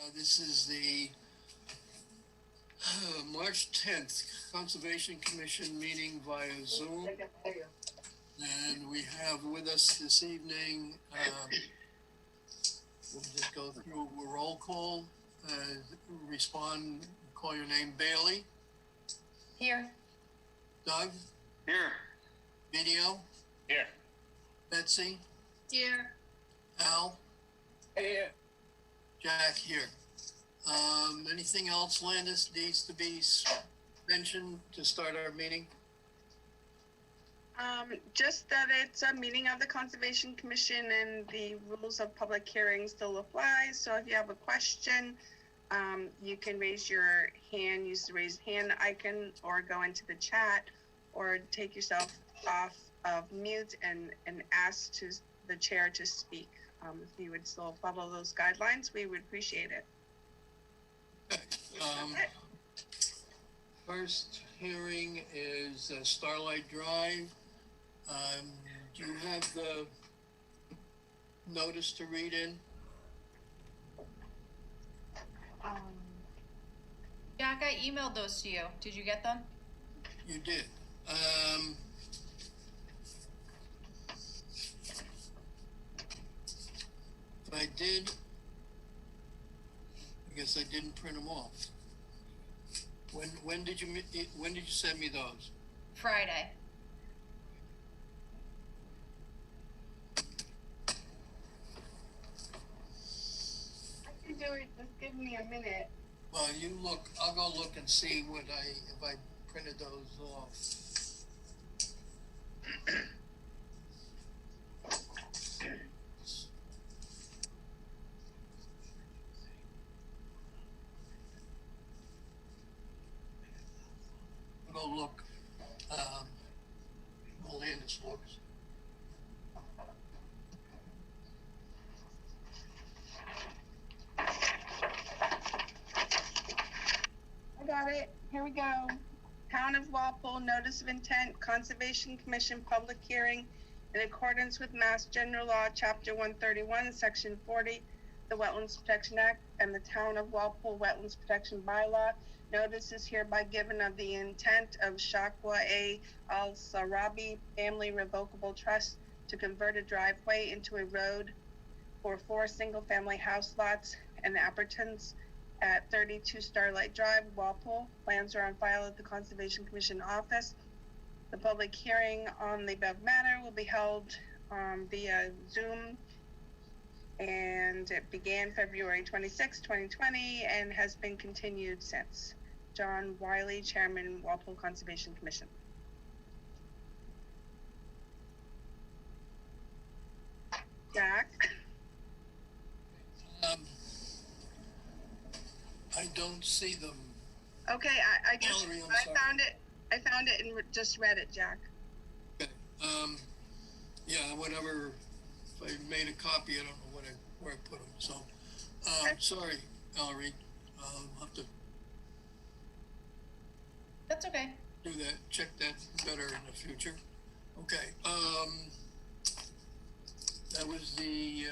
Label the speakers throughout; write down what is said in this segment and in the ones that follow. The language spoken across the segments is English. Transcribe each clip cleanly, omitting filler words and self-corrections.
Speaker 1: This is the March 10th Conservation Commission meeting via Zoom. And we have with us this evening, we'll just go through a roll call, call your name. Bailey.
Speaker 2: Here.
Speaker 1: Doug.
Speaker 3: Here.
Speaker 1: Video.
Speaker 3: Here.
Speaker 1: Betsy.
Speaker 2: Here.
Speaker 1: Al.
Speaker 3: Here.
Speaker 1: Jack here. Anything else, Landis, needs to be mentioned to start our meeting?
Speaker 4: Just that it's a meeting of the Conservation Commission and the rules of public hearings still apply. So if you have a question, you can raise your hand, use the raise hand icon, or go into the chat, or take yourself off of mute and ask the chair to speak. If you would still follow those guidelines, we would appreciate it.
Speaker 1: Okay. First hearing is Starlight Drive. Do you have the notice to read in?
Speaker 2: Jack, I emailed those to you. Did you get them?
Speaker 1: You did. If I did, I guess I didn't print them off. When did you send me those?
Speaker 2: Friday.
Speaker 4: I can do it. Just give me a minute.
Speaker 1: Well, you look. I'll go look and see if I printed those off. I'll go look. Landis looks.
Speaker 4: I got it. Here we go. Town of Walpole, Notice of Intent, Conservation Commission Public Hearing in accordance with Mass General Law, Chapter 131, Section 40, the Wetlands Protection Act, and the Town of Walpole Wetlands Protection Bylaw. Notice is hereby given of the intent of Shakwa A. Al-Sarabi Family Revocable Trust to convert a driveway into a road for 4 single-family house lots and appurtenance at 32 Starlight Drive, Walpole. Plans are on file at the Conservation Commission office. The public hearing on the above matter will be held via Zoom, and it began February 26, 2020, and has been continued since. John Wiley, Chairman, Walpole Conservation Commission. Jack?
Speaker 1: I don't see them.
Speaker 4: Okay, I
Speaker 1: Valerie,
Speaker 4: I found it and just read it, Jack.
Speaker 1: Okay. Yeah, whatever. If I made a copy, I don't know where I put them. So, sorry, Valerie. I'll have to
Speaker 2: That's okay.
Speaker 1: do that. Check that better in the future. Okay. That was the.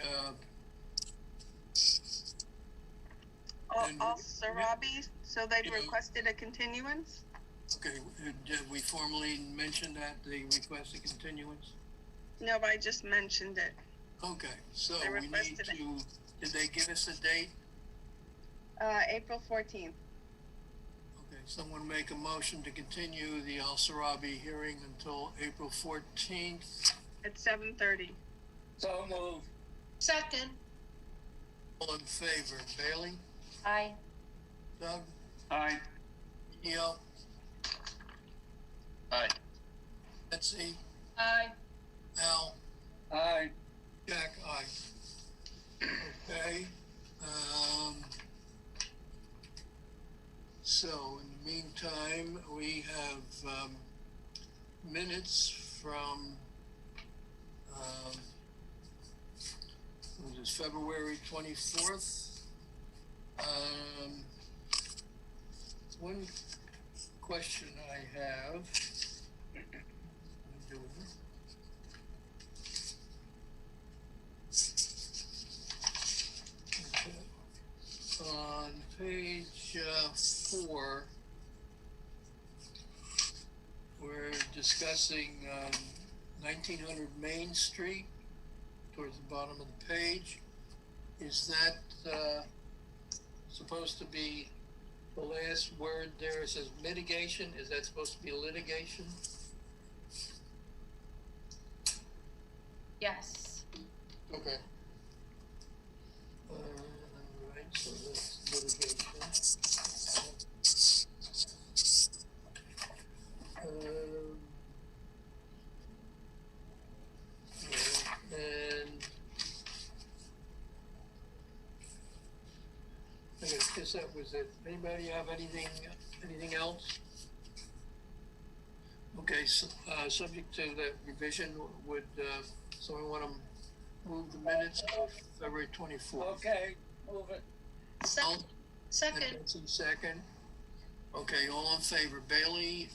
Speaker 4: Al-Sarabi, so they
Speaker 1: Yeah.
Speaker 4: requested a continuance?
Speaker 1: Okay. Did we formally mention that they requested continuance?
Speaker 4: No, but I just mentioned it.
Speaker 1: Okay. So
Speaker 4: They
Speaker 1: we need
Speaker 4: requested it.
Speaker 1: to. Did they give us a date?
Speaker 4: April 14th.
Speaker 1: Okay. Someone make a motion to continue the Al-Sarabi hearing until April 14th.
Speaker 4: At 7:30.
Speaker 3: So moved.
Speaker 2: Second.
Speaker 1: All in favor? Bailey?
Speaker 2: Aye.
Speaker 1: Doug?
Speaker 3: Aye.
Speaker 1: Neil?
Speaker 3: Aye.
Speaker 1: Betsy?
Speaker 2: Aye.
Speaker 1: Al?
Speaker 3: Aye.
Speaker 1: Jack? Aye. Okay. So in the meantime, we have minutes from what was this, February 24th. One question I have. page 4, we're discussing 1900 Main Street towards the bottom of the page. Is that supposed to be the last word there? It says mitigation. Is that supposed to be litigation?
Speaker 2: Yes.
Speaker 1: Okay. Right, so that's litigation. Yeah, and I guess that was it. Anybody have anything else? Okay, so, subject to that revision, would someone want to move the minutes of February 24th?
Speaker 3: Okay, move it.
Speaker 2: Second. Second.
Speaker 1: And Betsy, second. Okay, all in favor. Bailey,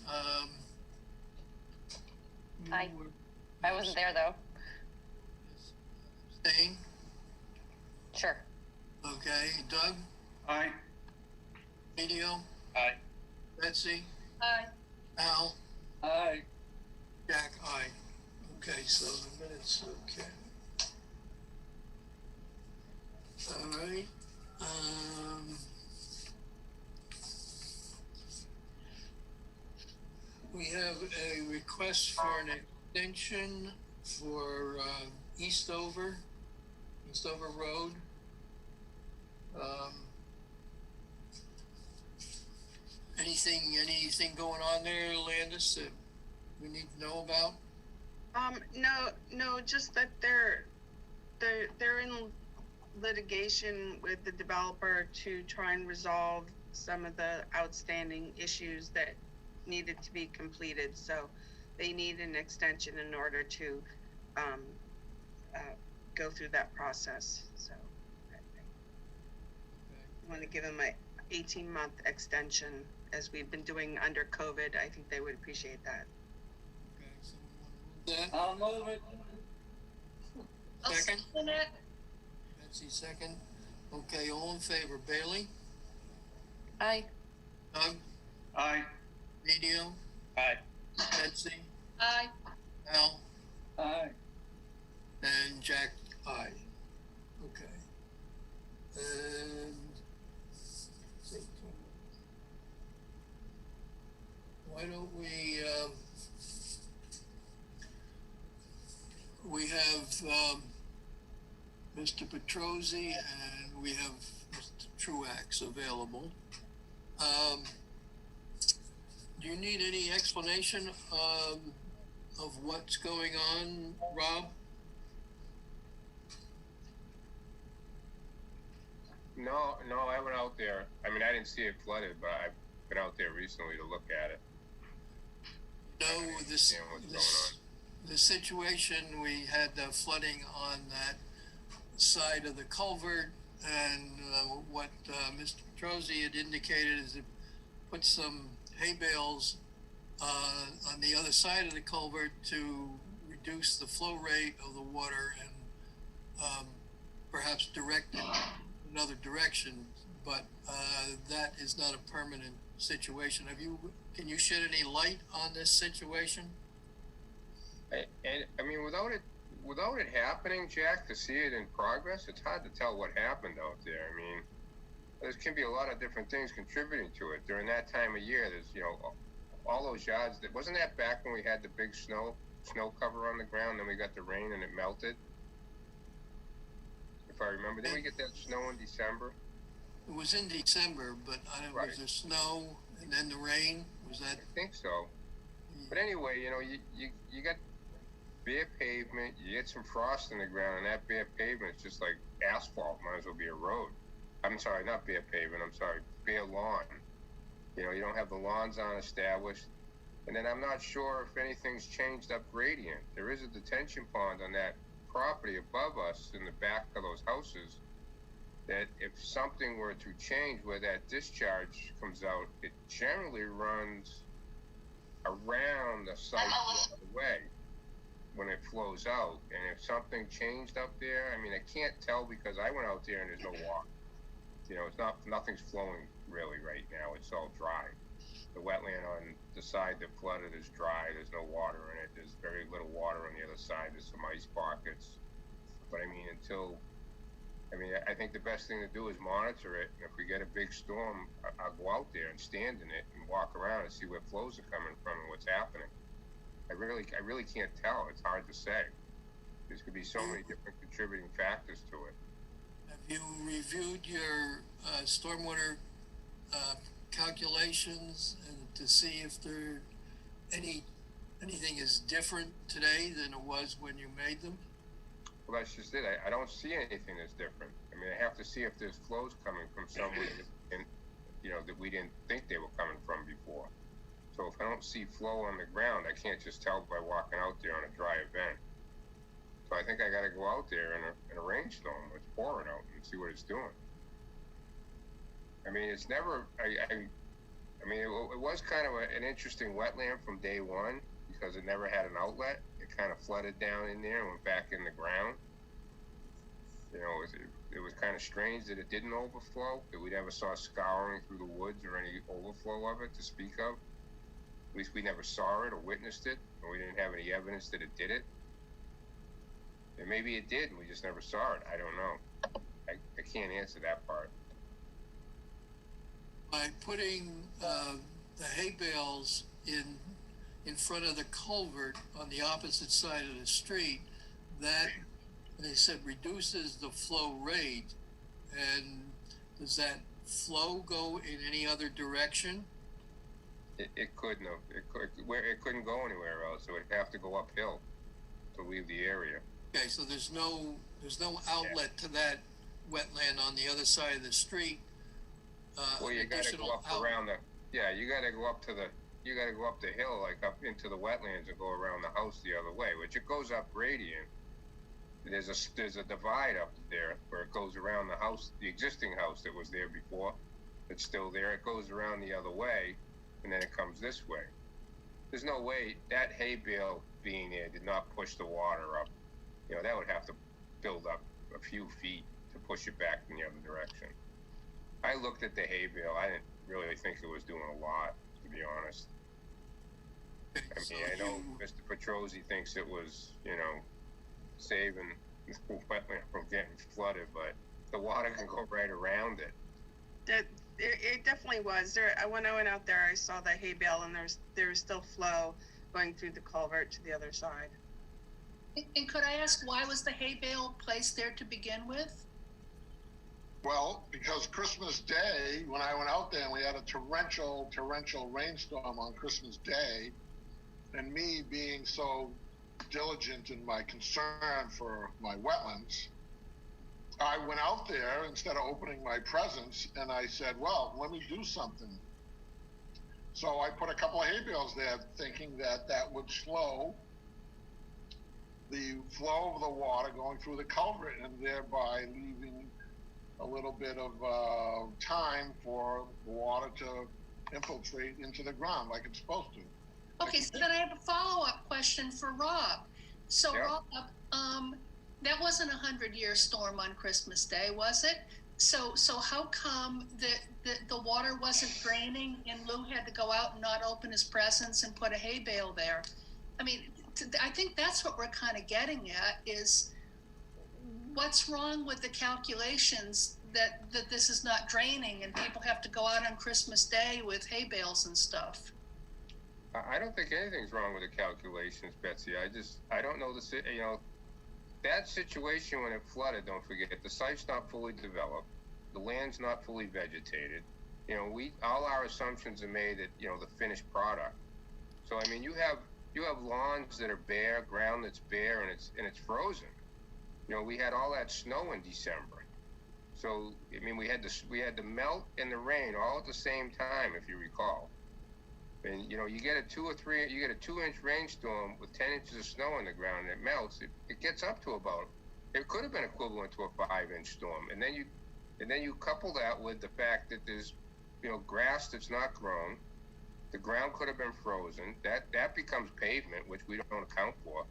Speaker 1: you
Speaker 5: Aye.
Speaker 1: were
Speaker 5: I wasn't there though.
Speaker 1: abstaining.
Speaker 5: Sure.
Speaker 1: Okay, Doug,
Speaker 3: Aye.
Speaker 1: Medio,
Speaker 3: Aye.
Speaker 1: Betsy,
Speaker 2: Aye.
Speaker 1: Al,
Speaker 3: Aye.
Speaker 1: Jack, aye. Okay, so the minutes, okay. All right, we have a request for an extension for, Eastover Road. Anything going on there, Landis, that we need to know about?
Speaker 4: No, just that they're in litigation with the developer to try and resolve some of the outstanding issues that needed to be completed, so they need an extension in order to, go through that process, so. I want to give them a 18-month extension, as we've been doing under COVID. I think they would appreciate that.
Speaker 1: Okay, someone want to move that?
Speaker 3: I'll move it.
Speaker 2: I'll
Speaker 1: Second.
Speaker 2: second it.
Speaker 1: Betsy, second. Okay, all in favor. Bailey,
Speaker 5: Aye.
Speaker 1: Doug,
Speaker 3: Aye.
Speaker 1: Medio,
Speaker 3: Aye.
Speaker 1: Betsy,
Speaker 2: Aye.
Speaker 1: Al,
Speaker 3: Aye.
Speaker 1: and Jack, aye. Okay. And why don't we have Mr. Petrozzi and we have Mr. Truax available. Do you need any explanation of what's going on, Rob?
Speaker 6: No, I went out there. I mean, I didn't see it flooded, but I've been out there recently to look at it.
Speaker 1: No,
Speaker 6: Understand what's going
Speaker 1: the situation, we had flooding on that side of the culvert, and what Mr. Petrozzi had indicated is to put some hay bales on the other side of the culvert to reduce the flow rate of the water and perhaps direct it another direction, but that is not a permanent situation. Can you shed any light on this situation?
Speaker 6: And I mean, without it happening, Jack, to see it in progress, it's hard to tell what happened out there. I mean, there can be a lot of different things contributing to it. During that time of year, there's, all those yards. Wasn't that back when we had the big snow cover on the ground, then we got the rain and it melted? If I remember, didn't we get that snow in December?
Speaker 1: It was in December, but
Speaker 6: Right.
Speaker 1: was there snow and then the rain? Was that?
Speaker 6: I think so. But anyway, you got bare pavement, you get some frost in the ground, and that bare pavement is just like asphalt, might as well be a road. I'm sorry, not bare pavement, I'm sorry, bare lawn. You don't have the lawns on established. And then I'm not sure if anything's changed up gradient. There is a detention pond on that property above us in the back of those houses that if something were to change where that discharge comes out, it generally runs around the site the other way when it flows out. And if something changed up there, I mean, I can't tell because I went out there and there's no water. you know, nothing's flowing really right now. It's all dry. The wetland on the side that flooded is dry. There's no water in it. There's very little water on the other side. There's some ice pockets. But I mean, I think the best thing to do is monitor it. And if we get a big storm, I'll go out there and stand in it and walk around and see where flows are coming from and what's happening. I really can't tell. It's hard to say. There's could be so many different contributing factors to it.
Speaker 1: Have you reviewed your stormwater calculations and to see if anything is different today than it was when you made them?
Speaker 6: Well, that's just it. I don't see anything that's different. I mean, I have to see if there's flows coming from somewhere that we didn't think they were coming from before. So if I don't see flow on the ground, I can't just tell by walking out there on a dry event. So I think I got to go out there in a rainstorm when it's pouring out and see what it's doing. I mean, it's never. It was kind of an interesting wetland from day one because it never had an outlet. It kind of flooded down in there and went back in the ground. You know, it was kind of strange that it didn't overflow, that we never saw scouring through the woods or any overflow of it to speak of. At least we never saw it or witnessed it, or we didn't have any evidence that it did it. And maybe it did, and we just never saw it. I don't know. I can't answer that part.
Speaker 1: By putting the hay bales in front of the culvert on the opposite side of the street, that, they said, reduces the flow rate. And does that flow go in any other direction?
Speaker 6: It couldn't have. It couldn't go anywhere else, so it'd have to go uphill to leave the area.
Speaker 1: Okay, so there's no outlet to that wetland on the other side of the street.
Speaker 6: Well, you got to go up around the. Yeah, you got to go up the hill, like up into the wetlands, and go around the house the other way, which it goes up gradient. There's a divide up there where it goes around the house, the existing house that was there before. It's still there. It goes around the other way, and then it comes this way. There's no way that hay bale being there did not push the water up. You know, that would have to build up a few feet to push it back in the other direction. I looked at the hay bale. I didn't really think it was doing a lot, to be honest. I mean, I know Mr. Petrozzi thinks it was, saving the wetland from getting flooded, but the water can go right around it.
Speaker 4: It definitely was. When I went out there, I saw the hay bale, and there was still flow going through the culvert to the other side.
Speaker 2: And could I ask, why was the hay bale placed there to begin with?
Speaker 7: Well, because Christmas Day, when I went out there and we had a torrential rainstorm on Christmas Day, and me being so diligent in my concern for my wetlands, I went out there instead of opening my presents, and I said, well, let me do something. So I put a couple of hay bales there thinking that would slow the flow of the water going through the culvert, and thereby leaving a little bit of time for the water to infiltrate into the ground like it's supposed to.
Speaker 2: Okay, so then I have a follow-up question for Rob. So
Speaker 6: Yeah.
Speaker 2: Rob, that wasn't a 100-year storm on Christmas Day, was it? So how come the water wasn't draining and Lou had to go out and not open his presents and put a hay bale there? I mean, I think that's what we're kind of getting at, is what's wrong with the calculations that this is not draining and people have to go out on Christmas Day with hay bales and stuff?
Speaker 6: I don't think anything's wrong with the calculations, Betsy. I don't know that situation when it flooded, don't forget, the site's not fully developed, the land's not fully vegetated. All our assumptions are made at, the finished product. So, I mean, you have lawns that are bare, ground that's bare, and it's frozen. We had all that snow in December. So, I mean, we had the melt and the rain all at the same time, if you recall. And, you get a 2-inch rainstorm with 10 inches of snow on the ground, and it melts. It gets up to it could have been equivalent to a 5-inch storm. And then you couple that with the fact that there's, grass that's not grown. The ground could have been frozen. That becomes pavement, which we don't account for.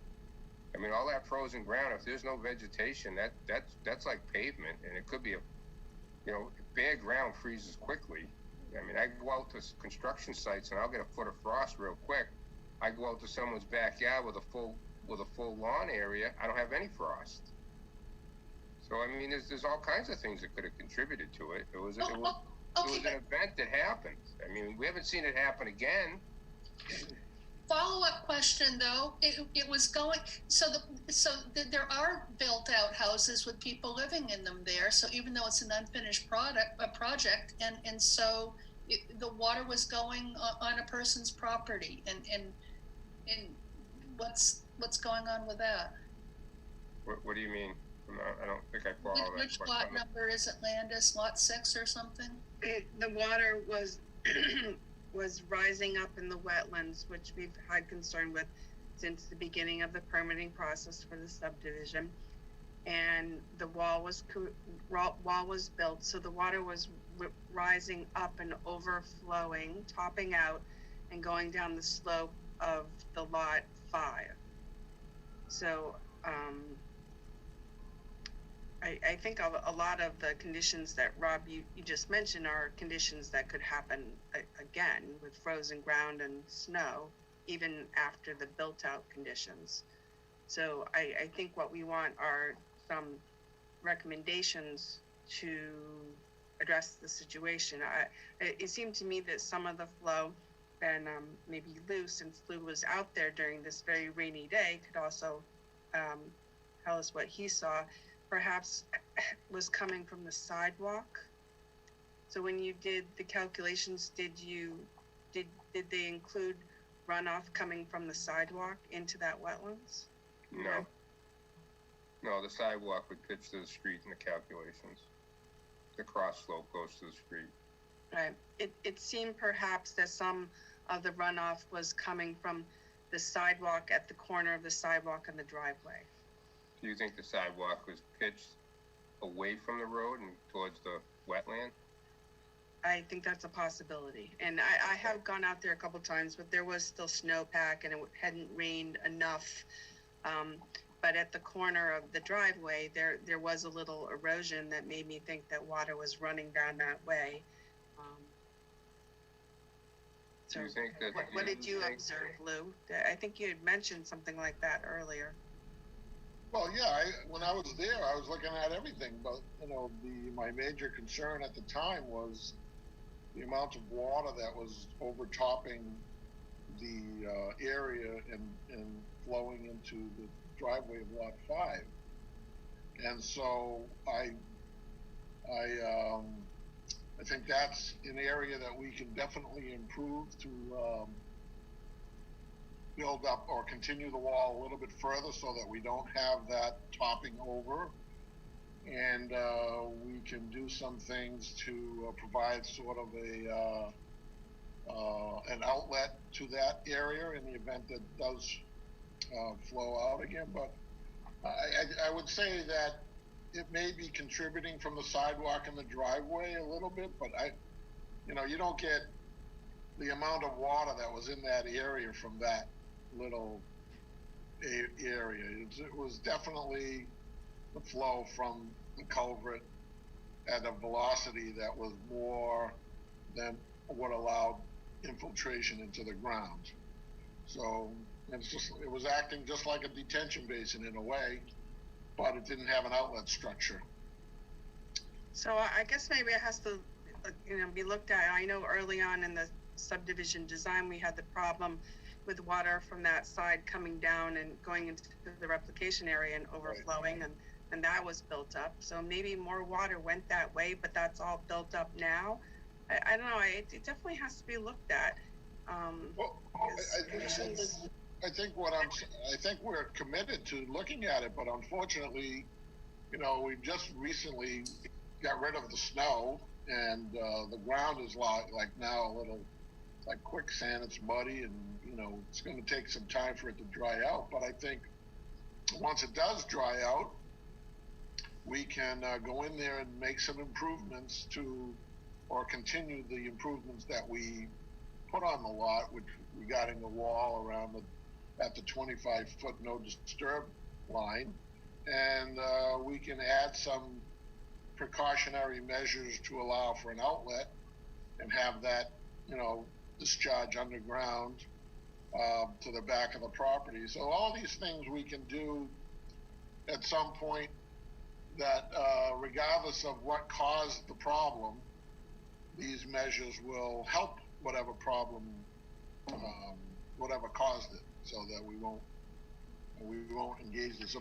Speaker 6: I mean, all that frozen ground, if there's no vegetation, that's like pavement, and it could be bare ground freezes quickly. I mean, I go out to construction sites and I'll get a foot of frost real quick. I go out to someone's backyard with a full lawn area. I don't have any frost. So I mean, there's all kinds of things that could have contributed to it. It was an event that happened. I mean, we haven't seen it happen again.
Speaker 2: Follow-up question though, it was going, there are built-out houses with people living in them there, so even though it's an unfinished project, and so the water was going on a person's property, and what's going on with that?
Speaker 6: What do you mean? I don't think I follow that.
Speaker 2: Which lot number is it, Landis? Lot 6 or something?
Speaker 4: The water was was rising up in the wetlands, which we've had concern with since the beginning of the permitting process for the subdivision. And the wall was built, so the water was rising up and overflowing, topping out, and going down the slope of the lot 5. So I think a lot of the conditions that Rob, you just mentioned are conditions that could happen again with frozen ground and snow, even after the built out conditions. So I think what we want are some recommendations to address the situation. It seemed to me that some of the flow, and maybe Lou, since Lou was out there during this very rainy day, could also tell us what he saw, perhaps was coming from the sidewalk. So when you did the calculations, did they include runoff coming from the sidewalk into that wetlands?
Speaker 6: No. No, the sidewalk would pitch to the street in the calculations. The cross slope goes to the street.
Speaker 4: Right. It seemed perhaps that some of the runoff was coming from the sidewalk at the corner of the sidewalk and the driveway.
Speaker 6: Do you think the sidewalk was pitched away from the road and towards the wetland?
Speaker 4: I think that's a possibility. And I have gone out there a couple times, but there was still snowpack and it hadn't rained enough. But at the corner of the driveway, there was a little erosion that made me think that water was running down that way. So
Speaker 6: Do you think that,
Speaker 4: what did you observe, Lou? I think you had mentioned something like that earlier.
Speaker 7: Well, yeah, when I was there, I was looking at everything, but, my major concern at the time was the amount of water that was overtopping the area and flowing into the driveway of Lot 5. And so I think that's an area that we can definitely improve to build up or continue the wall a little bit further so that we don't have that topping over. And we can do some things to provide sort of an outlet to that area in the event that does flow out again. But I would say that it may be contributing from the sidewalk and the driveway a little bit, but you don't get the amount of water that was in that area from that little area. It was definitely the flow from the culvert at a velocity that was more than what allowed infiltration into the ground. So it was acting just like a detention basin in a way, but it didn't have an outlet structure.
Speaker 4: So I guess maybe it has to, be looked at. I know early on in the subdivision design, we had the problem with water from that side coming down and going into the replication area and overflowing, and that was built up. So maybe more water went that way, but that's all built up now. I don't know. It definitely has to be looked at.
Speaker 7: Well, I think we're committed to looking at it, but unfortunately, we just recently got rid of the snow, and the ground is like now a little like quicksand. It's muddy, and it's going to take some time for it to dry out. But I think once it does dry out, we can go in there and make some improvements or continue the improvements that we put on the lot, which regarding the wall around at the 25-foot no disturb line, and we can add some precautionary measures to allow for an outlet and have that, discharge underground to the back of the property. So all these things we can do at some point that, regardless of what caused the problem, these measures will help whatever problem, whatever caused it, so that we won't engage this.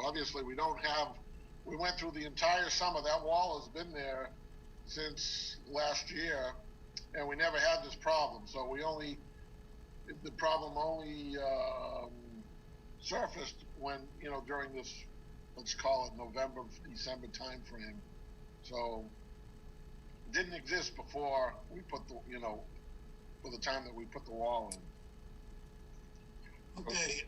Speaker 7: Obviously we went through the entire summer. That wall has been there since last year, and we never had this problem. So the problem only surfaced when, during this, let's call it November, December time frame. So it didn't exist before we put for the time that we put the wall in.
Speaker 1: Okay,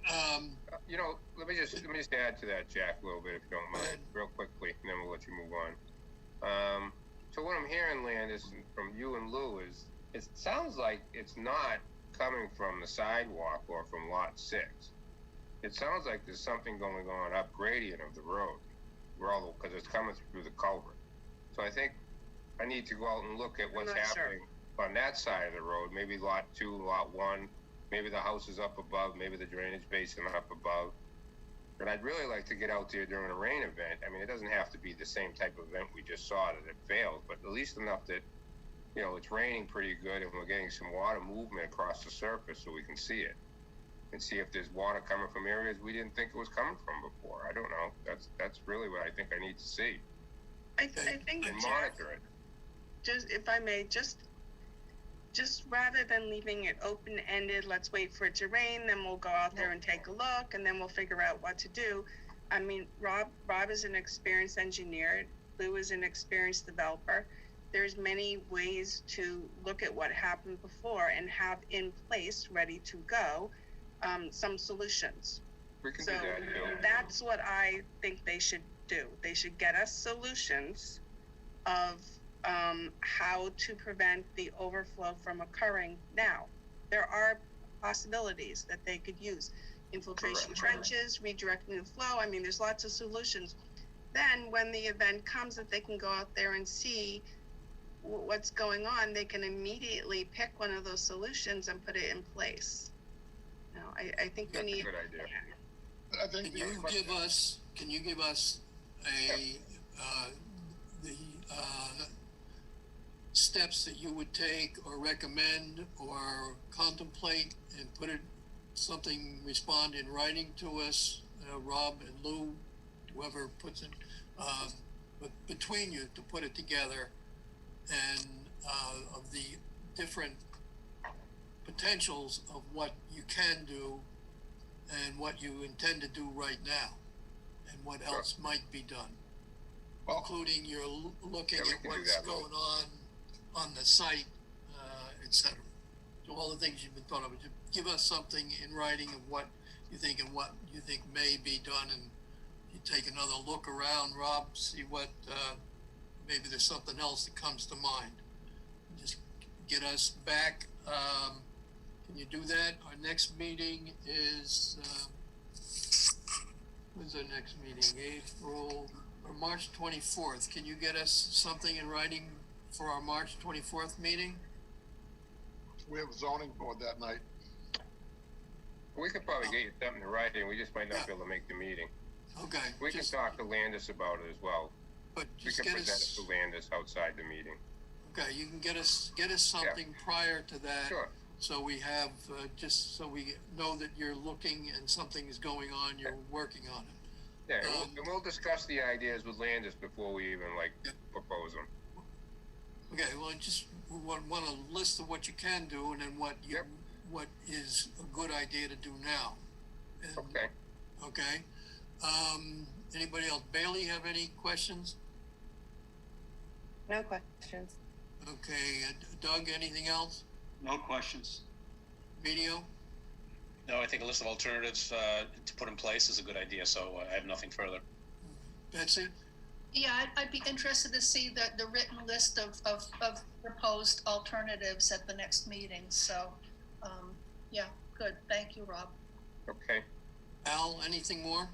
Speaker 6: let me just add to that, Jack, a little bit, if you don't mind, real quickly, and then we'll let you move on. So what I'm hearing, Landis, from you and Lou is, it sounds like it's not coming from the sidewalk or from lot 6. It sounds like there's something going on up gradient of the road, because it's coming through the culvert. So I think I need to go out and look at what's happening on that side of the road, maybe lot 2, lot 1, maybe the house is up above, maybe the drainage basin up above. But I'd really like to get out there during a rain event. I mean, it doesn't have to be the same type of event we just saw that it failed, but at least enough that, it's raining pretty good and we're getting some water movement across the surface so we can see it. And see if there's water coming from areas we didn't think it was coming from before. I don't know. That's really what I think I need to see.
Speaker 4: I think,
Speaker 6: And
Speaker 4: Jeff,
Speaker 6: monitor it.
Speaker 4: just if I may, just rather than leaving it open-ended, let's wait for it to rain, then we'll go out there and take a look, and then we'll figure out what to do. I mean, Rob is an experienced engineer. Lou is an experienced developer. There's many ways to look at what happened before and have in place, ready to go, some solutions.
Speaker 6: We can
Speaker 4: So
Speaker 6: do that, too.
Speaker 4: that's what I think they should do. They should get us solutions of how to prevent the overflow from occurring now. There are possibilities that they could use. Infiltration trenches, redirecting the flow. I mean, there's lots of solutions. Then when the event comes, that they can go out there and see what's going on, they can immediately pick one of those solutions and put it in place. I think we need.
Speaker 6: That's a good idea.
Speaker 7: I think
Speaker 1: can you give us the steps that you would take or recommend or contemplate and respond in writing to us, Rob and Lou, whoever puts it, but between you to put it together, and of the different potentials of what you can do and what you intend to do right now and what else might be done, including you're looking at what's going on the site, etc. So all the things you've been thought of. Give us something in writing of what you think and what you think may be done, and you take another look around, Rob, see what maybe there's something else that comes to mind. Just get us back. Can you do that? Our next meeting is when's our next meeting? April or March 24th. Can you get us something in writing for our March 24th meeting?
Speaker 7: we have a zoning board that night.
Speaker 6: We could probably get you something in writing, we just might not be able to make the meeting.
Speaker 1: Okay.
Speaker 6: We can talk to Landis about it as well.
Speaker 1: But
Speaker 6: We
Speaker 1: just
Speaker 6: can
Speaker 1: get
Speaker 6: present
Speaker 1: us,
Speaker 6: it to Landis outside the meeting.
Speaker 1: okay, you can get us something prior to that.
Speaker 6: Sure.
Speaker 1: So we have, just so we know that you're looking and something is going on, you're working on it.
Speaker 6: Yeah, and we'll discuss the ideas with Landis before we even propose them.
Speaker 1: Okay, well, just want a list of what you can do and then what is a good idea to do now. And,
Speaker 6: Okay.
Speaker 1: Okay. Anybody else? Bailey, have any questions?
Speaker 5: No questions.
Speaker 1: Okay, Doug, anything else?
Speaker 8: No questions.
Speaker 1: Video?
Speaker 8: No, I think a list of alternatives to put in place is a good idea, so I have nothing further.
Speaker 1: That's it?
Speaker 2: Yeah, I'd be interested to see the written list of proposed alternatives at the next meeting. So, yeah, good. Thank you, Rob.
Speaker 6: Okay.
Speaker 1: Al, anything more?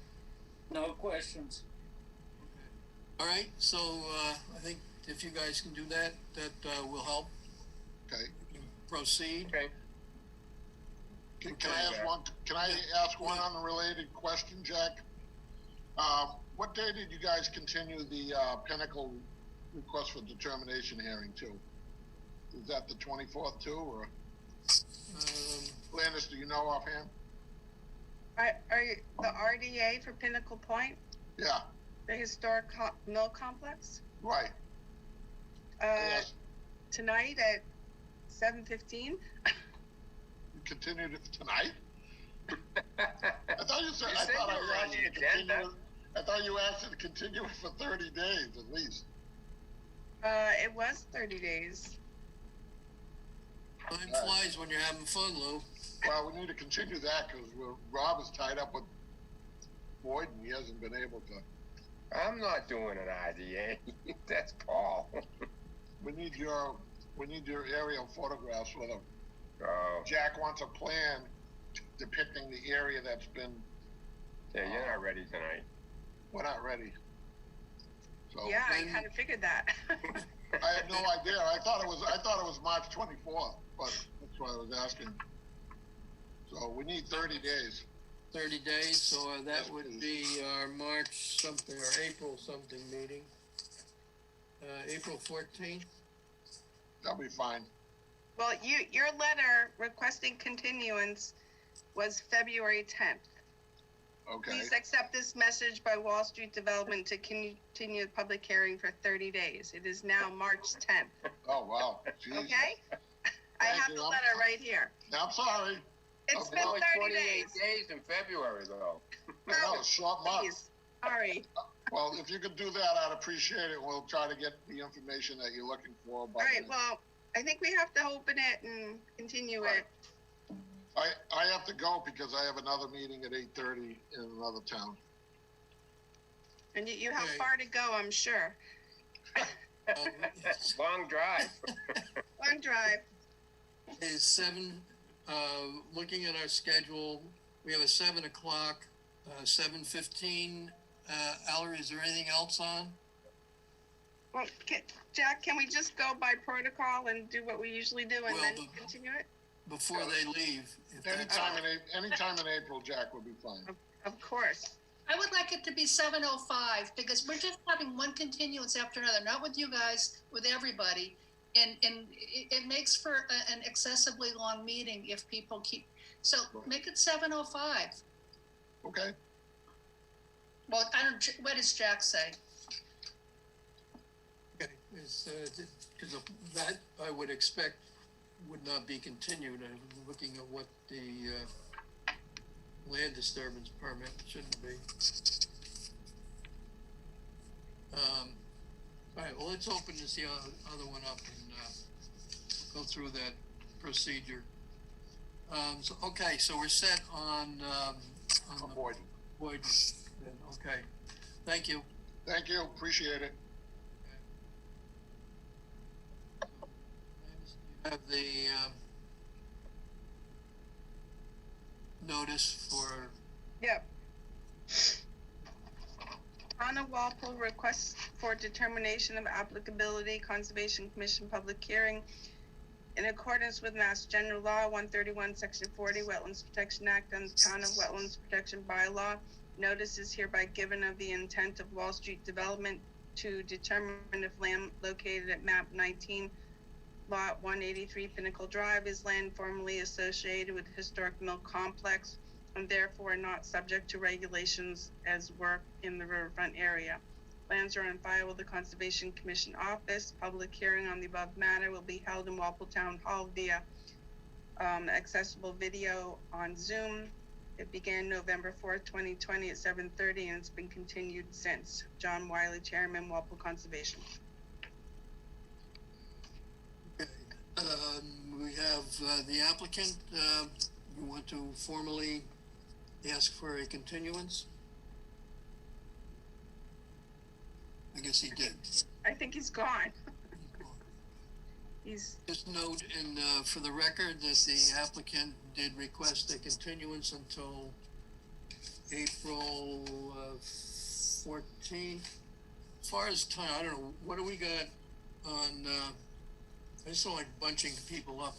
Speaker 3: No questions.
Speaker 1: All right, so, I think if you guys can do that, that, will help
Speaker 7: Okay.
Speaker 1: proceed.
Speaker 6: Okay.
Speaker 7: Can I ask one, can I ask one unrelated question, Jack? What day did you guys continue the, Pinnacle request for determination hearing to? Is that the 24th too, or, Landis, do you know offhand?
Speaker 4: Are you, the RDA for Pinnacle Point,
Speaker 7: Yeah,
Speaker 4: the historic mill complex?
Speaker 7: right. Yes.
Speaker 4: Tonight at 7:15?
Speaker 7: You continued it tonight? I thought you said,
Speaker 6: You
Speaker 7: I
Speaker 6: said
Speaker 7: thought
Speaker 6: you
Speaker 7: I
Speaker 6: were on
Speaker 7: asked
Speaker 6: the
Speaker 7: you to continue
Speaker 6: agenda.
Speaker 7: it. I thought you asked you to continue it for 30 days at least.
Speaker 4: It was 30 days.
Speaker 1: Time flies when you're having fun, Lou.
Speaker 7: Well, we need to continue that because Rob is tied up with Boyd and he hasn't been able to.
Speaker 6: I'm not doing an IDA. That's Paul.
Speaker 7: We need your aerial photographs with him.
Speaker 6: Oh,
Speaker 7: Jack wants a plan depicting the area that's been,
Speaker 6: yeah, you're not ready tonight.
Speaker 7: we're not ready. So,
Speaker 4: Yeah, I
Speaker 1: then-
Speaker 4: kind of figured that.
Speaker 7: I had no idea. I thought it was March 24th, but that's why I was asking. So we need 30 days.
Speaker 1: 30 days, so that
Speaker 7: Yes,
Speaker 1: would
Speaker 7: please.
Speaker 1: be our March something or April something meeting. April 14th.
Speaker 7: That'll be fine.
Speaker 4: Well, your letter requesting continuance was February 10th.
Speaker 7: Okay.
Speaker 4: Please accept this message by Wall Street Development to continue the public hearing for 30 days. It is now March 10th,
Speaker 7: Oh, wow. Jeez.
Speaker 4: okay? I
Speaker 7: Thank
Speaker 4: have
Speaker 7: you.
Speaker 4: the letter right here.
Speaker 7: I'm sorry.
Speaker 4: It's
Speaker 7: Okay.
Speaker 4: been
Speaker 6: Only
Speaker 4: 30
Speaker 6: 28
Speaker 4: days.
Speaker 6: days in February, though.
Speaker 7: No, short month.
Speaker 4: Please, sorry.
Speaker 7: Well, if you could do that, I'd appreciate it. We'll try to get the information that you're looking for.
Speaker 4: All right, well, I think we have to open it and continue it.
Speaker 7: I have to go because I have another meeting at 8:30 in another town.
Speaker 4: And you have
Speaker 1: Okay.
Speaker 4: far to go, I'm sure.
Speaker 6: Long drive.
Speaker 4: Long drive.
Speaker 1: Is 7, looking at our schedule, we have a 7 o'clock, 7:15. Ellery, is there anything else on?
Speaker 4: Well, Jack, can we just go by protocol and do what we usually do and
Speaker 1: Well,
Speaker 4: then
Speaker 1: but-
Speaker 4: continue it?
Speaker 1: Before they leave? If that's-
Speaker 7: Anytime in April, Jack, will be fine.
Speaker 4: Of course.
Speaker 2: I would like it to be 7:05 because we're just having one continuance after another, not with you guys, with everybody. And it makes for an excessively long meeting if people keep, so make it 7:05.
Speaker 7: Okay,
Speaker 2: Well, I don't, what does Jack say?
Speaker 1: Okay, because that I would expect would not be continued. I'm looking at what the land disturbance permit shouldn't be. All right, well, let's open this the other one up and go through that procedure. Okay, so we're set on the
Speaker 7: Boyd.
Speaker 1: Boyd. Okay, thank you.
Speaker 7: Thank you, appreciate it.
Speaker 1: You have the notice for,
Speaker 4: Yep. Anna Walpole requests for determination of applicability, Conservation Commission public hearing in accordance with Mass General Law 131, Section 40, Wetlands Protection Act and the Town of Wetlands Protection Bylaw. Notice is hereby given of the intent of Wall Street Development to determine if land located at map 19, lot 183 Pinnacle Drive is land formerly associated with Historic Mill Complex and therefore not subject to regulations as work in the riverfront area. Plans are on file with the Conservation Commission office. Public hearing on the above matter will be held in Walpole Town Hall via accessible video on Zoom. It began November 4th, 2020 at 7:30 and it's been continued since. John Wiley, Chairman, Walpole Conservation.
Speaker 1: okay, we have the applicant. You want to formally ask for a continuance? I guess he did.
Speaker 4: I think he's gone. He's,
Speaker 1: Just note in, for the record that the applicant did request a continuance until April 14th As far as time, I don't know, what do we got on, I just don't like bunching people up.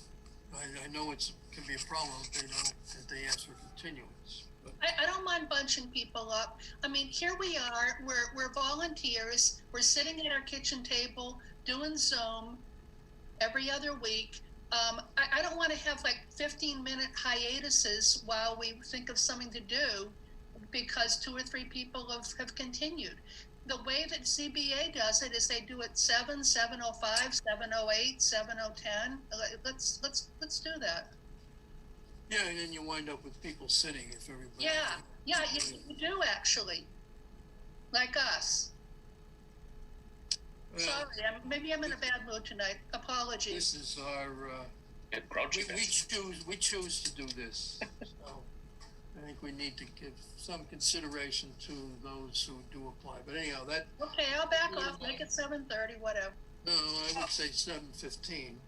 Speaker 1: I know can be a problem if they ask for continuance, but.
Speaker 2: I don't mind bunching people up. I mean, here we are, we're volunteers, we're sitting at our kitchen table doing Zoom every other week. I don't want to have like 15-minute hiatuses while we think of something to do because 2 or 3 people have continued. The way that CBA does it is they do it 7, 7:05, 7:08, 7:10. Let's do that.
Speaker 1: Yeah, and then you wind up with people sitting if everybody.
Speaker 2: Yeah, you do actually, like us.
Speaker 1: Well,
Speaker 2: Sorry, maybe I'm in a bad mood tonight. Apologies.
Speaker 1: this is our,
Speaker 8: Get grouchy.
Speaker 1: we choose to do this. So I think we need to give some consideration to those who do apply. But anyhow, that,
Speaker 2: Okay, I'll back off, make it 7:30, whatever.
Speaker 1: no, I would say 7:15.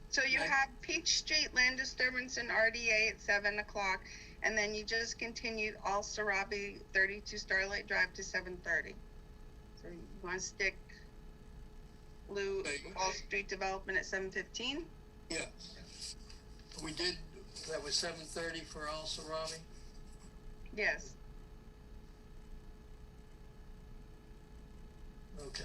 Speaker 4: So you
Speaker 1: Right.
Speaker 4: have Peach Street land disturbance and RDA at 7 o'clock, and then you just continued all Sarabi 32 Starlight Drive to 7:30. So you want to stick Blue
Speaker 1: Okay.
Speaker 4: Wall Street Development at 7:15?
Speaker 1: Yeah. We did, that was 7:30 for Al Sarabi?
Speaker 4: Yes.
Speaker 1: Okay.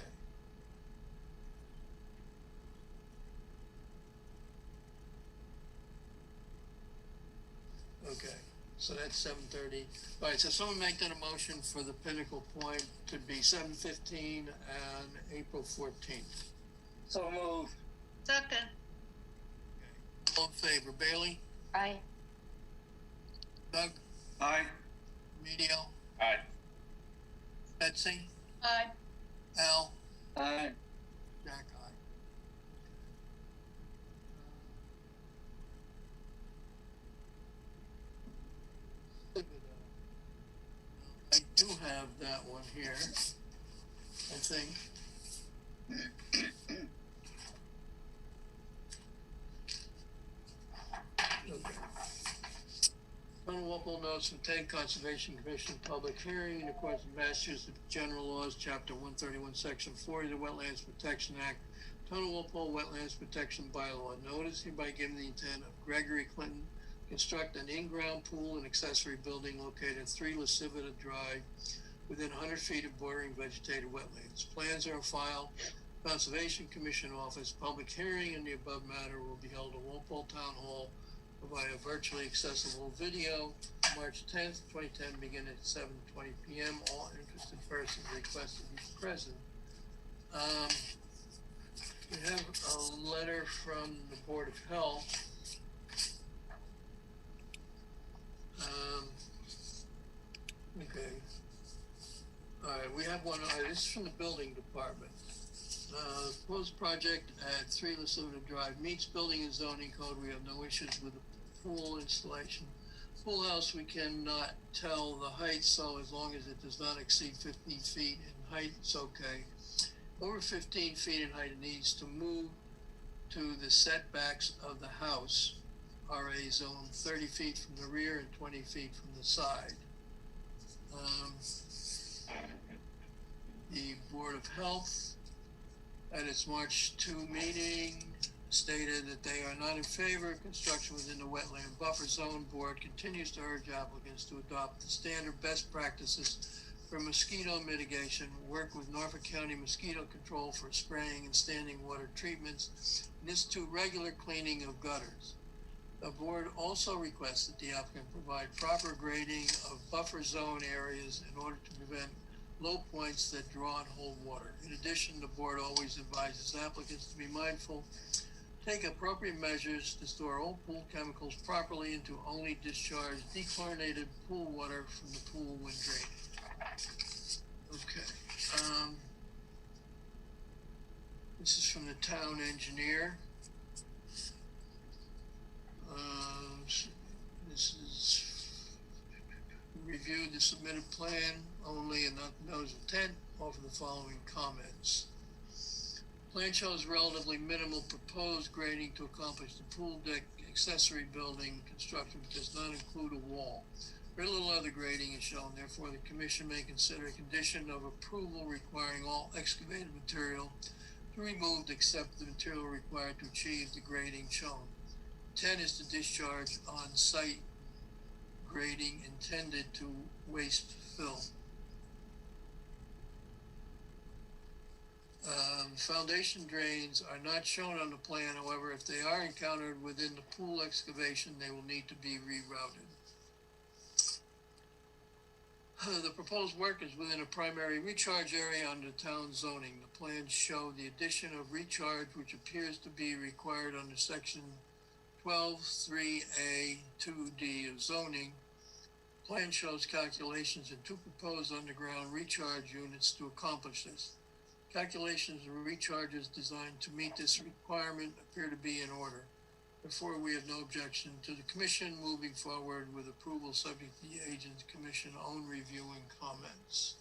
Speaker 1: Okay, so that's 7:30. All right, so someone make that a motion for the Pinnacle Point to be 7:15 on April 14th.
Speaker 3: So moved.
Speaker 2: Second,
Speaker 1: All in favor, Bailey,
Speaker 5: Aye.
Speaker 1: Doug,
Speaker 3: Aye.
Speaker 1: Emilio,
Speaker 8: Aye.
Speaker 1: Betsy,
Speaker 2: aye.
Speaker 1: Al,
Speaker 3: Aye.
Speaker 1: Jack, aye. I do have that one here, I think. Okay. Town of Walpole notes from Tank Conservation Commission public hearing in accordance with Massachusetts General Laws, Chapter 131, Section 40 of the Wetlands Protection Act. Town of Walpole Wetlands Protection Bylaw. Notice hereby given the intent of Gregory Clinton construct an in-ground pool and accessory building located at 3 Lascivita Drive within 100 feet of bordering vegetated wetlands. Plans are on file. Conservation Commission office. Public hearing in the above matter will be held at Walpole Town Hall via virtually accessible video, March 10th, 2010, beginning at 7:20 p.m. All interested persons requested to be present. We have a letter from the Board of Health. Okay. All right, we have one. This is from the Building Department. Proposed project at 3 Lascivita Drive meets building and zoning code. We have no issues with the pool installation. Pool house, we cannot tell the height, so as long as it does not exceed 15 feet in height, it's okay. Over 15 feet in height, it needs to move to the setbacks of the house, RA zone, 30 feet from the rear and 20 feet from the side. The Board of Health, at its March 2 meeting, stated that they are not in favor of construction within the wetland buffer zone. Board continues to urge applicants to adopt the standard best practices for mosquito mitigation, work with Norfolk County Mosquito Control for spraying and standing water treatments, and institute regular cleaning of gutters. The board also requests that the applicant provide proper grading of buffer zone areas in order to prevent low points that draw and hold water. In addition, the board always advises applicants to be mindful, take appropriate measures to store all pool chemicals properly and to only discharge dechlorinated pool water from the pool when draining. Okay. This is from the town engineer. This is reviewed the submitted plan only and not knows intent. Offer the following comments. Plan shows relatively minimal proposed grading to accomplish the pool deck accessory building construction, which does not include a wall. Very little other grading is shown, therefore the commission may consider a condition of approval requiring all excavated material to be removed except the material required to achieve the grading shown. 10 is to discharge on-site grading intended to waste fill. Foundation drains are not shown on the plan, however, if they are encountered within the pool excavation, they will need to be rerouted. The proposed work is within a primary recharge area under town zoning. The plans show the addition of recharge, which appears to be required under section 12(3)(a) 2D of zoning. Plan shows calculations and 2 proposed underground recharge units to accomplish this. Calculations of recharges designed to meet this requirement appear to be in order. Therefore, we have no objection to the commission moving forward with approval subject to the agent's commission own review and comments.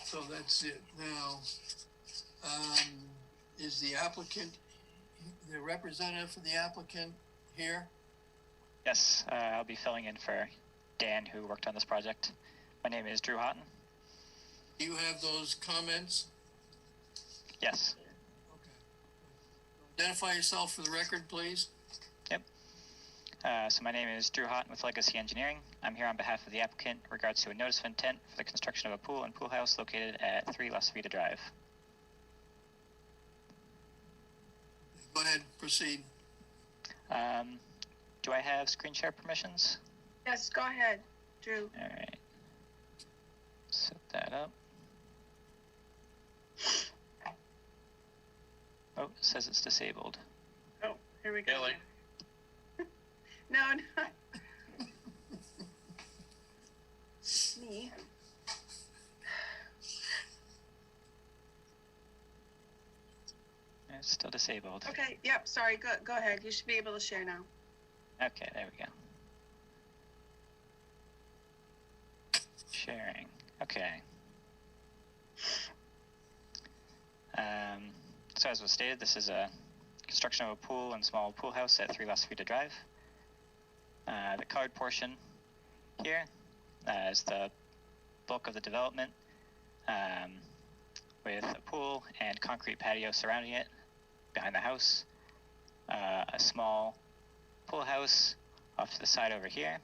Speaker 1: So that's it. Now, is the applicant, the representative for the applicant here?
Speaker 9: Yes, I'll be filling in for Dan, who worked on this project. My name is Drew Houghton.
Speaker 1: Do you have those comments?
Speaker 9: Yes.
Speaker 1: Okay. Identify yourself for the record, please.
Speaker 9: Yep. So my name is Drew Houghton with Legacy Engineering. I'm here on behalf of the applicant in regards to a notice of intent for the construction of a pool and pool house located at 3 Las Vita Drive.
Speaker 1: Go ahead, proceed.
Speaker 9: Do I have screen share permissions?
Speaker 4: Yes, go ahead, Drew.
Speaker 9: All right. Set that up. Oh, it says it's disabled.
Speaker 4: Oh, here we go.
Speaker 8: Billy.
Speaker 4: No, no. Me.
Speaker 9: It's still disabled.
Speaker 4: Okay, yep, sorry, go ahead. You should be able to share now.
Speaker 9: Okay, there we go. Sharing. Okay. So as was stated, this is a construction of a pool and small pool house at 3 Las Vita Drive. The colored portion here is the bulk of the development, with a pool and concrete patio surrounding it behind the house. A small pool house off to the side over here.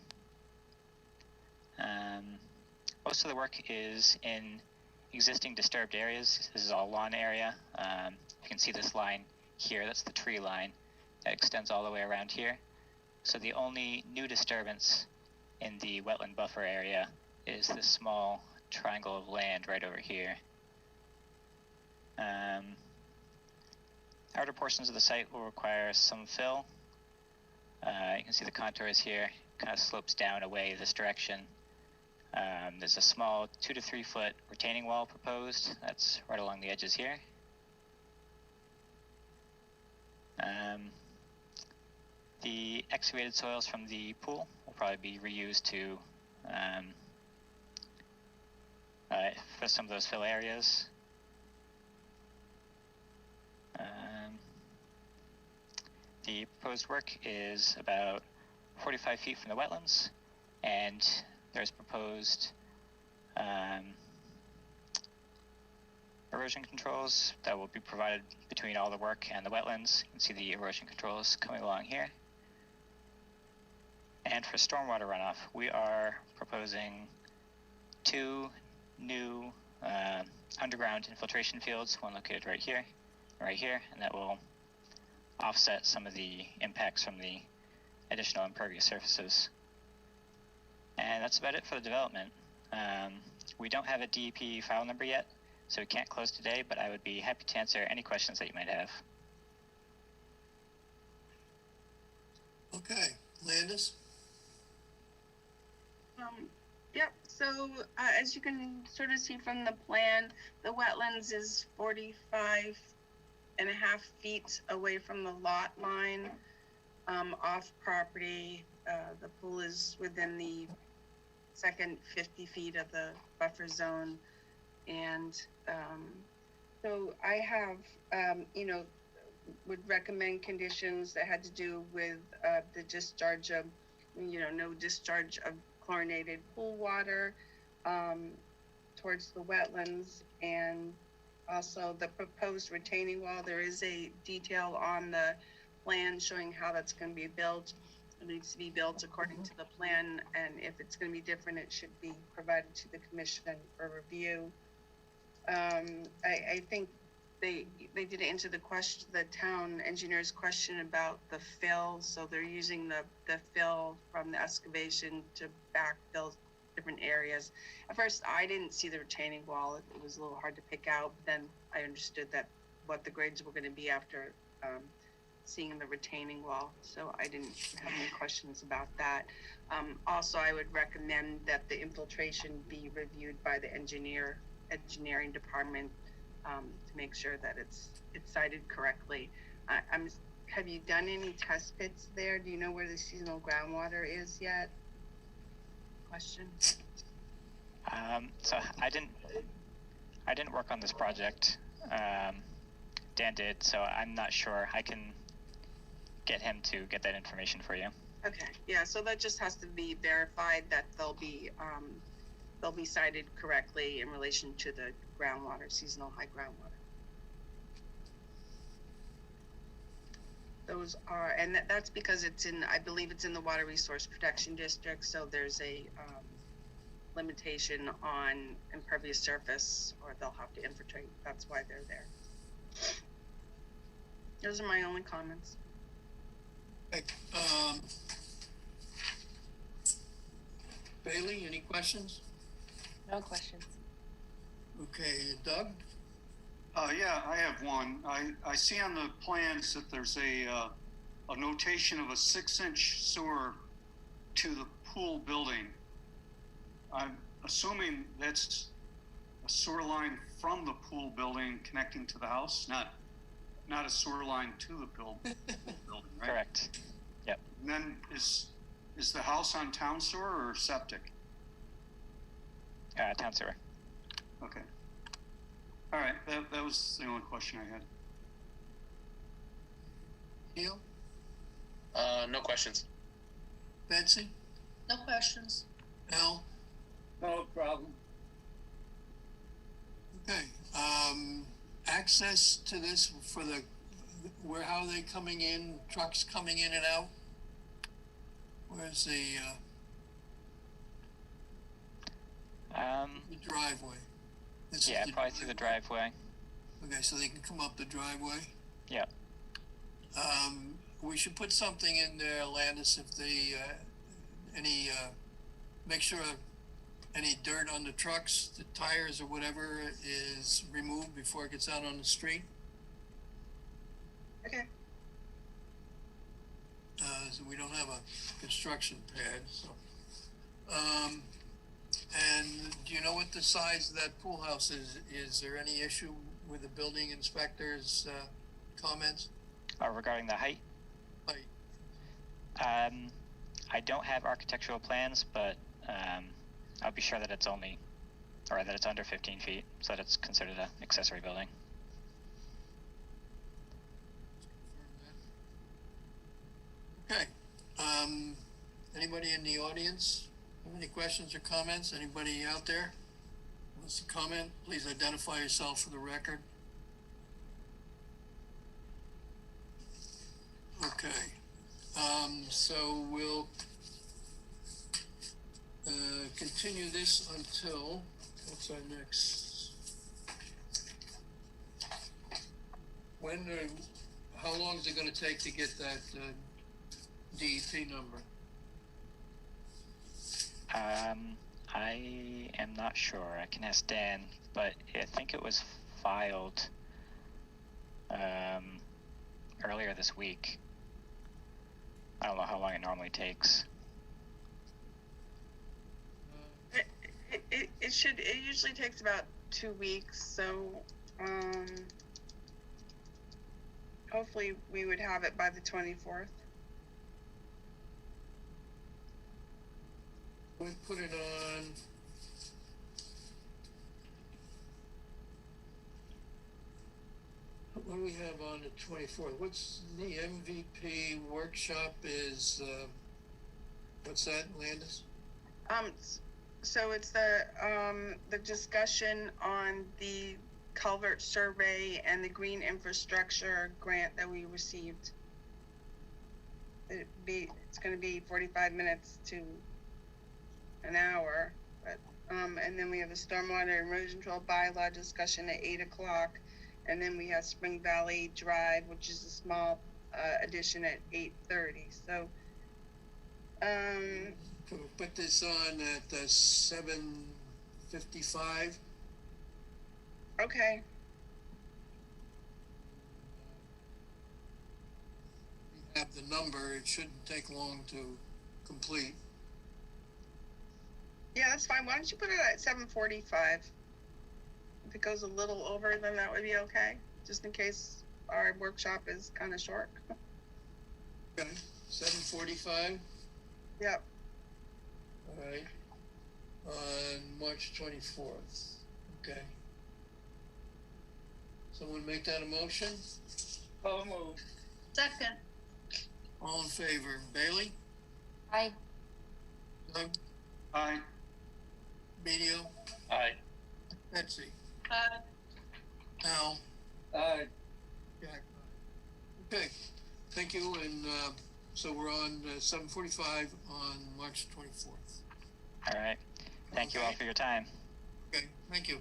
Speaker 9: Most of the work is in existing disturbed areas. This is all lawn area. You can see this line here, that's the tree line that extends all the way around here. So the only new disturbance in the wetland buffer area is this small triangle of land right over here. Outer portions of the site will require some fill. You can see the contours here, kind of slopes down away this direction. There's a small 2 to 3 foot retaining wall proposed. That's right along the edges here. The excavated soils from the pool will probably be reused to for some of those fill areas. The proposed work is about 45 feet from the wetlands, and there's proposed erosion controls that will be provided between all the work and the wetlands. You can see the erosion controls coming along here. And for stormwater runoff, we are proposing 2 new underground infiltration fields, one located right here, and that will offset some of the impacts from the additional impervious surfaces. And that's about it for the development. We don't have a DEP file number yet, so we can't close today, but I would be happy to answer any questions that you might have.
Speaker 1: Okay, Landis?
Speaker 4: Yep, so as you can sort of see from the plan, the wetlands is 45.5 feet away from the lot line, off property. The pool is within the second 50 feet of the buffer zone. And so I have, would recommend conditions that had to do with the discharge of, no discharge of chlorinated pool water, towards the wetlands, and also the proposed retaining wall. There is a detail on the plan showing how that's going to be built. It needs to be built according to the plan, and if it's going to be different, it should be provided to the commission for review. I think they did answer the question, the town engineer's question about the fill. So they're using the fill from the excavation to backfill different areas. At first, I didn't see the retaining wall. It was a little hard to pick out. But then I understood that what the grades were going to be after seeing the retaining wall. So I didn't have any questions about that. Also, I would recommend that the infiltration be reviewed by the engineering department to make sure that it's cited correctly. Have you done any test pits there? Do you know where the seasonal groundwater is yet? Question.
Speaker 9: So I didn't work on this project. Dan did, so I'm not sure. I can get him to get that information for you.
Speaker 4: Okay, yeah, so that just has to be verified that they'll be cited correctly in relation to the groundwater, seasonal high groundwater. Those are, and that's because it's in, I believe it's in the Water Resource Protection District, so there's a limitation on impervious surface, or they'll have to infiltrate. That's why they're there. Those are my only comments.
Speaker 1: Okay, Bailey, any questions?
Speaker 5: No questions.
Speaker 1: Okay, Doug?
Speaker 10: Yeah, I have one. I see on the plans that there's a notation of a 6-inch sewer to the pool building. I'm assuming that's a sewer line from the pool building connecting to the house, not a sewer line to the pool building, right?
Speaker 9: Correct. Yep.
Speaker 10: And then is the house on town sewer or septic?
Speaker 9: Town sewer.
Speaker 10: Okay. All right, that was the only question I had.
Speaker 1: Neil?
Speaker 8: No questions.
Speaker 1: Betsy?
Speaker 2: No questions.
Speaker 1: Al?
Speaker 3: No problem.
Speaker 1: Okay, access to this for how are they coming in, trucks coming in and out? Where's the driveway? This
Speaker 9: Yeah,
Speaker 1: is
Speaker 9: probably through the driveway.
Speaker 1: Okay, so they can come up the driveway?
Speaker 9: Yeah.
Speaker 1: We should put something in there, Landis, if they, make sure any dirt on the trucks, the tires or whatever is removed before it gets out on the street.
Speaker 4: Okay.
Speaker 1: So we don't have a construction pad, so. And do you know what the size of that pool house is? Is there any issue with the building inspector's, comments?
Speaker 9: Regarding the height?
Speaker 1: Height.
Speaker 9: I don't have architectural plans, but I'll be sure that it's under 15 feet, so that it's considered an accessory building.
Speaker 1: Okay, anybody in the audience have any questions or comments? Anybody out there wants to comment? Please identify yourself for the record. Okay, so we'll continue this until, what's our next? How long is it gonna take to get that DEP number?
Speaker 9: I am not sure. I can ask Dan, but I think it was filed earlier this week. I don't know how long it normally takes.
Speaker 4: It usually takes about 2 weeks, so hopefully we would have it by the 24th.
Speaker 1: We put it on. What do we have on the 24th? What's the MVP workshop is, what's that, Landis?
Speaker 4: So it's the discussion on the culvert survey and the green infrastructure grant that we received. It's gonna be 45 minutes to an hour, but, and then we have the stormwater erosion control bylaw discussion at 8 o'clock. And then we have Spring Valley Drive, which is a small, addition at 8:30, so,
Speaker 1: Can we put this on at 7:55?
Speaker 4: okay.
Speaker 1: We have the number, it shouldn't take long to complete.
Speaker 4: Yeah, that's fine. Why don't you put it at 7:45? If it goes a little over, then that would be okay, just in case our workshop is kind of short.
Speaker 1: Okay, 7:45,
Speaker 4: Yep.
Speaker 1: all right, on March 24th, okay. Someone make that a motion?
Speaker 3: So moved.
Speaker 2: Second.
Speaker 1: All in favor, Bailey?
Speaker 5: Aye.
Speaker 1: Doug?
Speaker 10: Aye.
Speaker 1: Benio?
Speaker 8: Aye.
Speaker 1: Betsy?
Speaker 2: Uh,
Speaker 1: Al?
Speaker 3: Aye.
Speaker 1: Jack? Okay, thank you, and, so we're on 7:45 on March 24th.
Speaker 9: All right. Thank you all for your time.
Speaker 1: Okay, thank you.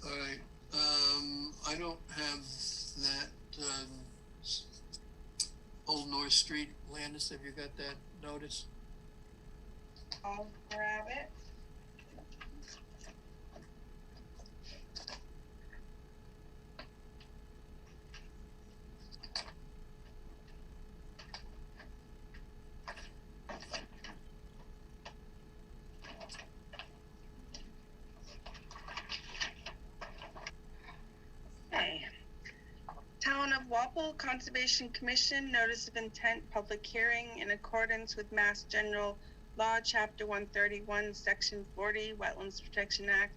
Speaker 1: All right, I don't have that, Old North Street, Landis, have you got that notice?
Speaker 4: I'll grab it. Okay. Town of Walpole Conservation Commission Notice of Intent Public Hearing in accordance with Mass General Law, Chapter 131, Section 40, Wetlands Protection Act.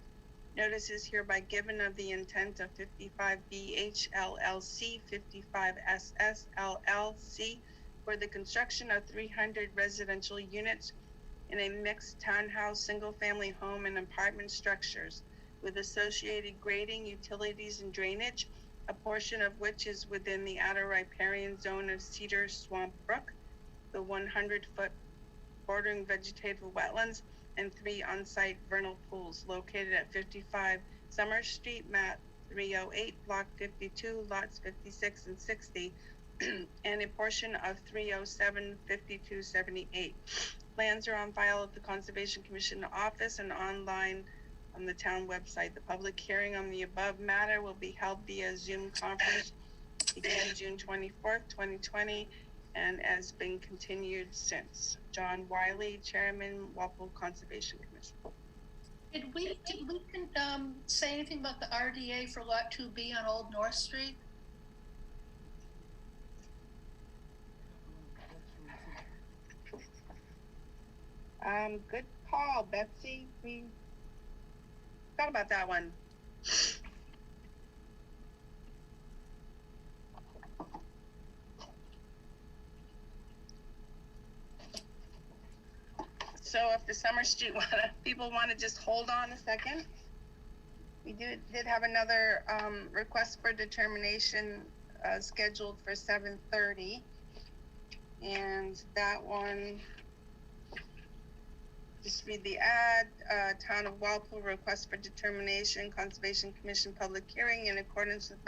Speaker 4: Notice is hereby given of the intent of 55BH LLC, 55SS LLC for the construction of 300 residential units in a mixed townhouse, single-family home and apartment structures with associated grading, utilities, and drainage, a portion of which is within the outer riparian zone of Cedar Swamp Brook, the 100-foot bordering vegetative wetlands, and 3 on-site vernal pools located at 55 Summer Street, map 308, block 52, lots 56 and 60, and a portion of 307, 52, 78. Plans are on file at the Conservation Commission office and online on the town website. The public hearing on the above matter will be held via Zoom conference beginning June 24th, 2020, and has been continued since. John Wiley, Chairman, Walpole Conservation Commission.
Speaker 2: did we say anything about the RDA for Lot 2B on Old North Street?
Speaker 4: Good call, Betsy. We thought about that one. So if the Summer Street people want to just hold on a second, we did have another request for determination scheduled for 7:30, and that one. Just read the ad, Town of Walpole request for determination, Conservation Commission public hearing in accordance with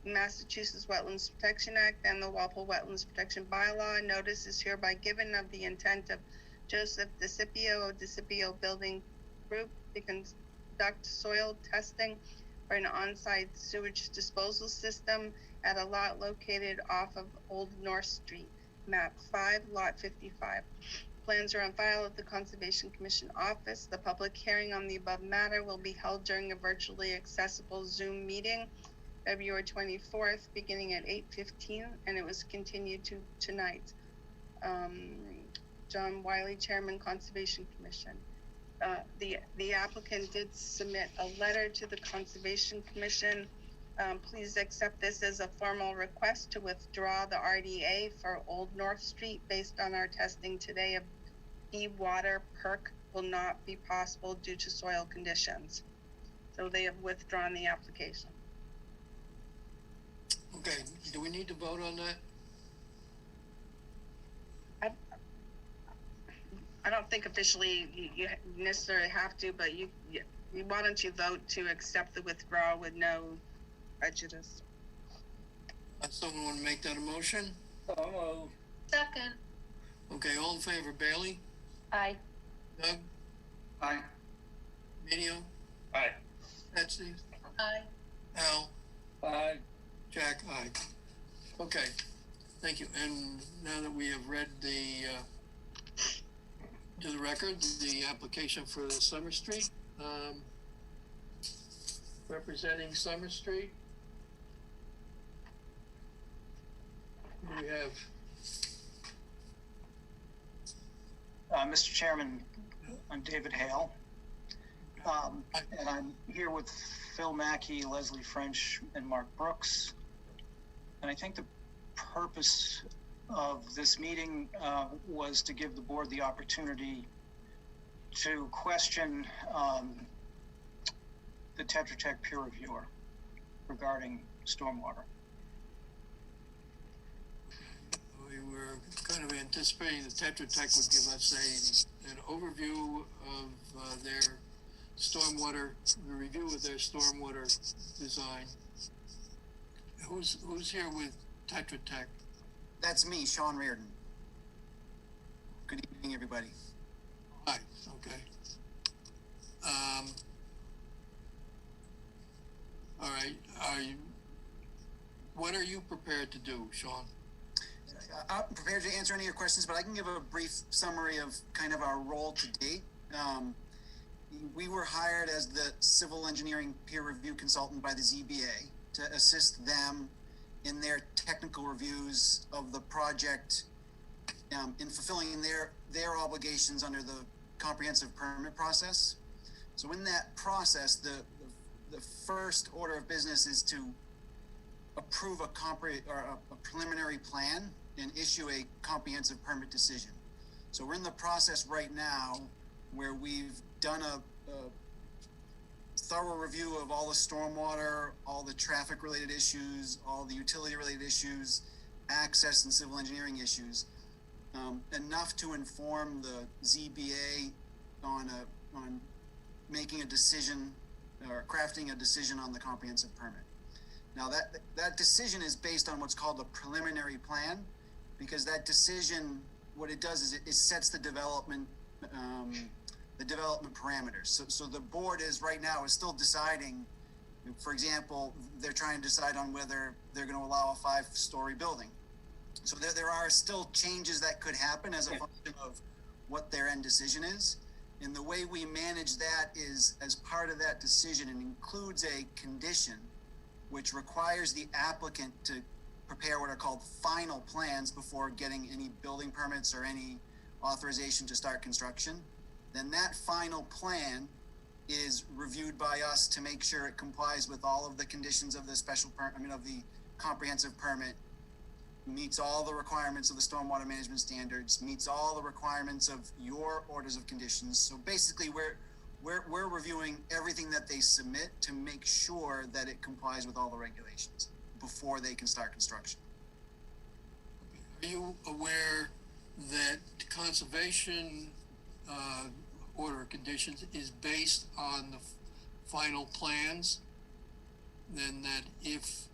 Speaker 4: Massachusetts Wetlands Protection Act and the Walpole Wetlands Protection Bylaw. Notice is hereby given of the intent of Joseph DeCipio of DeCipio Building Group to conduct soil testing for an on-site sewage disposal system at a lot located off of Old North Street, map 5, lot 55. Plans are on file at the Conservation Commission office. The public hearing on the above matter will be held during a virtually accessible Zoom meeting, February 24th, beginning at 8:15, and it was continued to tonight. John Wiley, Chairman, Conservation Commission. the applicant did submit a letter to the Conservation Commission. Please accept this as a formal request to withdraw the RDA for Old North Street based on our testing today of water perk will not be possible due to soil conditions. So they have withdrawn the application.
Speaker 1: Okay, do we need to vote on that?
Speaker 4: I don't think officially you necessarily have to, but why don't you vote to accept the withdrawal with no prejudice?
Speaker 1: Someone want to make that a motion?
Speaker 3: So moved.
Speaker 2: Second.
Speaker 1: Okay, all in favor, Bailey?
Speaker 5: Aye.
Speaker 1: Doug?
Speaker 10: Aye.
Speaker 1: Minio?
Speaker 8: Aye.
Speaker 1: Betsy?
Speaker 2: Aye.
Speaker 1: Al?
Speaker 3: Aye.
Speaker 1: Jack? Aye. Okay, thank you. And now that we have read to the record, the application for Summer Street, representing Summer Street, who we have?
Speaker 11: Mr. Chairman, I'm David Hale. And I'm here with Phil Mackey, Leslie French, and Mark Brooks. And I think the purpose of this meeting was to give the board the opportunity to question the Tetra Tech peer reviewer regarding stormwater.
Speaker 1: We were kind of anticipating that Tetra Tech would give us an overview of their stormwater, the review of their stormwater design. Who's here with Tetra Tech?
Speaker 12: That's me, Sean Reardon. Good evening, everybody.
Speaker 1: Hi, okay. All right, what are you prepared to do, Sean?
Speaker 12: I'm prepared to answer any of your questions, but I can give a brief summary of kind of our role to date. We were hired as the civil engineering peer review consultant by the ZBA to assist them in their technical reviews of the project, in fulfilling their obligations under the comprehensive permit process. So in that process, the first order of business is to approve a preliminary plan and issue a comprehensive permit decision. So we're in the process right now where we've done a thorough review of all the stormwater, all the traffic related issues, all the utility related issues, access and civil engineering issues, enough to inform the ZBA on making a decision or crafting a decision on the comprehensive permit. Now that decision is based on what's called a preliminary plan, because that decision, what it does is it sets the development parameters. So the board is right now is still deciding. For example, they're trying to decide on whether they're going to allow a 5-story building. So there are still changes that could happen as a function of what their end decision is. And the way we manage that is, as part of that decision, it includes a condition which requires the applicant to prepare what are called final plans before getting any building permits or any authorization to start construction. Then that final plan is reviewed by us to make sure it complies with all of the conditions of the of the comprehensive permit, meets all the requirements of the stormwater management standards, meets all the requirements of your orders of conditions. So basically we're reviewing everything that they submit to make sure that it complies with all the regulations before they can start construction.
Speaker 1: Are you aware that conservation order of conditions is based on the final plans? Then that if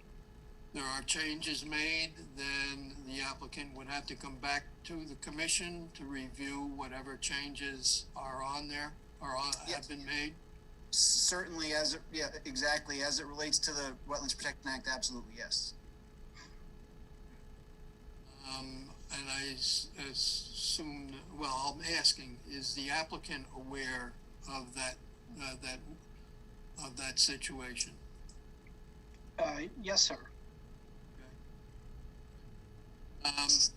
Speaker 1: there are changes made, then the applicant would have to come back to the commission to review whatever changes are on there or have been made?
Speaker 12: Certainly, exactly. As it relates to the Wetlands Protection Act, absolutely, yes.
Speaker 1: And I assume, well, I'm asking, is the applicant aware of that situation?
Speaker 11: Yes, sir.
Speaker 1: Because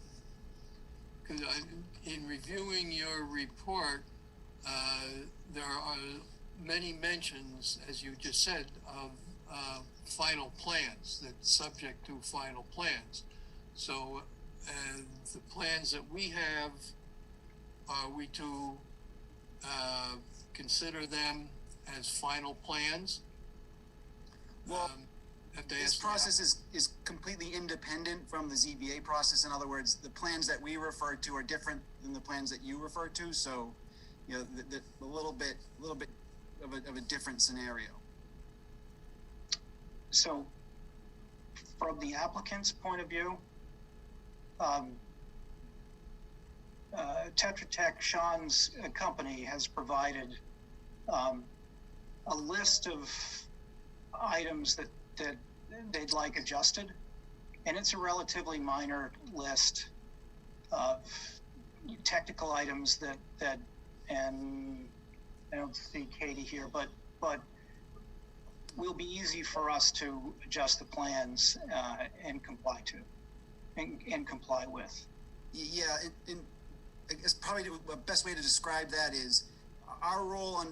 Speaker 1: in reviewing your report, there are many mentions, as you just said, of final plans, that's subject to final plans. So the plans that we have, are we to consider them as final plans?
Speaker 12: Well,
Speaker 1: have they
Speaker 12: this
Speaker 1: asked for
Speaker 12: process is completely independent from the ZBA process. In other words, the plans that we refer to are different than the plans that you refer to. So, you know, a little bit of a different scenario.
Speaker 11: So, from the applicant's point of view, Tetra Tech, Sean's company, has provided a list of items that they'd like adjusted, and it's a relatively minor list of technical items that and I don't see Katie here, but will be easy for us to adjust the plans and comply to and comply with.
Speaker 12: Yeah, I guess probably the best way to describe that is our role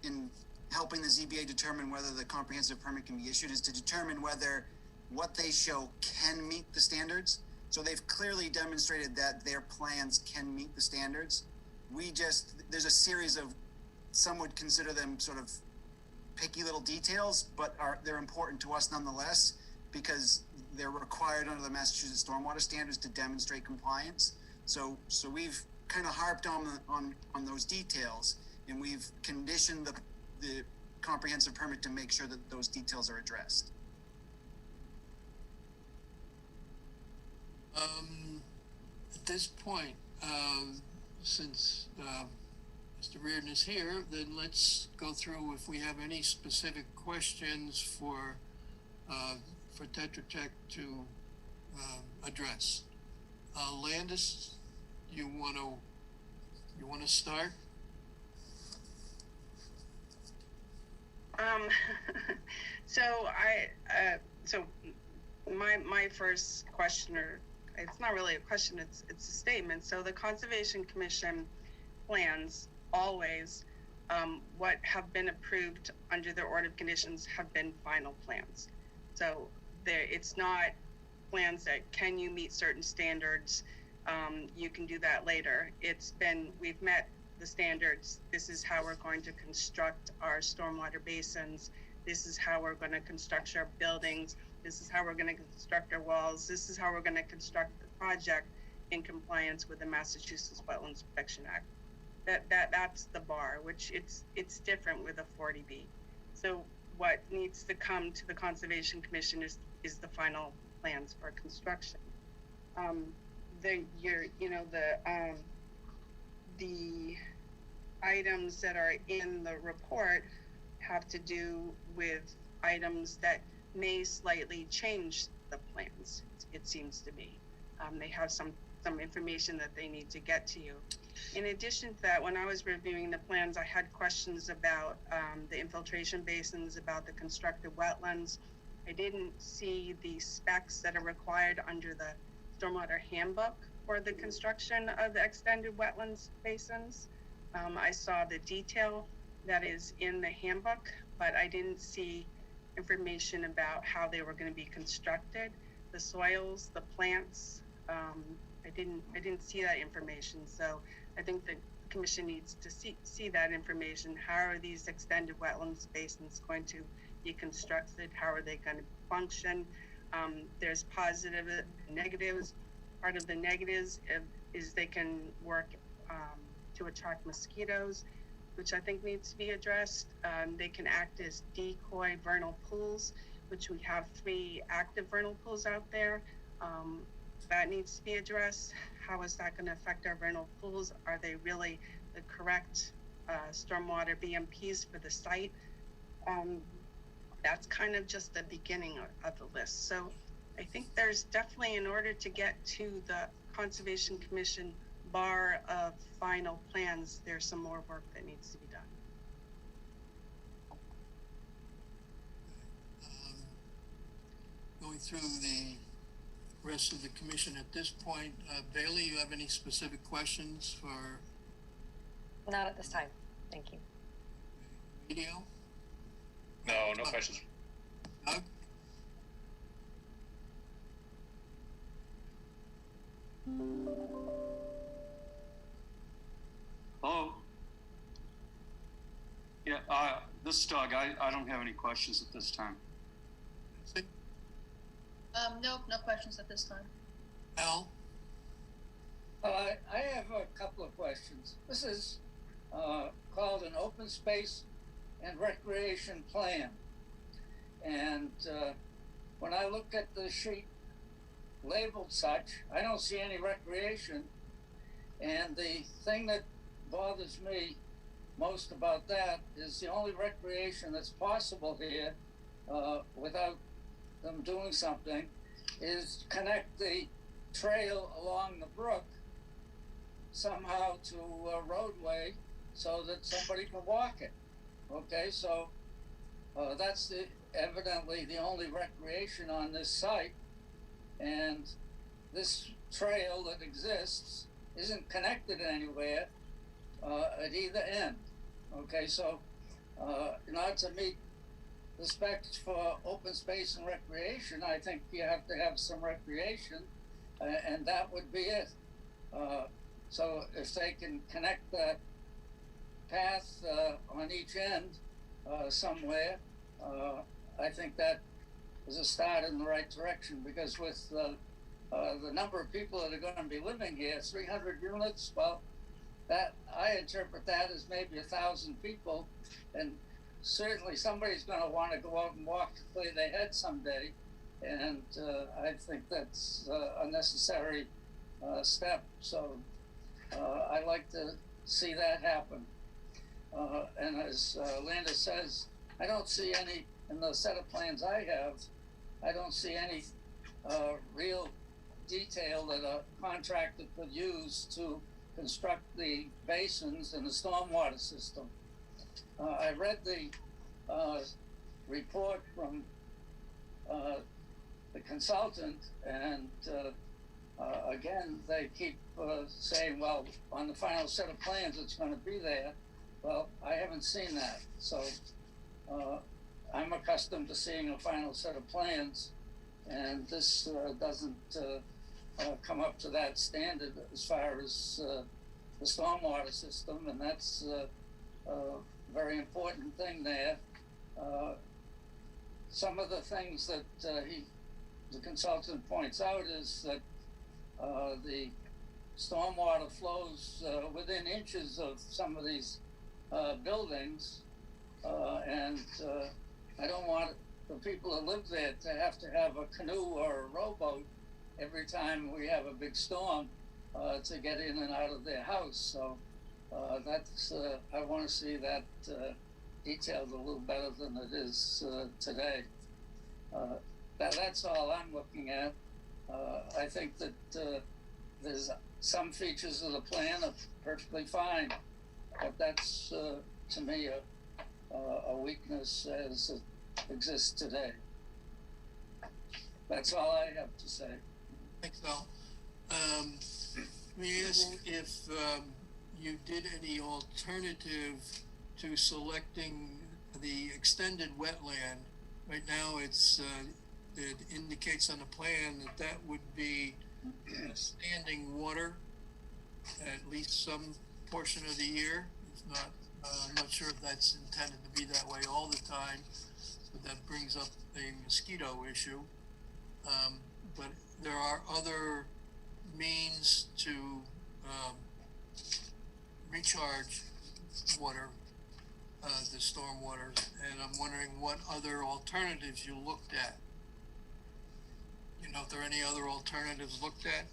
Speaker 12: in helping the ZBA determine whether the comprehensive permit can be issued is to determine whether what they show can meet the standards. So they've clearly demonstrated that their plans can meet the standards. There's a series of, some would consider them sort of picky little details, but they're important to us nonetheless because they're required under the Massachusetts Stormwater standards to demonstrate compliance. So we've kind of harped on those details, and we've conditioned the comprehensive permit to make sure that those details are addressed.
Speaker 1: At this point, since Mr. Reardon is here, then let's go through if we have any specific questions for Tetra Tech to address. Landis, you want to start?
Speaker 4: So my first question, or it's not really a question, it's a statement. So the Conservation Commission plans always, what have been approved under their order of conditions have been final plans. So it's not plans that can you meet certain standards, you can do that later. It's been, we've met the standards. This is how we're going to construct our stormwater basins. This is how we're going to construct our buildings. This is how we're going to construct our walls. This is how we're going to construct the project in compliance with the Massachusetts Wetlands Protection Act. That's the bar, which it's different with a 40B. So what needs to come to the Conservation Commission is the final plans for construction. The items that are in the report have to do with items that may slightly change the plans, it seems to me. They have some information that they need to get to you. In addition to that, when I was reviewing the plans, I had questions about the infiltration basins, about the constructed wetlands. I didn't see the specs that are required under the Stormwater Handbook for the construction of the extended wetlands basins. I saw the detail that is in the handbook, but I didn't see information about how they were going to be constructed, the soils, the plants. I didn't see that information. So I think the commission needs to see that information. How are these extended wetlands basins going to be constructed? How are they going to function? There's positive and negatives. Part of the negatives is they can work to attract mosquitoes, which I think needs to be addressed. They can act as decoy vernal pools, which we have 3 active vernal pools out there. That needs to be addressed. How is that going to affect our vernal pools? Are they really the correct stormwater BMPs for the site? That's kind of just the beginning of the list. So I think there's definitely, in order to get to the Conservation Commission bar of final plans, there's some more work that needs to be done.
Speaker 1: Going through the rest of the commission at this point, Bailey, you have any specific questions for?
Speaker 5: Not at this time. Thank you.
Speaker 1: Video?
Speaker 8: No, no questions.
Speaker 1: Doug?
Speaker 10: Hello? Yeah, this is Doug. I don't have any questions at this time.
Speaker 2: Nope, no questions at this time.
Speaker 1: Al?
Speaker 3: I have a couple of questions. This is called an open space and recreation plan. And when I look at the sheet labeled such, I don't see any recreation. And the thing that bothers me most about that is the only recreation that's possible here without them doing something is connect the trail along the brook somehow to a roadway so that somebody can walk it. Okay, so that's evidently the only recreation on this site, and this trail that exists isn't connected anywhere at either end. Okay, so in order to meet the specs for open space and recreation, I think you have to have some recreation, and that would be it. So if they can connect that path on each end somewhere, I think that is a start in the right direction, because with the number of people that are going to be living here, 300 units, well, that I interpret that as maybe 1,000 people, and certainly somebody's going to want to go out and walk to clear their head someday, and I think that's a necessary step. So I like to see that happen. And as Linda says, I don't see any, in the set of plans I have, I don't see any real detail that a contractor could use to construct the basins and the stormwater system. I read the report from the consultant, and again, they keep saying, well, on the final set of plans, it's going to be there. Well, I haven't seen that. So I'm accustomed to seeing a final set of plans, and this doesn't come up to that standard as far as the stormwater system, and that's a very important thing there. Some of the things that the consultant points out is that the stormwater flows within inches of some of these buildings, and I don't want the people that live there to have a canoe or a rowboat every time we have a big storm to get in and out of their house. So that's I want to see that detailed a little better than it is today. That's all I'm looking at. I think that there's some features of the plan are perfectly fine, but that's to me a weakness as it exists today. That's all I have to say.
Speaker 1: Thanks, Al. Let me ask if you did any alternative to selecting the extended wetland. Right now, it indicates on the plan that would be standing water at least some portion of the year. If not, I'm not sure if that's intended to be that way all the time. So that brings up a mosquito issue. But there are other means to recharge water, the stormwater, and I'm wondering what other alternatives you looked at. You know, if there are any other alternatives looked at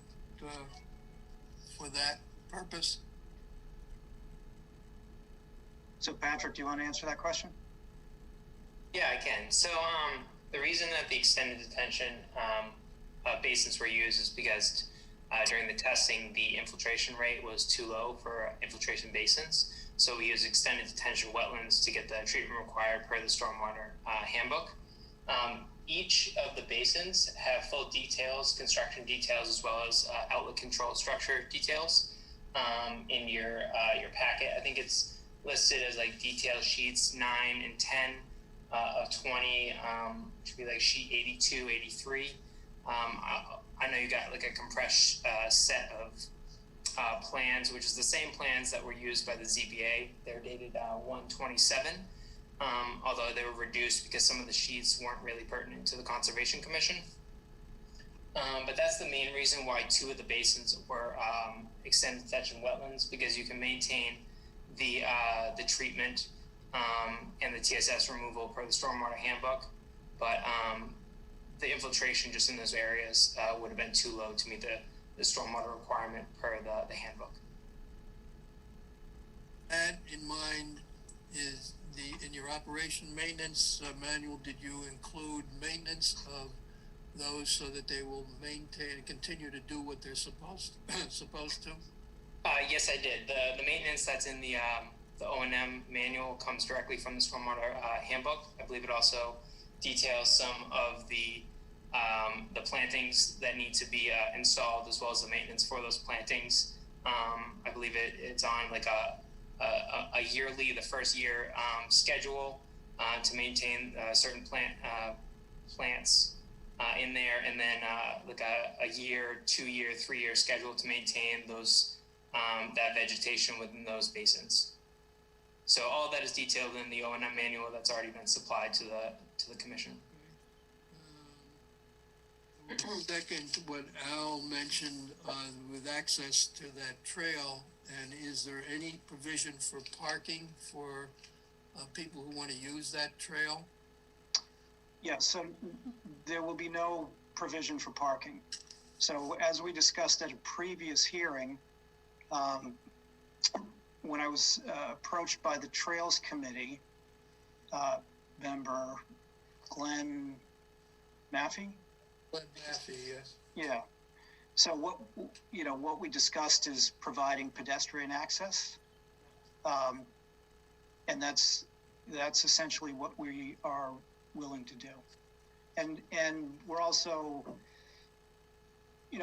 Speaker 1: for that purpose?
Speaker 11: So Patrick, do you want to answer that question?
Speaker 13: Yeah, I can. So the reason that the extended detention basins were used is because during the testing, the infiltration rate was too low for infiltration basins. So we use extended detention wetlands to get the treatment required per the stormwater handbook. Each of the basins have full details, construction details, as well as outlet control structure details in your packet. I think it's listed as like detail sheets 9 and 10 of 20, should be like sheet 82, 83. I know you got like a compressed set of plans, which is the same plans that were used by the ZBA. They're dated 1/27, although they were reduced because some of the sheets weren't really pertinent to the Conservation Commission. But that's the main reason why 2 of the basins were extended detention wetlands, because you can maintain the treatment and the TSS removal per the Stormwater Handbook, but the infiltration just in those areas would have been too low to meet the stormwater requirement per the handbook.
Speaker 1: That in mind is in your operation maintenance manual, did you include maintenance of those so that they will maintain and continue to do what they're supposed to?
Speaker 13: Yes, I did. The maintenance that's in the O&M manual comes directly from the Stormwater Handbook. I believe it also details some of the plantings that need to be installed, as well as the maintenance for those plantings. I believe it's on like a yearly, the first year schedule to maintain certain plants in there, and then like a year, 2 year, 3 year schedule to maintain those that vegetation within those basins. So all that is detailed in the O&M manual that's already been supplied to the commission.
Speaker 1: Second, what Al mentioned with access to that trail, and is there any provision for parking for people who want to use that trail?
Speaker 11: Yeah, so there will be no provision for parking. So as we discussed at a previous hearing, when I was approached by the Trails Committee member, Glenn Maffey?
Speaker 1: Glenn Maffey, yes.
Speaker 11: Yeah. So what we discussed is providing pedestrian access. And that's essentially what we are willing to do. And we're also,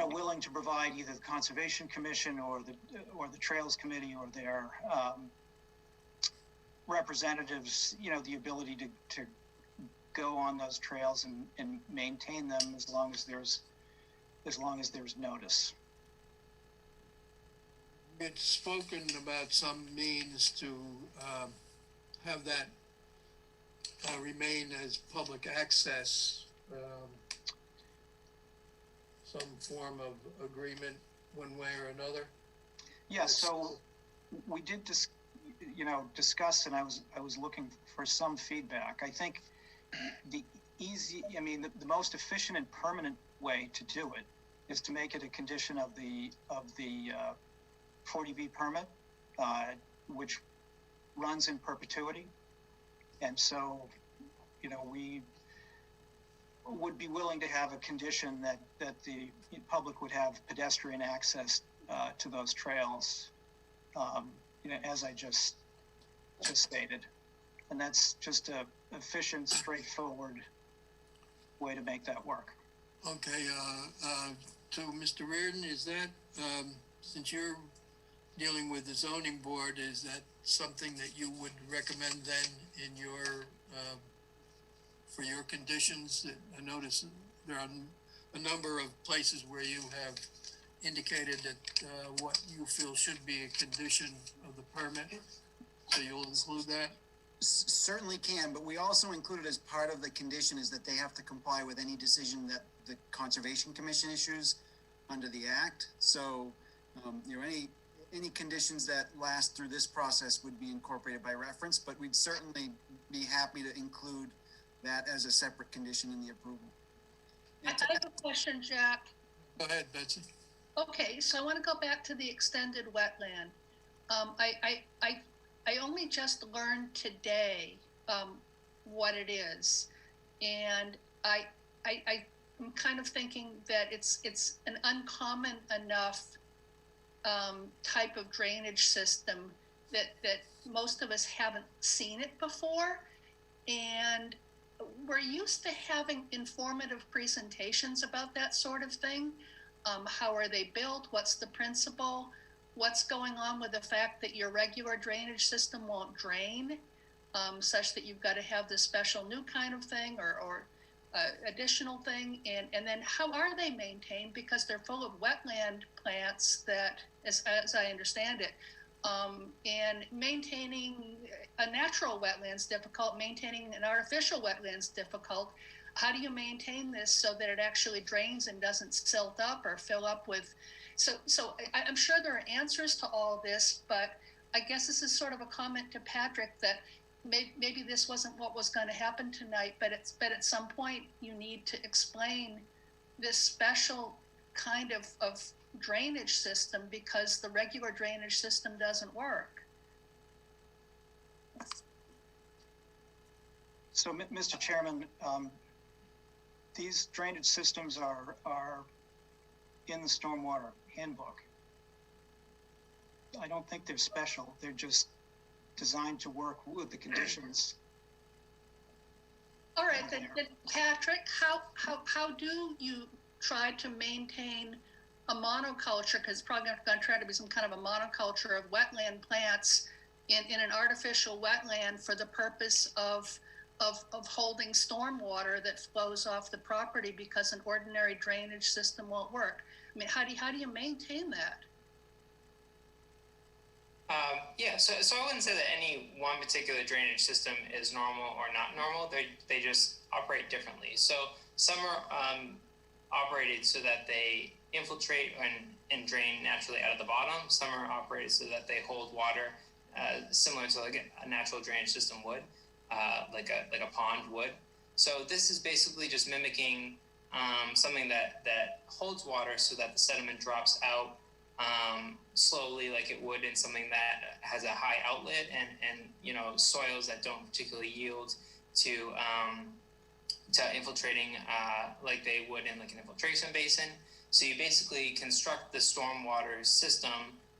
Speaker 11: willing to provide either the Conservation Commission or the Trails Committee or their representatives, the ability to go on those trails and maintain them as long as there's notice.
Speaker 1: It's spoken about some means to have that remain as public access, some form of agreement one way or another.
Speaker 11: Yeah, so we did discuss, and I was looking for some feedback. I think the most efficient and permanent way to do it is to make it a condition of the 40B permit, which runs in perpetuity. And so, we would be willing to have a condition that the public would have pedestrian access to those trails, as I just stated. And that's just a efficient, straightforward way to make that work.
Speaker 1: Okay, to Mr. Reardon, is that, since you're dealing with the zoning board, is that something that you would recommend then in your, for your conditions? I notice there are a number of places where you have indicated that what you feel should be a condition of the permit, so you'll include that?
Speaker 12: Certainly can, but we also included as part of the condition is that they have to comply with any decision that the Conservation Commission issues under the Act. So, any conditions that last through this process would be incorporated by reference, but we'd certainly be happy to include that as a separate condition in the approval.
Speaker 2: I have a question, Jack.
Speaker 1: Go ahead, Betsy.
Speaker 2: Okay, so I want to go back to the extended wetland. I only just learned today what it is, and I'm kind of thinking that it's an uncommon enough type of drainage system that most of us haven't seen it before, and we're used to having informative presentations about that sort of thing. How are they built? What's the principle? what's going on with the fact that your regular drainage system won't drain, such that you've got to have this special new kind of thing or additional thing, and then how are they maintained? Because they're full of wetland plants that, as I understand it, and maintaining a natural wetland's difficult, maintaining an artificial wetland's difficult. How do you maintain this so that it actually drains and doesn't silt up or fill up with? So I'm sure there are answers to all this, but I guess this is sort of a comment to Patrick that maybe this wasn't what was going to happen tonight, but at some point you need to explain this special kind of drainage system, because the regular drainage system doesn't work.
Speaker 11: So, Mr. Chairman, these drainage systems are in the Stormwater Handbook. I don't think they're special. They're just designed to work with the conditions.
Speaker 2: All right, then Patrick, how do you try to maintain a monoculture, because it's probably going to try to be some kind of a monoculture of wetland plants in an artificial wetland for the purpose of holding stormwater that flows off the property, because an ordinary drainage system won't work? I mean, how do you maintain that?
Speaker 13: Yeah, so I wouldn't say that any one particular drainage system is normal or not normal. They just operate differently. So some are operated so that they infiltrate and drain naturally out of the bottom. Some are operated so that they hold water, similar to like a natural drainage system would, like a pond would. So this is basically just mimicking something that holds water so that the sediment drops out slowly, like it would in something that has a high outlet, and you know, soils that don't particularly yield to infiltrating like they would in like an infiltration basin. So you basically construct the stormwater system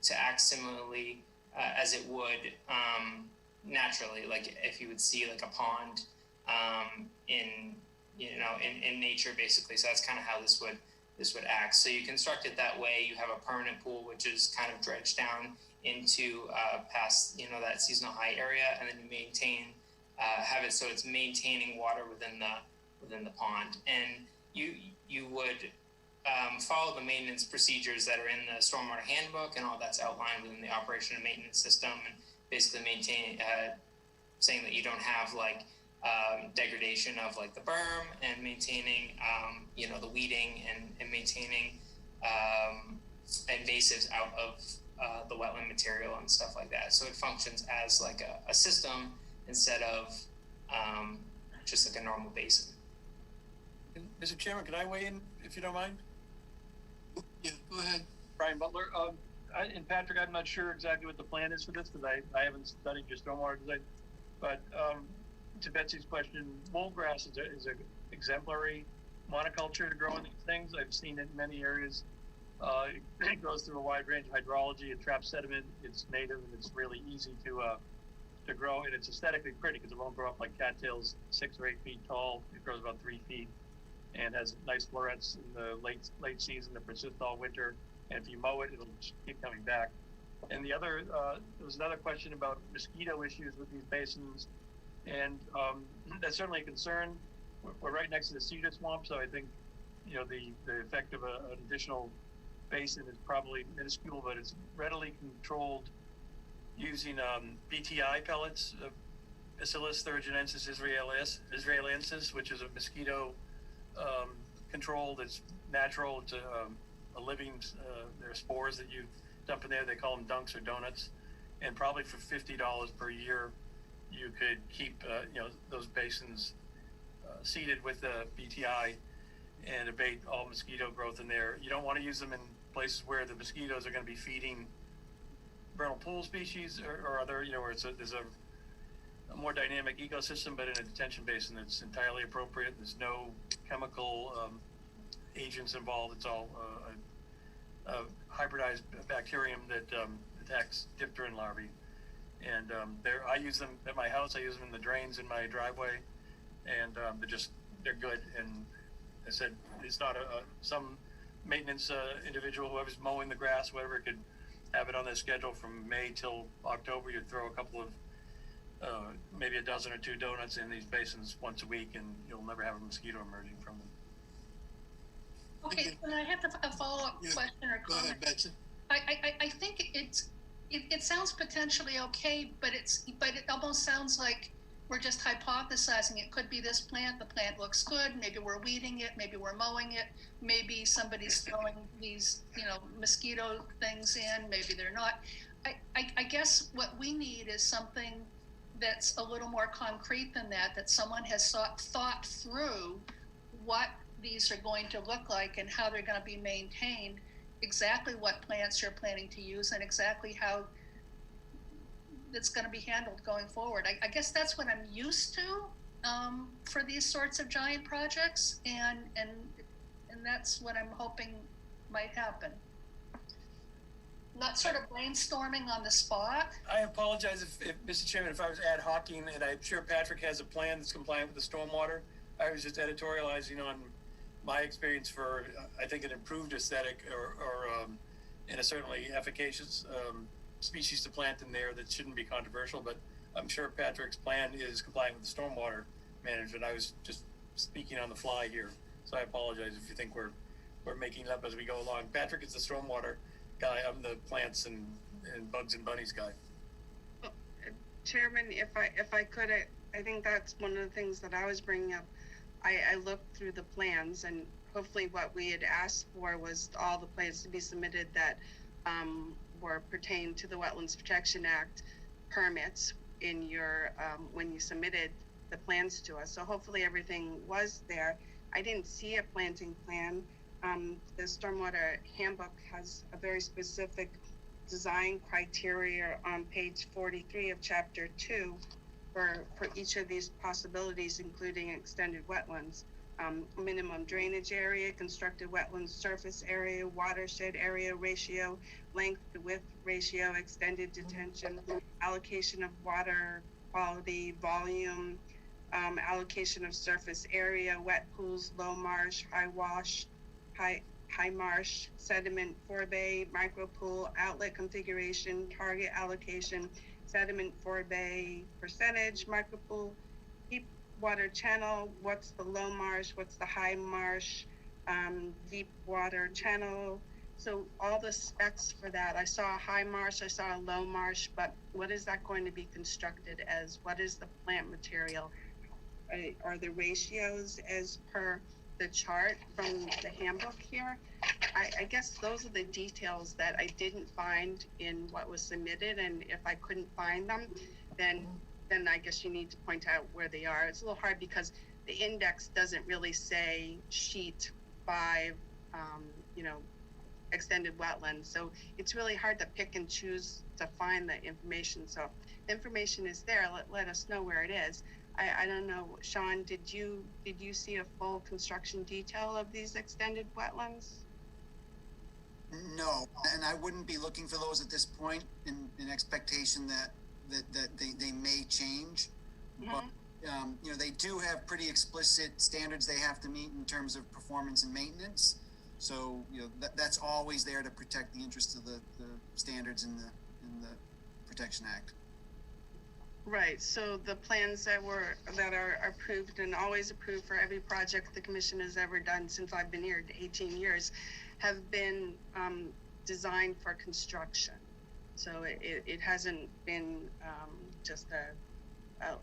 Speaker 13: to act similarly as it would naturally, like if you would see like a pond in nature, basically. So that's kind of how this would act. So you construct it that way. You have a permanent pool, which is kind of dredged down into past that seasonal high area, and then you have it so it's maintaining water within the pond. And you would follow the maintenance procedures that are in the Stormwater Handbook, and all that's outlined within the operation and maintenance system, and basically saying that you don't have like degradation of like the berm, and maintaining the weeding and maintaining invasives out of the wetland material and stuff like that. So it functions as like a system instead of just like a normal basin.
Speaker 14: Mr. Chairman, can I weigh in if you don't mind?
Speaker 1: Yeah, go ahead.
Speaker 14: Brian Butler. And Patrick, I'm not sure exactly what the plan is for this, because I haven't studied your stormwater design. But to Betsy's question, woolgrass is an exemplary monoculture to grow in these things. I've seen it in many areas. It grows through a wide range of hydrology. It traps sediment. It's native, and it's really easy to grow. And it's aesthetically pretty because it won't grow up like cattails 6 or 8 feet tall. It grows about 3 feet and has nice florets in the late season that persist all winter. And if you mow it, it'll keep coming back. And the other, there was another question about mosquito issues with these basins. And that's certainly a concern. We're right next to the cedar swamp, so I think, the effect of an additional basin is probably minuscule, but it's readily controlled using BTI pellets, Bacillus thuringiensis israelensis, which is a mosquito controlled. It's natural. It's a living. There are spores that you dump in there. They call them dunks or donuts, and probably for $50 per year, you could keep those basins seeded with the BTI and abate all mosquito growth in there. You don't want to use them in places where the mosquitoes are going to be feeding vernal pool species or other, where there's a more dynamic ecosystem, but in a detention basin it's entirely appropriate. There's no chemical agents involved. It's all a hybridized bacterium that attacks dipteran larvae. And I use them at my house. I use them in the drains in my driveway, and they're good. And I said, it's not some maintenance individual, whoever's mowing the grass, whatever, could have it on their schedule from May till October. You'd throw a couple of, maybe a dozen or two donuts in these basins once a week, and you'll never have a mosquito emerging from them.
Speaker 2: Okay, and I have a follow-up question or
Speaker 1: Go ahead,
Speaker 2: comment.
Speaker 1: Betsy.
Speaker 2: I think it sounds potentially okay, but it almost sounds like we're just hypothesizing. It could be this plant, the plant looks good, maybe we're weeding it, maybe we're mowing it, maybe somebody's throwing these, mosquito things in, maybe they're not. I guess what we need is something that's a little more concrete than that someone has thought through what these are going to look like and how they're going to be maintained, exactly what plants you're planning to use, and exactly how that's going to be handled going forward. I guess that's what I'm used to for these sorts of giant projects, and that's what I'm hoping might happen. Not sort of brainstorming on the spot.
Speaker 14: I apologize if Mr. Chairman, if I was ad hocing, and I'm sure Patrick has a plan that's compliant with the stormwater. I was just editorializing on my experience for, I think, an improved aesthetic or and a certainly efficacious species to plant in there that shouldn't be controversial, but I'm sure Patrick's plan is compliant with the stormwater management. I was just speaking on the fly here, so I apologize if you think we're making it up as we go along. Patrick is the stormwater guy. I'm the plants and bugs and bunnies guy.
Speaker 4: Chairman, if I could, I think that's one of the things that I was bringing up. I looked through the plans, and hopefully what we had asked for was all the plans to be submitted that were pertained to the Wetlands Protection Act permits in your when you submitted the plans to us. So hopefully everything was there. I didn't see a planting plan. The Stormwater Handbook has a very specific design criteria on page 43 of Chapter 2 for each of these possibilities, including extended wetlands. Minimum drainage area, constructed wetlands surface area, watershed area ratio, length to width ratio, extended detention, allocation of water quality, volume, allocation of surface area, wet pools, low marsh, high wash, high marsh, sediment forebay, micro pool, outlet configuration, target allocation, sediment forebay percentage, micro pool, deep water channel, what's the low marsh, what's the high marsh, deep water channel. So all the specs for that, I saw a high marsh, I saw a low marsh, but what is that going to be constructed as? What is the plant material? Are the ratios as per the chart from the handbook here? I guess those are the details that I didn't find in what was submitted, and if I couldn't find them, then I guess you need to point out where they are. It's a little hard because the index doesn't really say sheet 5, extended wetlands. So it's really hard to pick and choose to find the information. So the information is there. Let us know where it is. I don't know, Sean, did you see a full construction detail of these extended wetlands?
Speaker 12: No, and I wouldn't be looking for those at this point in expectation that they may change.
Speaker 4: Mm-hmm.
Speaker 12: But they do have pretty explicit standards they have to meet in terms of performance and maintenance. So that's always there to protect the interests of the standards in the Protection Act.
Speaker 4: Right. So the plans that are approved and always approved for every project the commission has ever done since I've been here 18 years have been designed for construction. So it hasn't been just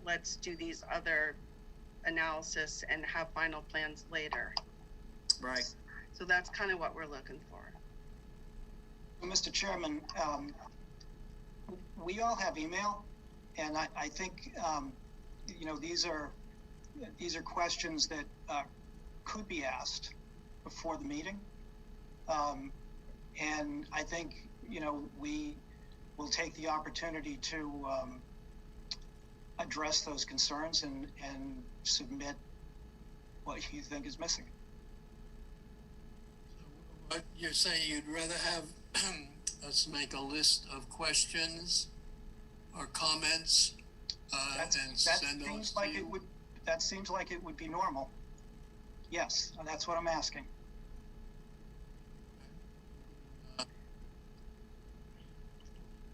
Speaker 4: let's do these other analysis and have final plans later.
Speaker 12: Right.
Speaker 4: So that's kind of what we're looking for.
Speaker 11: Mr. Chairman, we all have email, and I think these are questions that could be asked before the meeting, and I think we will take the opportunity to address those concerns and submit what you think is missing.
Speaker 1: What you're saying, you'd rather have us make a list of questions or comments and send those to you?
Speaker 11: That seems like it would be normal. Yes, and that's what I'm asking.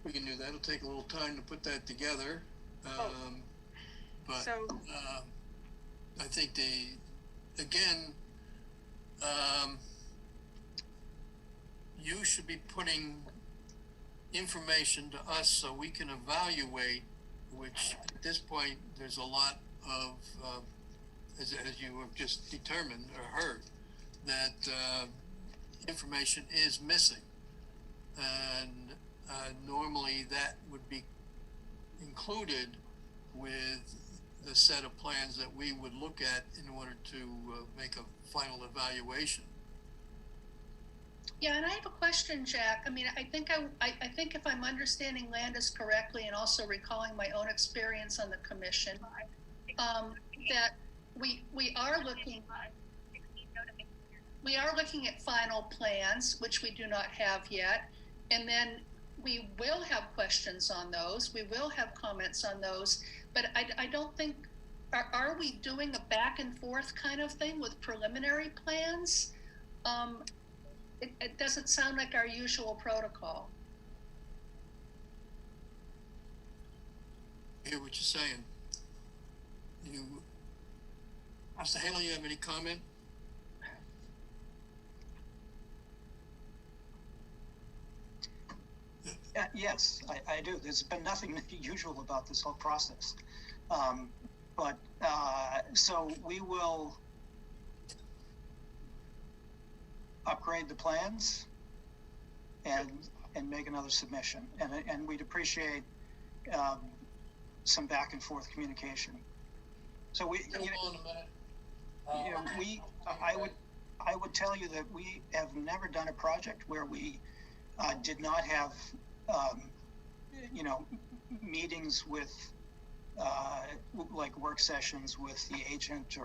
Speaker 1: We can do that. It'll take a little time to put that together. But
Speaker 4: So-
Speaker 1: I think you should be putting information to us so we can evaluate, which at this point, there's a lot of, as you have just determined or heard, that information is missing. And normally that would be included with the set of plans that we would look at in order to make a final evaluation.
Speaker 2: Yeah, and I have a question, Jack. I mean, I think if I'm understanding Landis correctly, and also recalling my own experience on the commission, that we are looking at final plans, which we do not have yet, and then we will have questions on those. We will have comments on those, but I don't think. Are we doing a back and forth kind of thing with preliminary plans? It doesn't sound like our usual protocol.
Speaker 1: I hear what you're saying. Mr. Haley, you have any comment?
Speaker 11: Yes, I do. There's been nothing usual about this whole process. So we will upgrade the plans and make another submission. And we'd appreciate some back and forth communication. So I would tell you that we have never done a project where we did not have meetings with like work sessions with the agent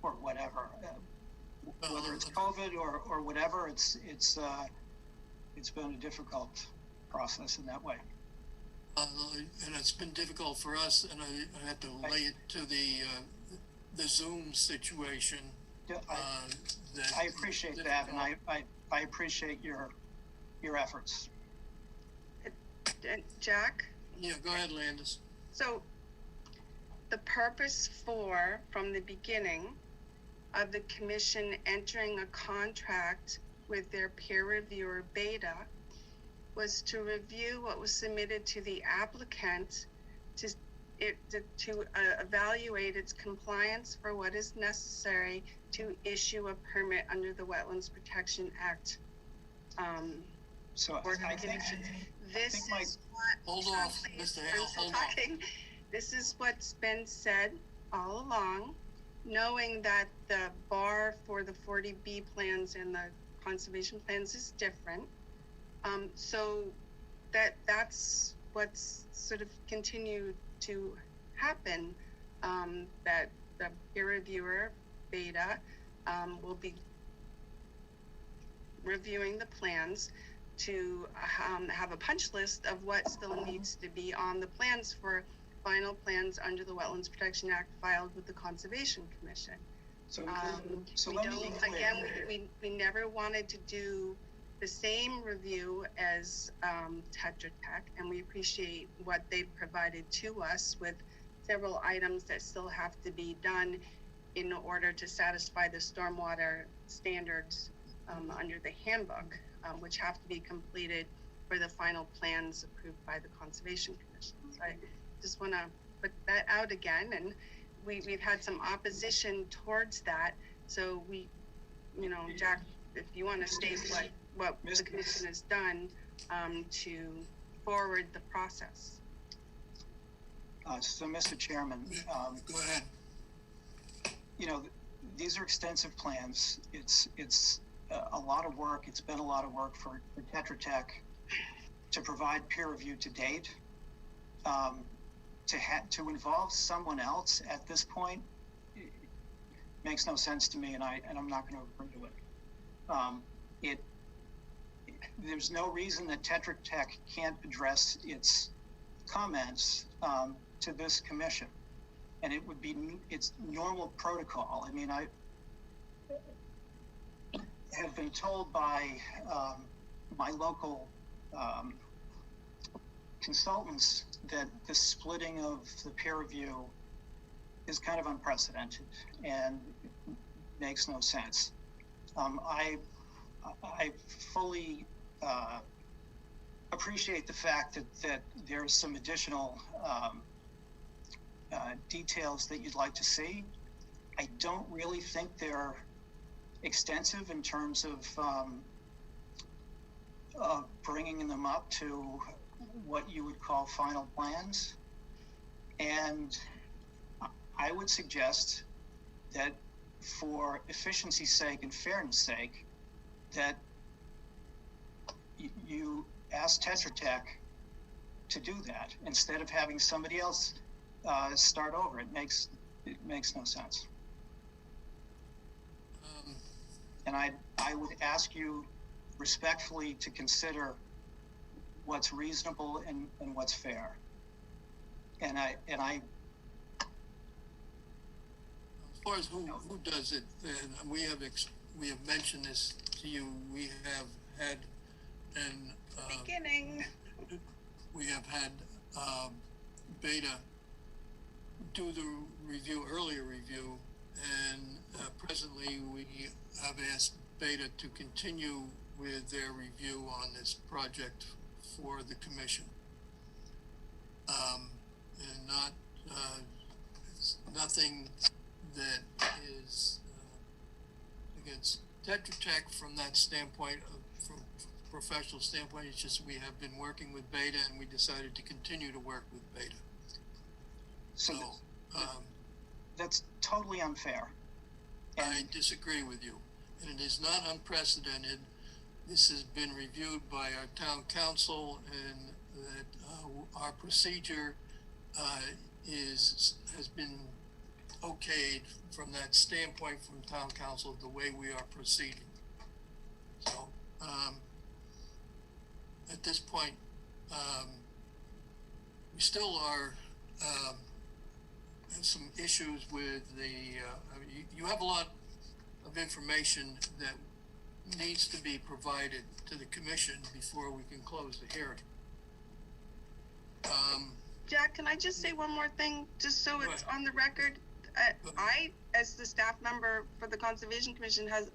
Speaker 11: or whatever. Whether it's COVID or whatever, it's been a difficult process in that way.
Speaker 1: And it's been difficult for us, and I have to lay it to the Zoom situation.
Speaker 11: Yeah, I appreciate that, and I appreciate your efforts.
Speaker 4: Jack?
Speaker 1: Yeah, go ahead, Landis.
Speaker 4: So the purpose from the beginning of the commission entering a contract with their peer reviewer Beta was to review what was submitted to the applicant to evaluate its compliance for what is necessary to issue a permit under the Wetlands Protection Act.
Speaker 1: Hold off, Mr. Hale, hold on.
Speaker 4: This is what's been said all along, knowing that the bar for the 40B plans and the conservation plans is different. So that's what's sort of continued to happen, that the peer reviewer, Beta, will be reviewing the plans to have a punch list of what still needs to be on the plans for final plans under the Wetlands Protection Act filed with the Conservation Commission. We never wanted to do the same review as Tetra Tech, and we appreciate what they've provided to us with several items that still have to be done in order to satisfy the stormwater standards under the handbook, which have to be completed for the final plans approved by the Conservation Commission. So I just want to put that out again, and we've had some opposition towards that. So Jack, if you want to state what the commission has done to forward the process.
Speaker 11: So, Mr. Chairman,
Speaker 1: go ahead.
Speaker 11: These are extensive plans. It's a lot of work. It's been a lot of work for Tetra Tech to provide peer review to date. To involve someone else at this point makes no sense to me, and I'm not going to agree to it. There's no reason that Tetra Tech can't address its comments to this commission, and it's normal protocol. I mean, I have been told by my local consultants that the splitting of the peer review is kind of unprecedented and makes no sense. I fully appreciate the fact that there's some additional details that you'd like to see. I don't really think they're extensive in terms of bringing them up to what you would call final plans. And I would suggest that for efficiency's sake and fairness sake, that you ask Tetra Tech to do that instead of having somebody else start over. It makes no sense. And I would ask you respectfully to consider what's reasonable and what's fair. And I
Speaker 1: as far as who does it, and we have mentioned this to you. We have had
Speaker 4: beginning.
Speaker 1: We have had Beta do the earlier review, and presently we have asked Beta to continue with their review on this project for the commission. And not nothing that is against Tetra Tech from that standpoint, from professional standpoint. It's just we have been working with Beta, and we decided to continue to work with Beta. So
Speaker 11: that's totally unfair.
Speaker 1: I disagree with you, and it is not unprecedented. This has been reviewed by our town council, and that our procedure has been okayed from that standpoint from town council, the way we are proceeding. So at this point, we still are have some issues with the you have a lot of information that needs to be provided to the commission before we can close the hearing.
Speaker 4: Jack, can I just say one more thing, just so it's on the record? I, as the staff member for the Conservation Commission, has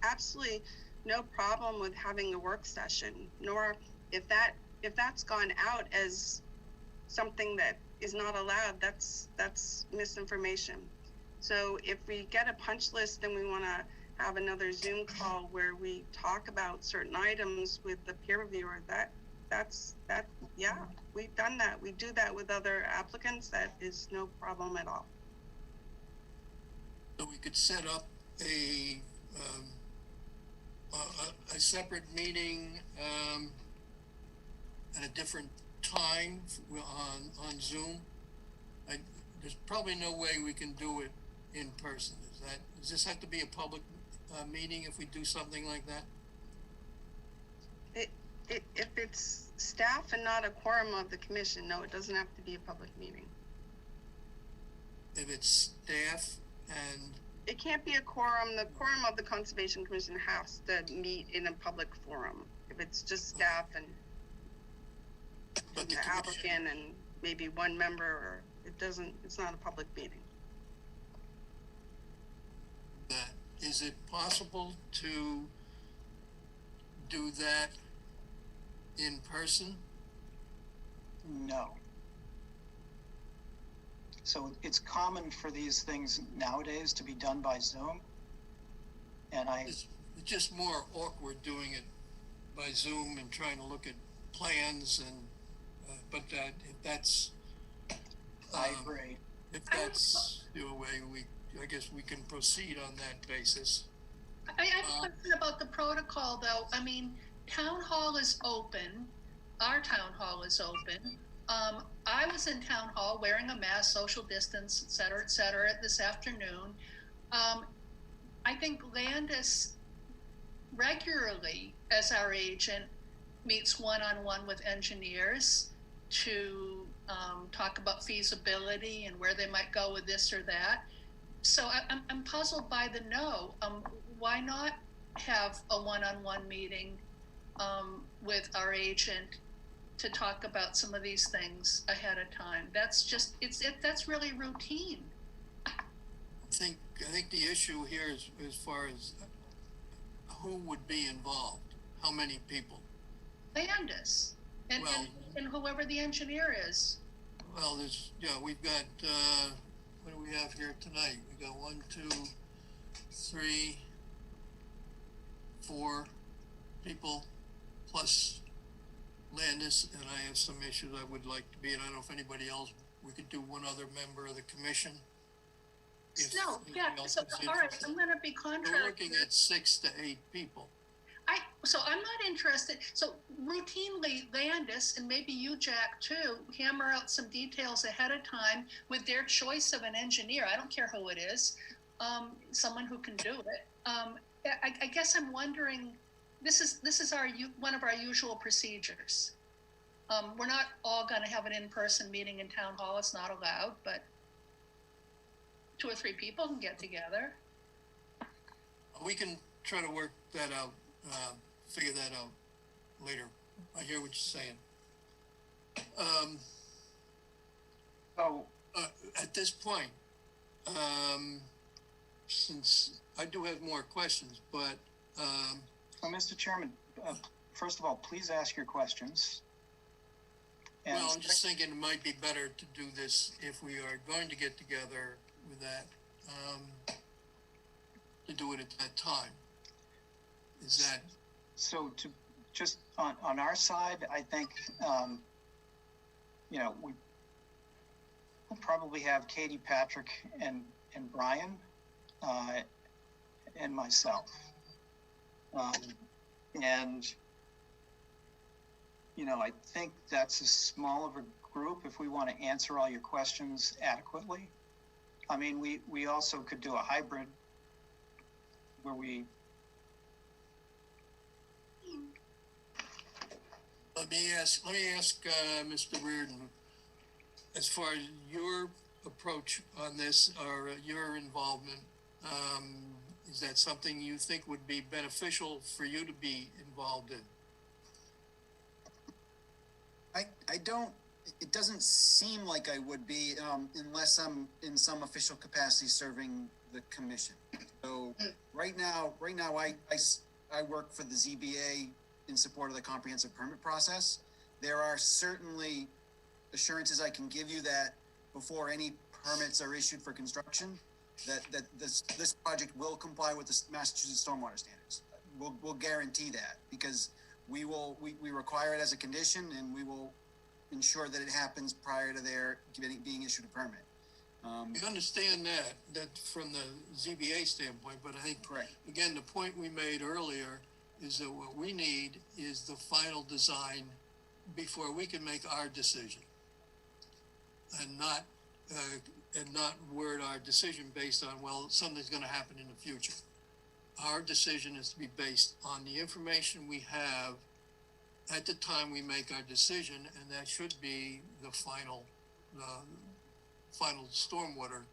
Speaker 4: absolutely no problem with having a work session, nor if that's gone out as something that is not allowed, that's misinformation. So if we get a punch list and we want to have another Zoom call where we talk about certain items with the peer reviewer, yeah, we've done that. We do that with other applicants. That is no problem at all.
Speaker 1: So we could set up a separate meeting at a different time on Zoom. There's probably no way we can do it in person. Does this have to be a public meeting if we do something like that?
Speaker 4: If it's staff and not a quorum of the commission, no, it doesn't have to be a public meeting.
Speaker 1: If it's staff and...
Speaker 4: It can't be a quorum. The quorum of the Conservation Commission has to meet in a public forum. If it's just staff and the applicant and maybe one member, or it's not a public meeting.
Speaker 1: Is it possible to do that in person?
Speaker 11: No. So it's common for these things nowadays to be done by Zoom. And
Speaker 1: it's just more awkward doing it by Zoom and trying to look at plans and but if that's
Speaker 11: I agree.
Speaker 1: If that's the way I guess we can proceed on that basis.
Speaker 2: I have a question about the protocol, though. I mean, town hall is open. Our town hall is open. I was in town hall wearing a mask, social distance, et cetera, this afternoon. I think Landis regularly, as our agent, meets one-on-one with engineers to talk about feasibility and where they might go with this or that. So I'm puzzled by the no. Why not have a one-on-one meeting with our agent to talk about some of these things ahead of time. That's just, that's really routine.
Speaker 1: I think the issue here is as far as who would be involved, how many people.
Speaker 2: Landis and,
Speaker 1: Well,
Speaker 2: and whoever the engineer is.
Speaker 1: Well, we've got, what do we have here tonight? We got 1, 2, 3, 4 people plus Landis, and I have some issues I would like to be, and I don't know if anybody else, we could do one other member of the commission.
Speaker 2: No, yeah, so, all right, I'm gonna be contracted.
Speaker 1: We're looking at 6 to 8 people.
Speaker 2: So I'm not interested, so routinely Landis, and maybe you, Jack, too, hammer out some details ahead of time with their choice of an engineer. I don't care who it is, someone who can do it. I guess I'm wondering, this is one of our usual procedures. We're not all gonna have an in-person meeting in town hall, it's not allowed, but 2 or 3 people can get together.
Speaker 1: We can try to work that out, figure that out later. I hear what you're saying. At this point, since I do have more questions, but
Speaker 11: well, Mr. Chairman, first of all, please ask your questions. And
Speaker 1: well, I'm just thinking it might be better to do this if we are going to get together with that, to do it at that time. Is that
Speaker 11: so? To just on our side, I think you know, we'll probably have Katie, Patrick, and Brian, and myself, and you know, I think that's a small of a group if we want to answer all your questions adequately. I mean, we also could do a hybrid where we.
Speaker 1: Let me ask Mr. Reardon, as far as your approach on this or your involvement, is that something you think would be beneficial for you to be involved in?
Speaker 12: I don't, it doesn't seem like I would be, unless I'm in some official capacity serving the commission. So right now I work for the ZBA in support of the comprehensive permit process. There are certainly assurances I can give you that before any permits are issued for construction, that this project will comply with the Massachusetts stormwater standards. We'll guarantee that, because we require it as a condition, and we will ensure that it happens prior to their being issued a permit.
Speaker 1: We understand that from the ZBA standpoint, but I think,
Speaker 12: correct.
Speaker 1: Again, the point we made earlier is that what we need is the final design before we can make our decision, and not word our decision based on, well, something's going to happen in the future. Our decision is to be based on the information we have at the time we make our decision, and that should be the final stormwater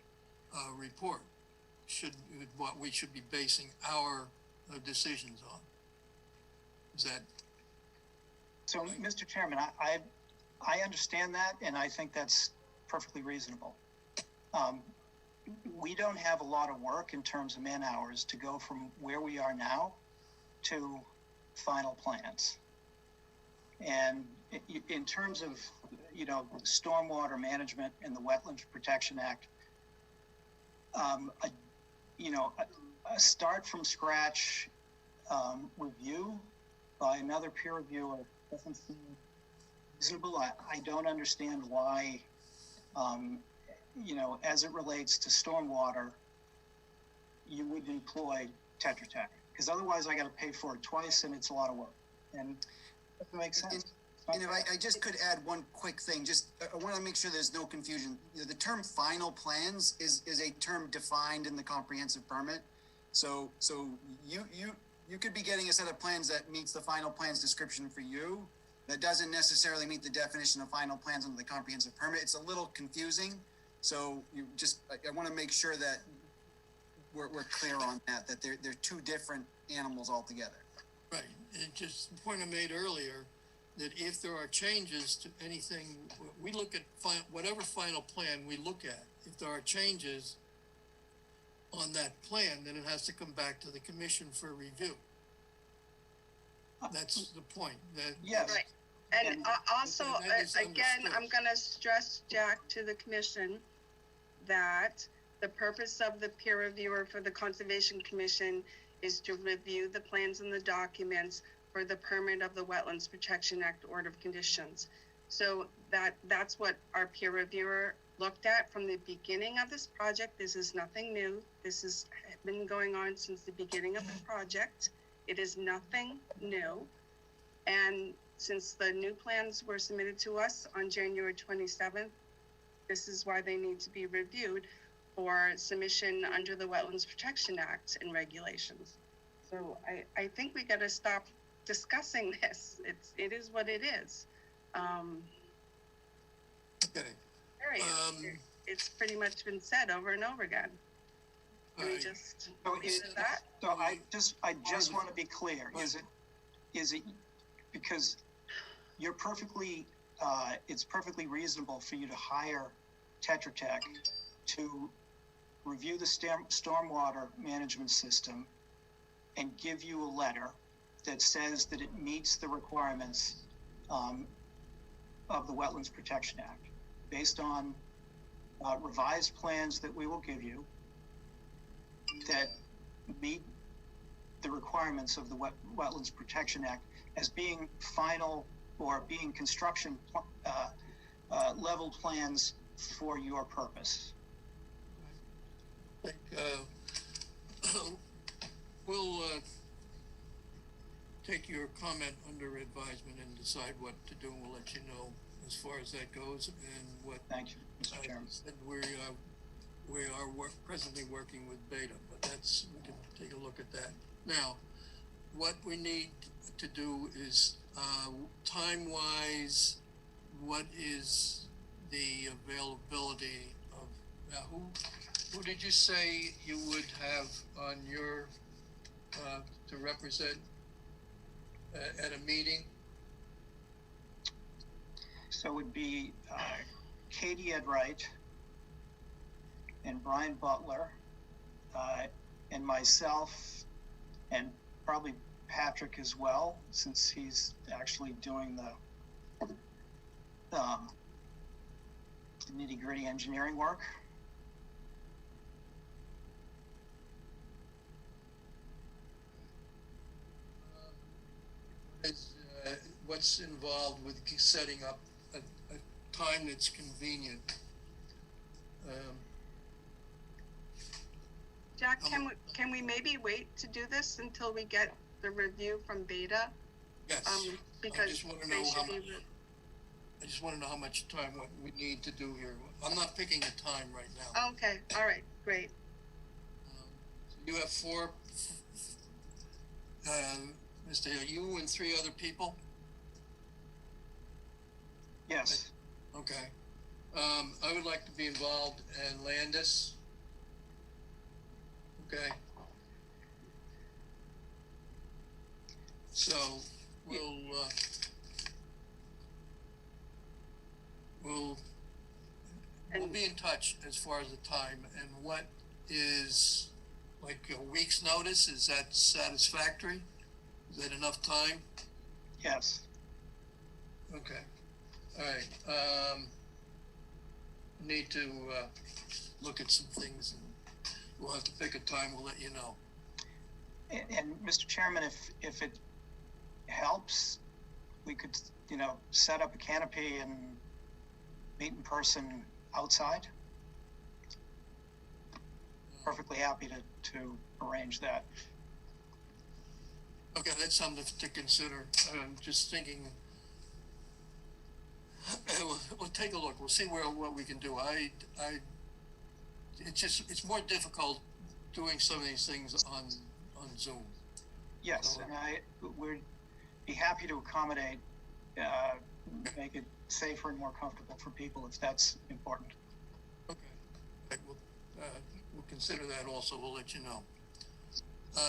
Speaker 1: report. What we should be basing our decisions on. Is that
Speaker 11: so, Mr. Chairman? I understand that, and I think that's perfectly reasonable. We don't have a lot of work in terms of man hours to go from where we are now to final plans. And in terms of, you know, stormwater management and the Wetlands Protection Act, a start from scratch review by another peer reviewer doesn't seem reasonable. I don't understand why, you know, as it relates to stormwater, you would employ Tetra Tech, because otherwise I got to pay for it twice, and it's a lot of work. And it doesn't make sense.
Speaker 12: And if I just could add one quick thing, I want to make sure there's no confusion. The term final plans is a term defined in the comprehensive permit. So you could be getting a set of plans that meets the final plans description for you. That doesn't necessarily meet the definition of final plans under the comprehensive permit. It's a little confusing. So I want to make sure that we're clear on that they're two different animals altogether.
Speaker 1: right? And just the point I made earlier, that if there are changes to anything, we look at whatever final plan we look at, if there are changes on that plan, then it has to come back to the commission for review. That's the point.
Speaker 11: Yes.
Speaker 4: Right. And also,
Speaker 1: that is
Speaker 4: again,
Speaker 1: understood.
Speaker 4: I'm gonna stress, Jack, to the commission that the purpose of the peer reviewer for the Conservation Commission is to review the plans and the documents for the permit of the Wetlands Protection Act Order of Conditions. So that's what our peer reviewer looked at from the beginning of this project. This is nothing new. This has been going on since the beginning of the project. It is nothing new. And since the new plans were submitted to us on January 27th, this is why they need to be reviewed for submission under the Wetlands Protection Act and regulations. So I think we gotta stop discussing this. It is what it is.
Speaker 1: Okay.
Speaker 4: Period. It's pretty much been said over and over again. Can we just leave it at that?
Speaker 11: So I just want to be clear. Is it because you're perfectly, it's perfectly reasonable for you to hire Tetra Tech to review the stormwater management system and give you a letter that says that it meets the requirements of the Wetlands Protection Act based on revised plans that we will give you that meet the requirements of the Wetlands Protection Act as being final or being construction level plans for your purpose.
Speaker 1: I think we'll take your comment under advisement and decide what to do, and we'll let you know as far as that goes. And what
Speaker 11: Thank you, Mr. Chairman.
Speaker 1: Said we are presently working with Beta, but we can take a look at that. Now, what we need to do is time-wise, what is the availability of, now who did you say you would have on your, to represent at a meeting?
Speaker 11: So it would be Katie Edwright and Brian Butler and myself and probably Patrick as well, since he's actually doing the nitty-gritty engineering work.
Speaker 1: What's involved with setting up a time that's convenient?
Speaker 4: Jack, can we maybe wait to do this until we get the review from Beta?
Speaker 1: Yes.
Speaker 4: Because
Speaker 1: I just want to know I just want to know how much time what we need to do here. I'm not picking a time right now.
Speaker 4: Okay, all right, great.
Speaker 1: You have four, Mr. Hill, you and three other people?
Speaker 11: Yes.
Speaker 1: Okay. I would like to be involved and Landis. Okay. So we'll be in touch as far as the time and what is like a week's notice. Is that satisfactory? Is that enough time?
Speaker 11: Yes.
Speaker 1: Okay. All right. Need to look at some things, and we'll have to pick a time. We'll let you know.
Speaker 11: And Mr. Chairman, if it helps, we could, set up a canopy and meet in person outside. Perfectly happy to arrange that.
Speaker 1: Okay, that's something to consider. I'm just thinking. We'll take a look. We'll see what we can do. It's more difficult doing some of these things on Zoom.
Speaker 11: Yes, and we'd be happy to accommodate, make it safer and more comfortable for people if that's important.
Speaker 1: Okay, we'll consider that also. We'll let you know.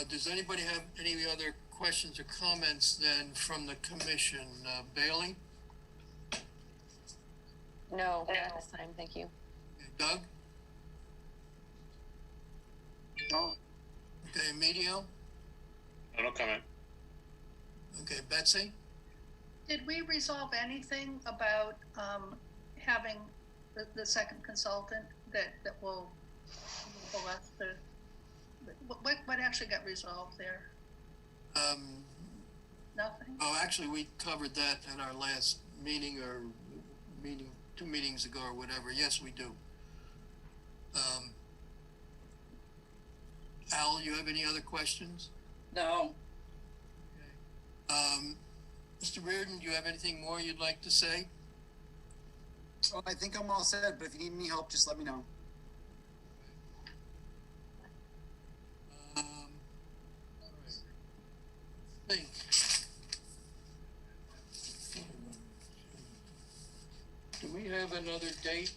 Speaker 1: Does anybody have any other questions or comments then from the commission? Bailey?
Speaker 5: No, not this time, thank you.
Speaker 1: Doug?
Speaker 10: No.
Speaker 1: Okay, Emilio?
Speaker 8: No comment.
Speaker 1: Okay, Betsy?
Speaker 2: Did we resolve anything about having the second consultant that will enable us to, what actually got resolved there? Nothing?
Speaker 1: Oh, actually, we covered that at our last meeting or meeting, 2 meetings ago or whatever. Yes, we do. Al, you have any other questions?
Speaker 3: No.
Speaker 1: Mr. Reardon, do you have anything more you'd like to say?
Speaker 12: Oh, I think I'm all set, but if you need any help, just let me know.
Speaker 1: All right. Think. Do we have another date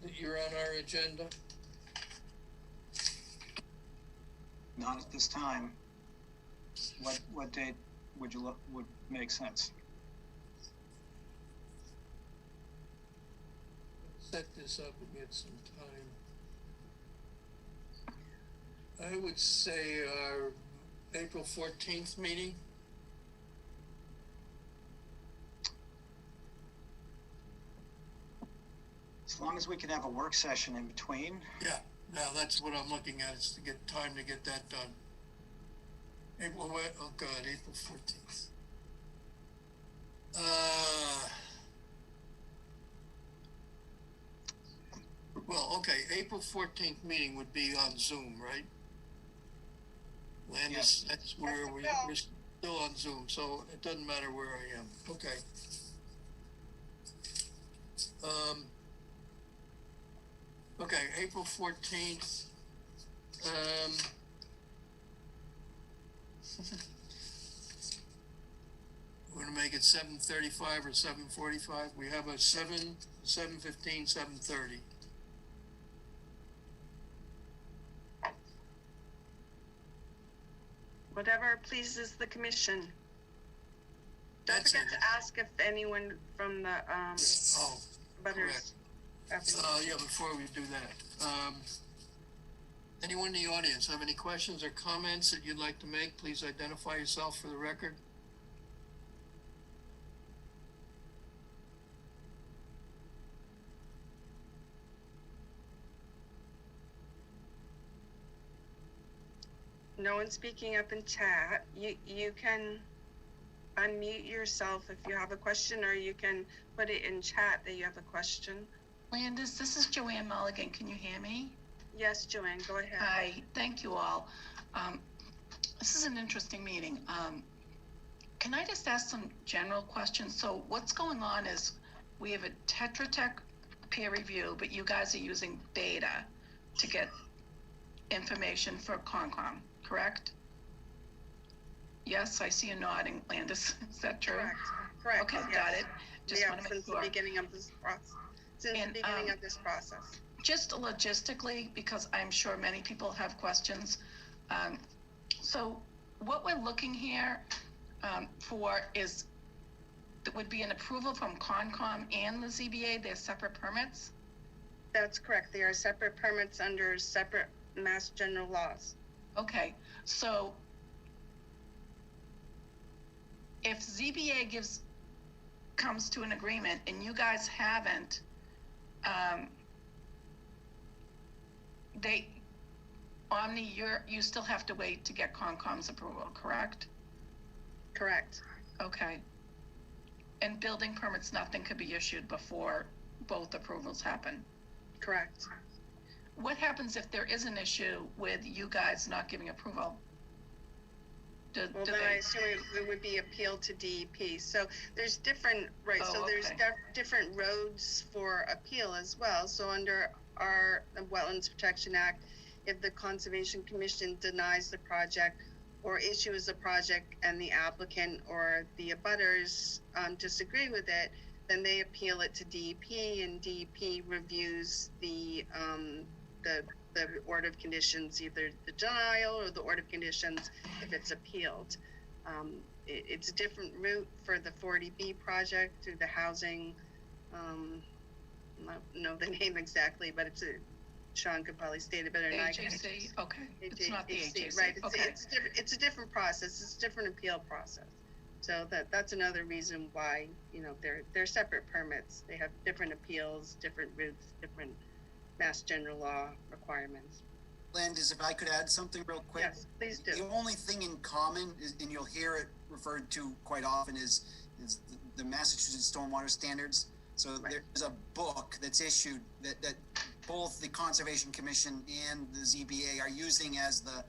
Speaker 1: that you're on our agenda?
Speaker 11: Not at this time. What date would make sense?
Speaker 1: Set this up and get some time. I would say our April 14th meeting.
Speaker 11: As long as we can have a work session in between.
Speaker 1: Yeah, that's what I'm looking at, is to get time to get that done. April 14th. Well, okay, April 14th meeting would be on Zoom, right? Landis, that's where we're still on Zoom, so it doesn't matter where I am. Okay. Okay, April 14th. We're gonna make it 7:35 or 7:45. We have a 7:15, 7:30.
Speaker 4: Whatever pleases the commission. Don't
Speaker 1: That's
Speaker 4: forget
Speaker 1: it.
Speaker 4: to ask if anyone from the butters.
Speaker 1: Yeah, before we do that. Anyone in the audience have any questions or comments that you'd like to make? Please identify yourself for the record.
Speaker 4: No one's speaking up in chat. You can unmute yourself if you have a question, or you can put it in chat that you have a question.
Speaker 15: Landis, this is Joanne Mulligan. Can you hear me?
Speaker 4: Yes, Joanne, go ahead.
Speaker 15: Hi, thank you all. This is an interesting meeting. Can I just ask some general questions? So what's going on is we have a Tetra Tech peer review, but you guys are using Beta to get information for Concom, correct? Yes, I see you nodding, Landis. Is that true?
Speaker 4: Correct.
Speaker 15: Okay,
Speaker 4: yes.
Speaker 15: Got it. Just want to make
Speaker 4: since
Speaker 15: sure.
Speaker 4: the beginning of this process. Of this process.
Speaker 15: Just logistically, because I'm sure many people have questions. So what we're looking here for is, that would be an approval from Concom and the ZBA. They're separate permits?
Speaker 4: That's correct. They are separate permits under separate Mass General laws.
Speaker 15: Okay, so if ZBA comes to an agreement and you guys haven't, Omni, you still have to wait to get Concom's approval, correct?
Speaker 4: Correct.
Speaker 15: Okay. And building permits, nothing could be issued before both approvals happen?
Speaker 4: Correct.
Speaker 15: What happens if there is an issue with you guys not giving approval?
Speaker 4: I assume it would be appealed to DEP. So there's different, there's different roads for appeal as well. So under our Wetlands Protection Act, if the Conservation Commission denies the project or issues a project and the applicant or the abutters disagree with it, then they appeal it to DEP, and DEP reviews the the order of conditions, either the denial or the order of conditions if it's appealed. It's a different route for the 40B project through the housing, I don't know the name exactly, but Sean could probably state it better than I can.
Speaker 15: HAC, okay, it's not the HAC,
Speaker 4: Right,
Speaker 15: okay.
Speaker 4: it's a different process, it's a different appeal process. So that's another reason why, you know, they're separate permits. They have different appeals, different routes, different Mass General Law requirements.
Speaker 12: Landis, if I could add something real quick.
Speaker 4: Yes, please do.
Speaker 12: The only thing in common, and you'll hear it referred to quite often, is the Massachusetts Stormwater Standards. So there's a book that's issued that both the Conservation Commission and the ZBA are using as the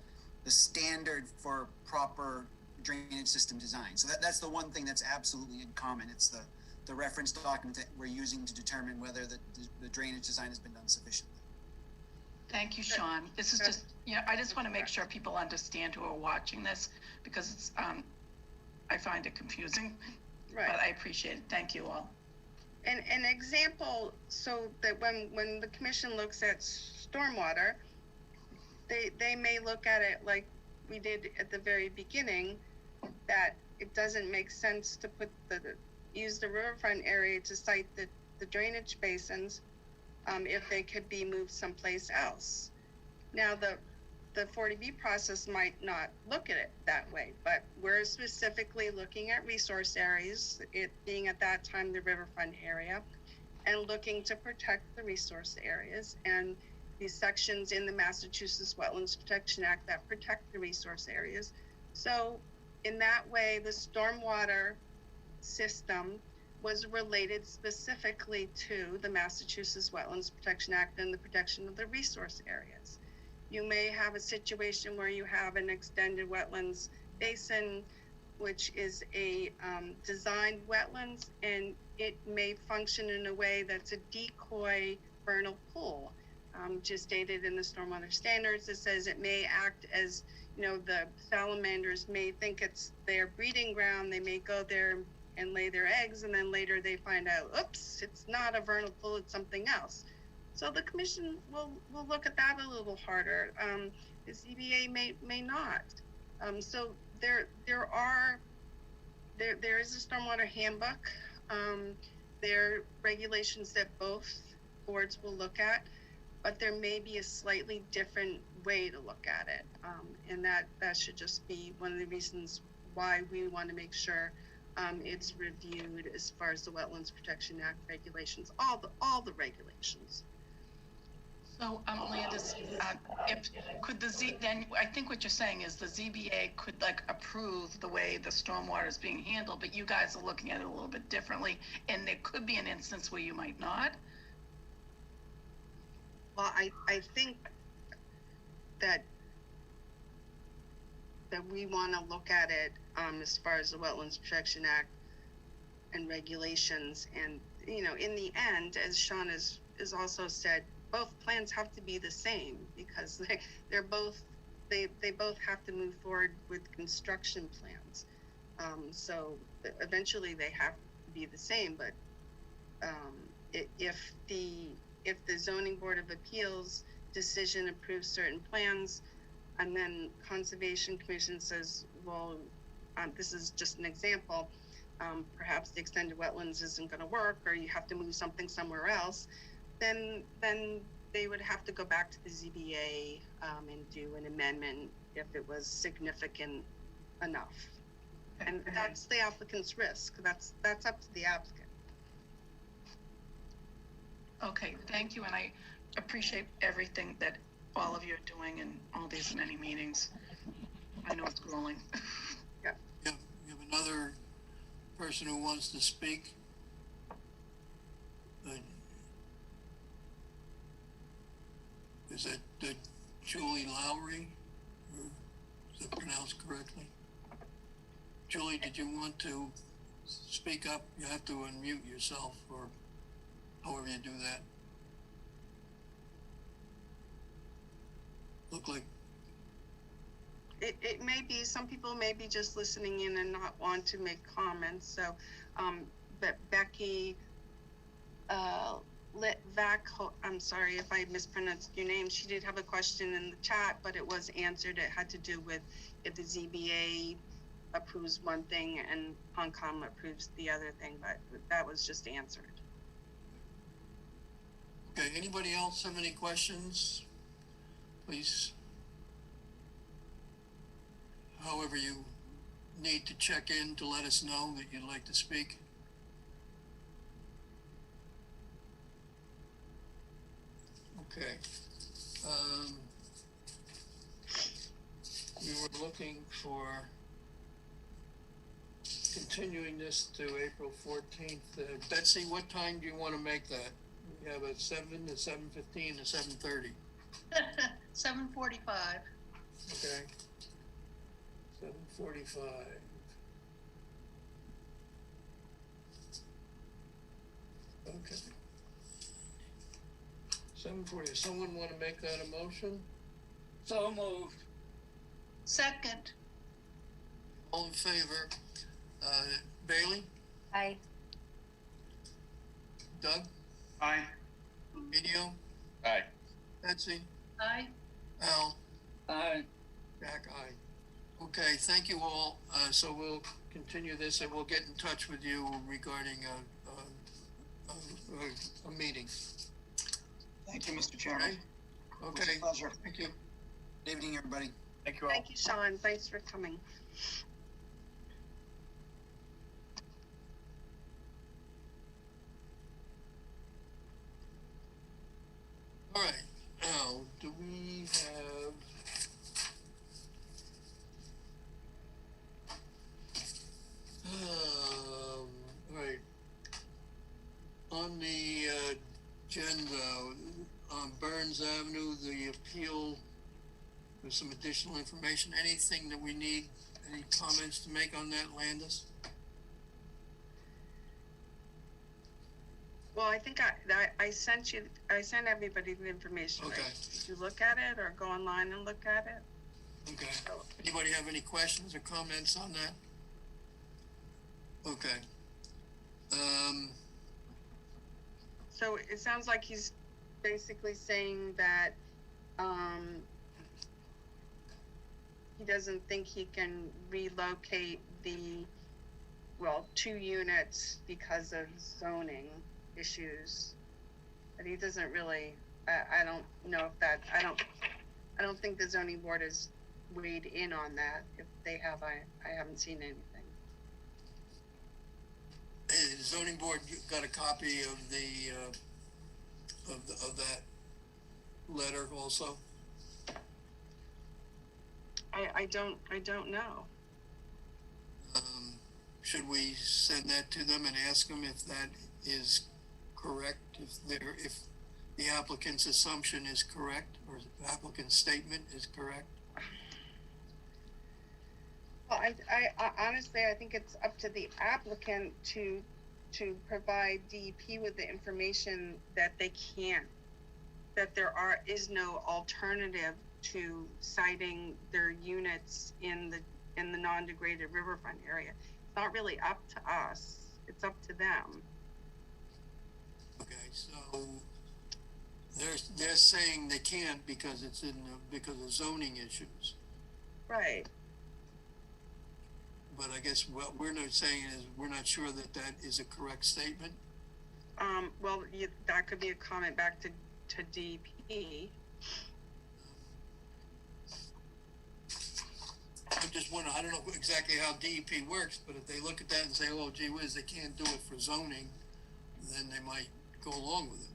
Speaker 12: standard for proper drainage system design. So that's the one thing that's absolutely in common. It's the reference document that we're using to determine whether the drainage design has been done sufficiently.
Speaker 15: Thank you, Sean. This is just, I just want to make sure people understand who are watching this, because it's, I find it confusing, but I appreciate it. Thank you all.
Speaker 4: An example, so that when the commission looks at stormwater, they may look at it like we did at the very beginning, that it doesn't make sense to use the riverfront area to site the drainage basins if they could be moved someplace else. Now the 40B process might not look at it that way, but we're specifically looking at resource areas, it being at that time the riverfront area, and looking to protect the resource areas and these sections in the Massachusetts Wetlands Protection Act that protect the resource areas. So in that way, the stormwater system was related specifically to the Massachusetts Wetlands Protection Act and the protection of the resource areas. You may have a situation where you have an extended wetlands basin, which is a designed wetlands, and it may function in a way that's a decoy vernal pool. Just stated in the stormwater standards, it says it may act as, you know, the salamanders may think it's their breeding ground. They may go there and lay their eggs, and then later they find out, oops, it's not a vernal pool, it's something else. So the commission will look at that a little harder. The ZBA may not. So there is a stormwater handbook. There are regulations that both boards will look at, but there may be a slightly different way to look at it. And that should just be one of the reasons why we want to make sure it's reviewed as far as the Wetlands Protection Act regulations, all the regulations.
Speaker 15: So, Landis, then I think what you're saying is the ZBA could approve the way the stormwater is being handled, but you guys are looking at it a little bit differently, and there could be an instance where you might not.
Speaker 4: Well, I think that we want to look at it as far as the Wetlands Protection Act and regulations, and you know, in the end, as Sean has also said, both plans have to be the same because they both have to move forward with construction plans. So eventually they have to be the same, but if the Zoning Board of Appeals decision approves certain plans, and then Conservation Commission says, well, this is just an example, perhaps the extended wetlands isn't going to work, or you have to move something somewhere else, then they would have to go back to the ZBA and do an amendment if it was significant enough. And that's the applicant's risk. That's up to the applicant.
Speaker 15: Okay, thank you, and I appreciate everything that all of you are doing in all these many meetings. I know it's grueling.
Speaker 1: Yeah, you have another person who wants to speak. Is that Julie Lowry? Or is that pronounced correctly? Julie, did you want to speak up? You have to unmute yourself, or however you do that. Look like
Speaker 4: it may be, some people may be just listening in and not want to make comments. So, but Becky I'm sorry if I mispronounced your name. She did have a question in the chat, but it was answered. It had to do with if the ZBA approves one thing and Concom approves the other thing, but that was just answered.
Speaker 1: Okay, anybody else have any questions? Please. However you need to check in to let us know that you'd like to speak. Okay. We were looking for continuing this to April 14th. Betsy, what time do you want to make that? We have a 7, a 7:15, a 7:30.
Speaker 2: 7:45.
Speaker 1: Okay. 7:45. Okay. 7:40. Someone want to make that a motion?
Speaker 3: So moved.
Speaker 2: Second.
Speaker 1: All in favor? Bailey?
Speaker 5: Aye.
Speaker 1: Doug?
Speaker 10: Aye.
Speaker 1: Video?
Speaker 6: Aye.
Speaker 1: Betsy?
Speaker 2: Aye.
Speaker 1: Al?
Speaker 3: Aye.
Speaker 1: Jack, aye. Okay, thank you all. So we'll continue this and we'll get in touch with you regarding a meeting.
Speaker 11: Thank you, Mr. Chairman.
Speaker 1: Okay.
Speaker 11: It was a pleasure.
Speaker 1: Thank you.
Speaker 12: Good evening, everybody.
Speaker 14: Thank you all.
Speaker 4: Thank you, Sean. Thanks for coming.
Speaker 1: All right. Now, do we have? Right. On the agenda, on Burns Avenue, the appeal, there's some additional information. Anything that we need, any comments to make on that, Landis?
Speaker 4: Well, I think I sent everybody the information.
Speaker 1: Okay.
Speaker 4: Right? Did you look at it or go online and look at it?
Speaker 1: Okay. Anybody have any questions or comments on that? Okay.
Speaker 4: So it sounds like he's basically saying that he doesn't think he can relocate the 2 units because of zoning issues. But he doesn't really. I don't know if that. I don't think the zoning board has weighed in on that. If they have, I haven't seen anything.
Speaker 1: The zoning board got a copy of the of that letter also.
Speaker 4: I don't know.
Speaker 1: Should we send that to them and ask them if that is correct? If the applicant's assumption is correct, or the applicant's statement is correct?
Speaker 4: Well, I honestly, I think it's up to the applicant to provide DEP with the information that they can, that there is no alternative to siting their units in the non-degraded riverfront area. It's not really up to us. It's up to them.
Speaker 1: Okay, so they're saying they can't because it's because of zoning issues.
Speaker 4: Right.
Speaker 1: But I guess what we're not saying is we're not sure that that is a correct statement.
Speaker 4: Well, that could be a comment back to DEP.
Speaker 1: I just wonder, I don't know exactly how DEP works, but if they look at that and say, oh, gee whiz, they can't do it for zoning, then they might go along with it.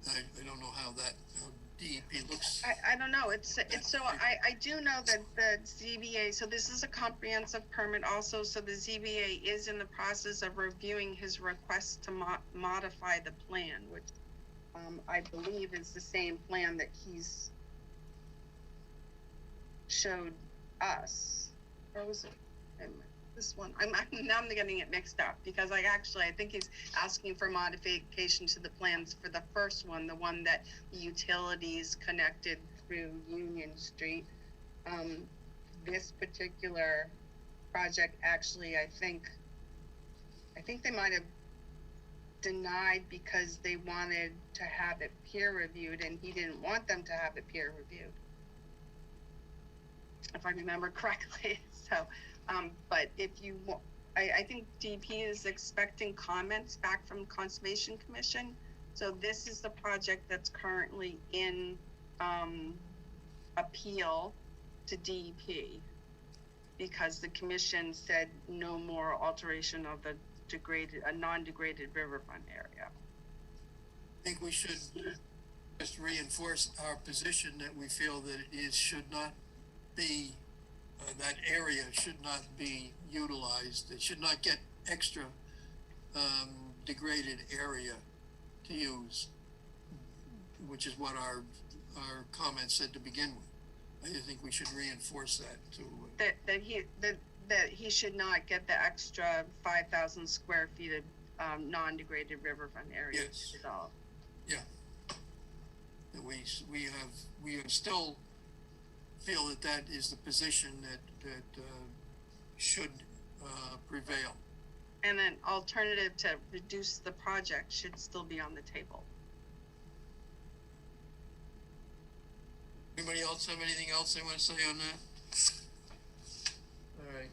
Speaker 1: I don't know how DEP looks.
Speaker 4: I don't know. It's so I do know that the ZBA, so this is a comprehensive permit also, so the ZBA is in the process of reviewing his request to modify the plan, which I believe is the same plan that he's showed us. Or was it this one? Now I'm getting it mixed up because I think he's asking for modification to the plans for the first one, the one that the utilities connected through Union Street. This particular project, actually, I think they might have denied because they wanted to have it peer reviewed, and he didn't want them to have it peer reviewed, if I remember correctly. So, but if you want, I think DP is expecting comments back from Conservation Commission. So this is the project that's currently in appeal to DEP, because the commission said no more alteration of the non-degraded riverfront area.
Speaker 1: I think we should just reinforce our position that we feel that it should not be, that area should not be utilized. It should not get extra degraded area to use, which is what our comments said to begin with. I think we should reinforce that to
Speaker 4: that he should not get the extra 5,000 square feet of non-degraded riverfront area to develop.
Speaker 1: Yeah. That we have still feel that that is the position that should prevail.
Speaker 4: And an alternative to reduce the project should still be on the table.
Speaker 1: Anybody else have anything else they want to say on that? All right.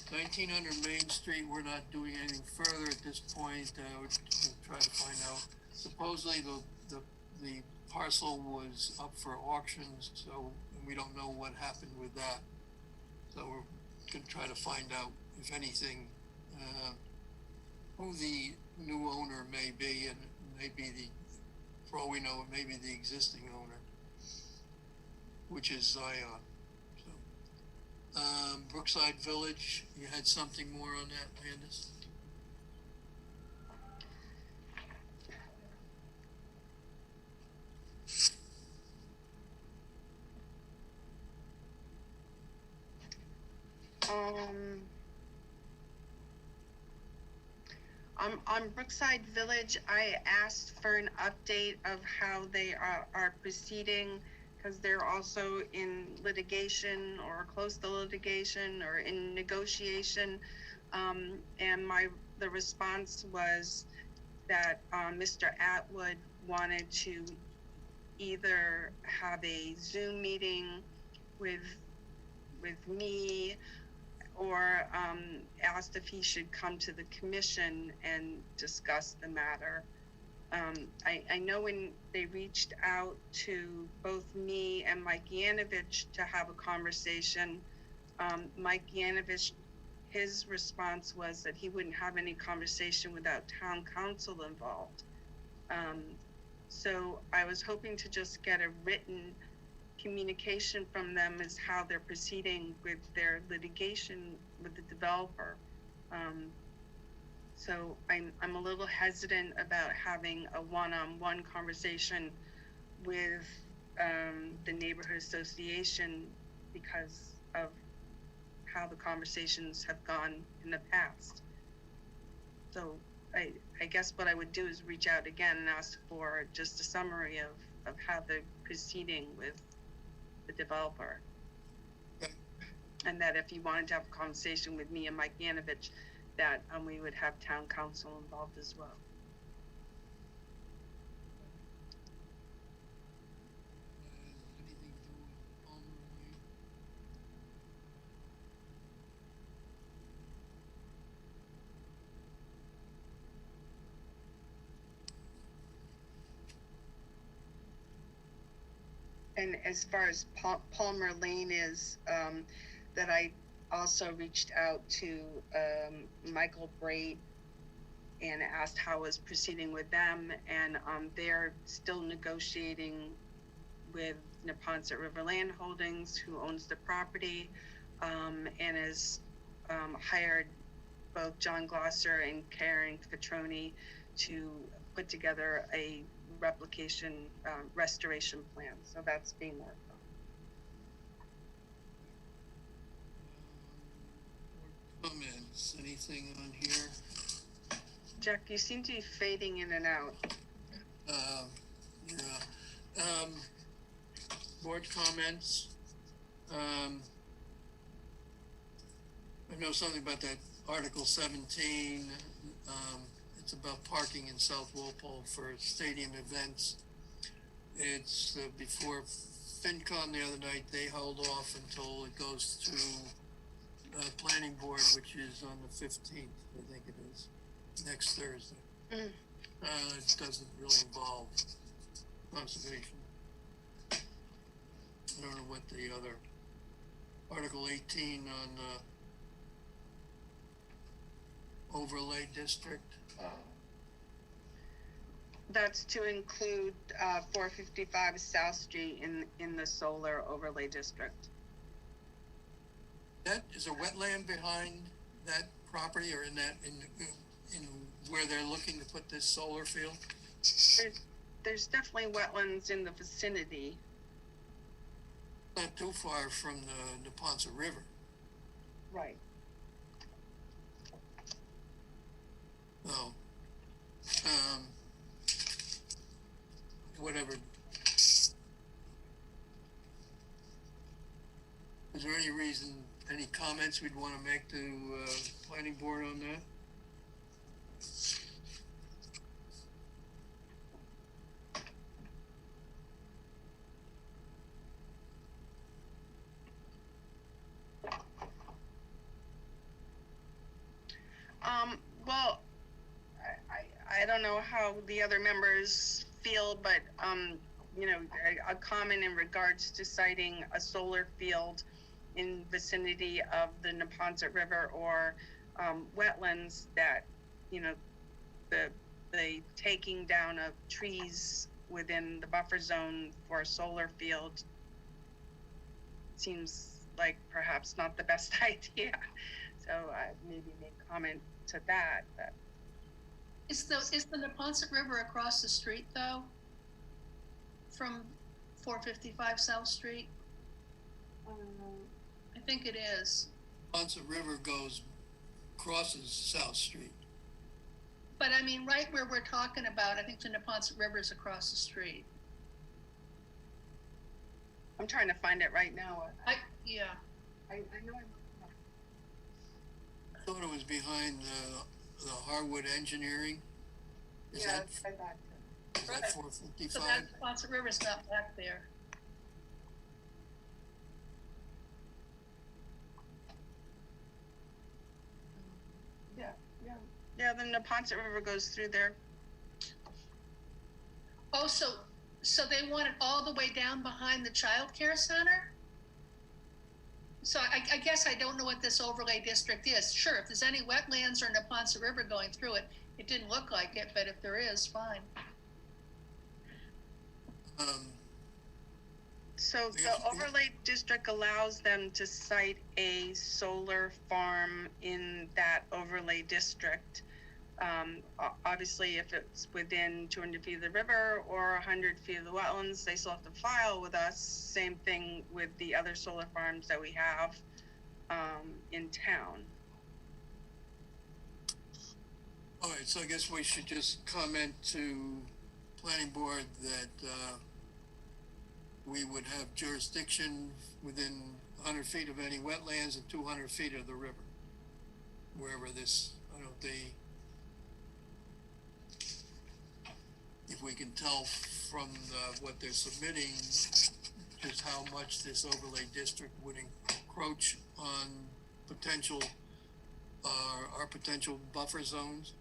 Speaker 1: 1900 Main Street, we're not doing anything further at this point. We'll try to find out. Supposedly the parcel was up for auctions, so we don't know what happened with that. So we're going to try to find out, if anything, who the new owner may be, and maybe for all we know, it may be the existing owner, which is Zion. So, Brookside Village, you had something more on that, Landis?
Speaker 4: On Brookside Village, I asked for an update of how they are proceeding, because they're also in litigation or close to litigation or in negotiation. And the response was that Mr. Atwood wanted to either have a Zoom meeting with me, or asked if he should come to the commission and discuss the matter. I know when they reached out to both me and Mike Yanovich to have a conversation, Mike Yanovich, his response was that he wouldn't have any conversation without town council involved. So I was hoping to just get a written communication from them as how they're proceeding with their litigation with the developer. So I'm a little hesitant about having a one-on-one conversation with the neighborhood association because of how the conversations have gone in the past. So I guess what I would do is reach out again and ask for just a summary of how they're proceeding with the developer. And that if you wanted to have a conversation with me and Mike Yanovich, that we would have town council involved as well. And as far as Palmer Lane is, that I also reached out to Michael Brait and asked how I was proceeding with them, and they're still negotiating with Neponset River Land Holdings, who owns the property, and has hired both John Glosser and Karen Catroni to put together a replication restoration plan. So that's being worked on.
Speaker 1: Comments, anything on here?
Speaker 4: Jack, you seem to be fading in and out.
Speaker 1: Yeah. Board comments. I know something about that Article 17. It's about parking in South Walpole for stadium events. It's before FinCon the other night. They hold off until it goes to planning board, which is on the 15th, I think it is, next Thursday. It doesn't really involve conservation. I don't know what the other Article 18 on overlay district.
Speaker 4: That's to include 455 South Street in the solar overlay district.
Speaker 1: That is a wetland behind that property, or in where they're looking to put this solar field?
Speaker 4: There's definitely wetlands in the vicinity.
Speaker 1: Not too far from the Neponset River.
Speaker 4: Right.
Speaker 1: Oh. Whatever. Is there any reason, any comments we'd want to make to planning board on that?
Speaker 4: Well, I don't know how the other members feel, but you know, a comment in regards to citing a solar field in vicinity of the Neponset River or wetlands, that, you know, the taking down of trees within the buffer zone for a solar field seems like perhaps not the best idea. So maybe make comment to that. But
Speaker 2: Is the Neponset River across the street though? From 455 South Street? I think it is.
Speaker 1: Neponset River crosses South Street.
Speaker 2: But I mean, right where we're talking about, I think the Neponset River is across the street.
Speaker 4: I'm trying to find it right now.
Speaker 2: Yeah.
Speaker 4: I know.
Speaker 1: I thought it was behind the Harwood Engineering. Is
Speaker 4: Yeah,
Speaker 1: that,
Speaker 4: try that.
Speaker 1: is that 455?
Speaker 2: So that Neponset River's not back there.
Speaker 4: Yeah, the Neponset River goes through there.
Speaker 2: Oh, so they want it all the way down behind the child care center? So I guess I don't know what this overlay district is. Sure, if there's any wetlands or Neponset River going through it, it didn't look like it, but if there is, fine.
Speaker 4: So the overlay district allows them to site a solar farm in that overlay district. Obviously, if it's within 200 feet of the river or 100 feet of the wetlands, they still have to file with us. Same thing with the other solar farms that we have in town.
Speaker 1: All right, so I guess we should just comment to planning board that we would have jurisdiction within 100 feet of any wetlands and 200 feet of the river, wherever this, I don't know, if we can tell from what they're submitting, just how much this overlay district would encroach on potential, our potential buffer zones.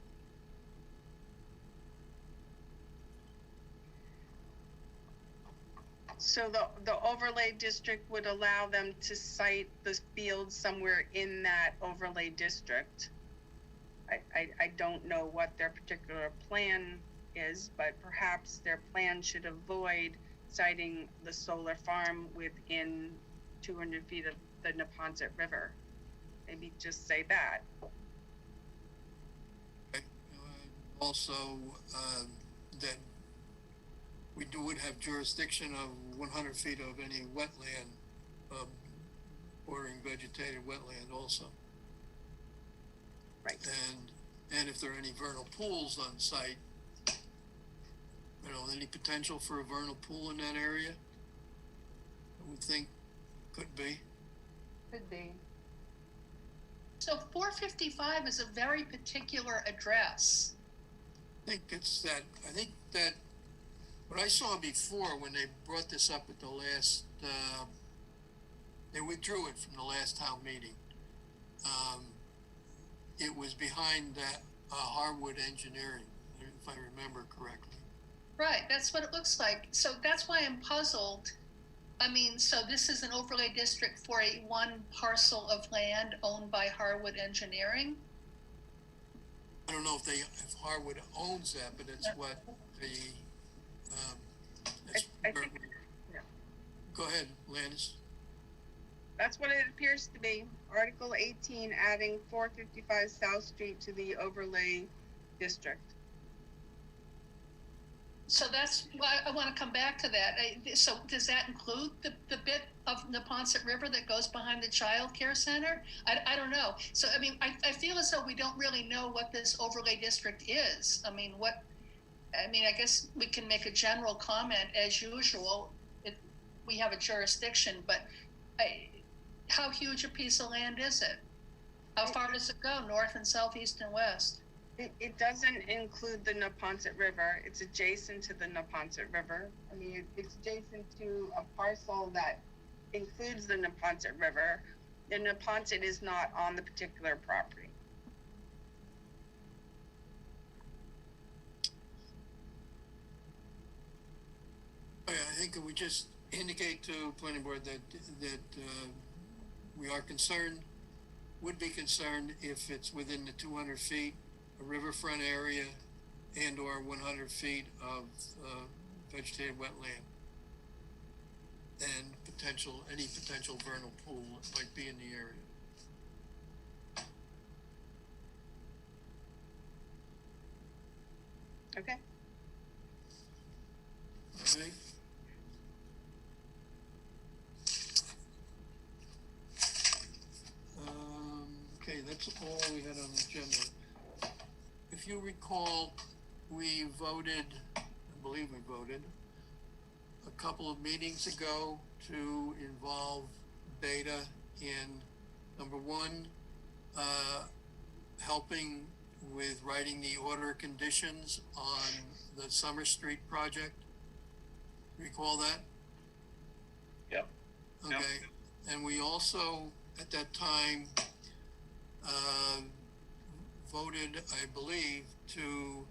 Speaker 4: So the overlay district would allow them to site the field somewhere in that overlay district. I don't know what their particular plan is, but perhaps their plan should avoid siting the solar farm within 200 feet of the Neponset River. Maybe just say that.
Speaker 1: Also, that we would have jurisdiction of 100 feet of any wetland, bordering vegetated wetland also.
Speaker 4: Right.
Speaker 1: And if there are any vernal pools on site, you know, any potential for a vernal pool in that area, I would think could be.
Speaker 4: Could be.
Speaker 2: So 455 is a very particular address.
Speaker 1: I think that what I saw before when they brought this up at the last, they withdrew it from the last town meeting. It was behind that Harwood Engineering, if I remember correctly.
Speaker 2: Right, that's what it looks like. So that's why I'm puzzled. I mean, so this is an overlay district for a one parcel of land owned by Harwood Engineering?
Speaker 1: I don't know if Harwood owns that, but it's what the,
Speaker 4: I think, yeah.
Speaker 1: Go ahead, Landis.
Speaker 4: That's what it appears to be. Article 18, adding 455 South Street to the overlay district.
Speaker 2: So that's why I want to come back to that. So does that include the bit of the Neponset River that goes behind the child care center? I don't know. So, I mean, I feel as though we don't really know what this overlay district is. I mean, I guess we can make a general comment as usual. We have a jurisdiction, but how huge a piece of land is it? How far does it go, north and south, east and west?
Speaker 4: It doesn't include the Neponset River. It's adjacent to the Neponset River. I mean, it's adjacent to a parcel that includes the Neponset River. The Neponset is not on the particular property.
Speaker 1: I think we just indicate to planning board that we are concerned, would be concerned if it's within the 200 feet, a riverfront area, and or 100 feet of vegetated wetland, and any potential vernal pool that might be in the area.
Speaker 4: Okay.
Speaker 1: All right. Okay, that's all we had on the agenda. If you recall, we voted, I believe we voted, a couple of meetings ago to involve Beta in, number one, helping with writing the order of conditions on the Summer Street project. Recall that?
Speaker 8: Yep.
Speaker 1: Okay. Yep. And we also, at that time, voted, I believe, to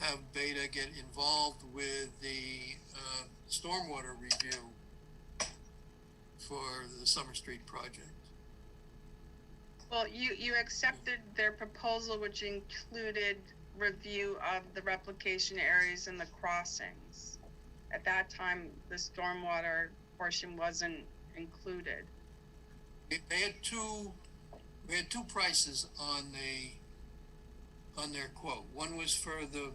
Speaker 1: have Beta get involved with the stormwater review for the Summer Street project.
Speaker 4: Well, you accepted their proposal, which included review of the replication areas and the crossings. At that time, the stormwater portion wasn't included.
Speaker 1: We had two prices on their quote. One was for the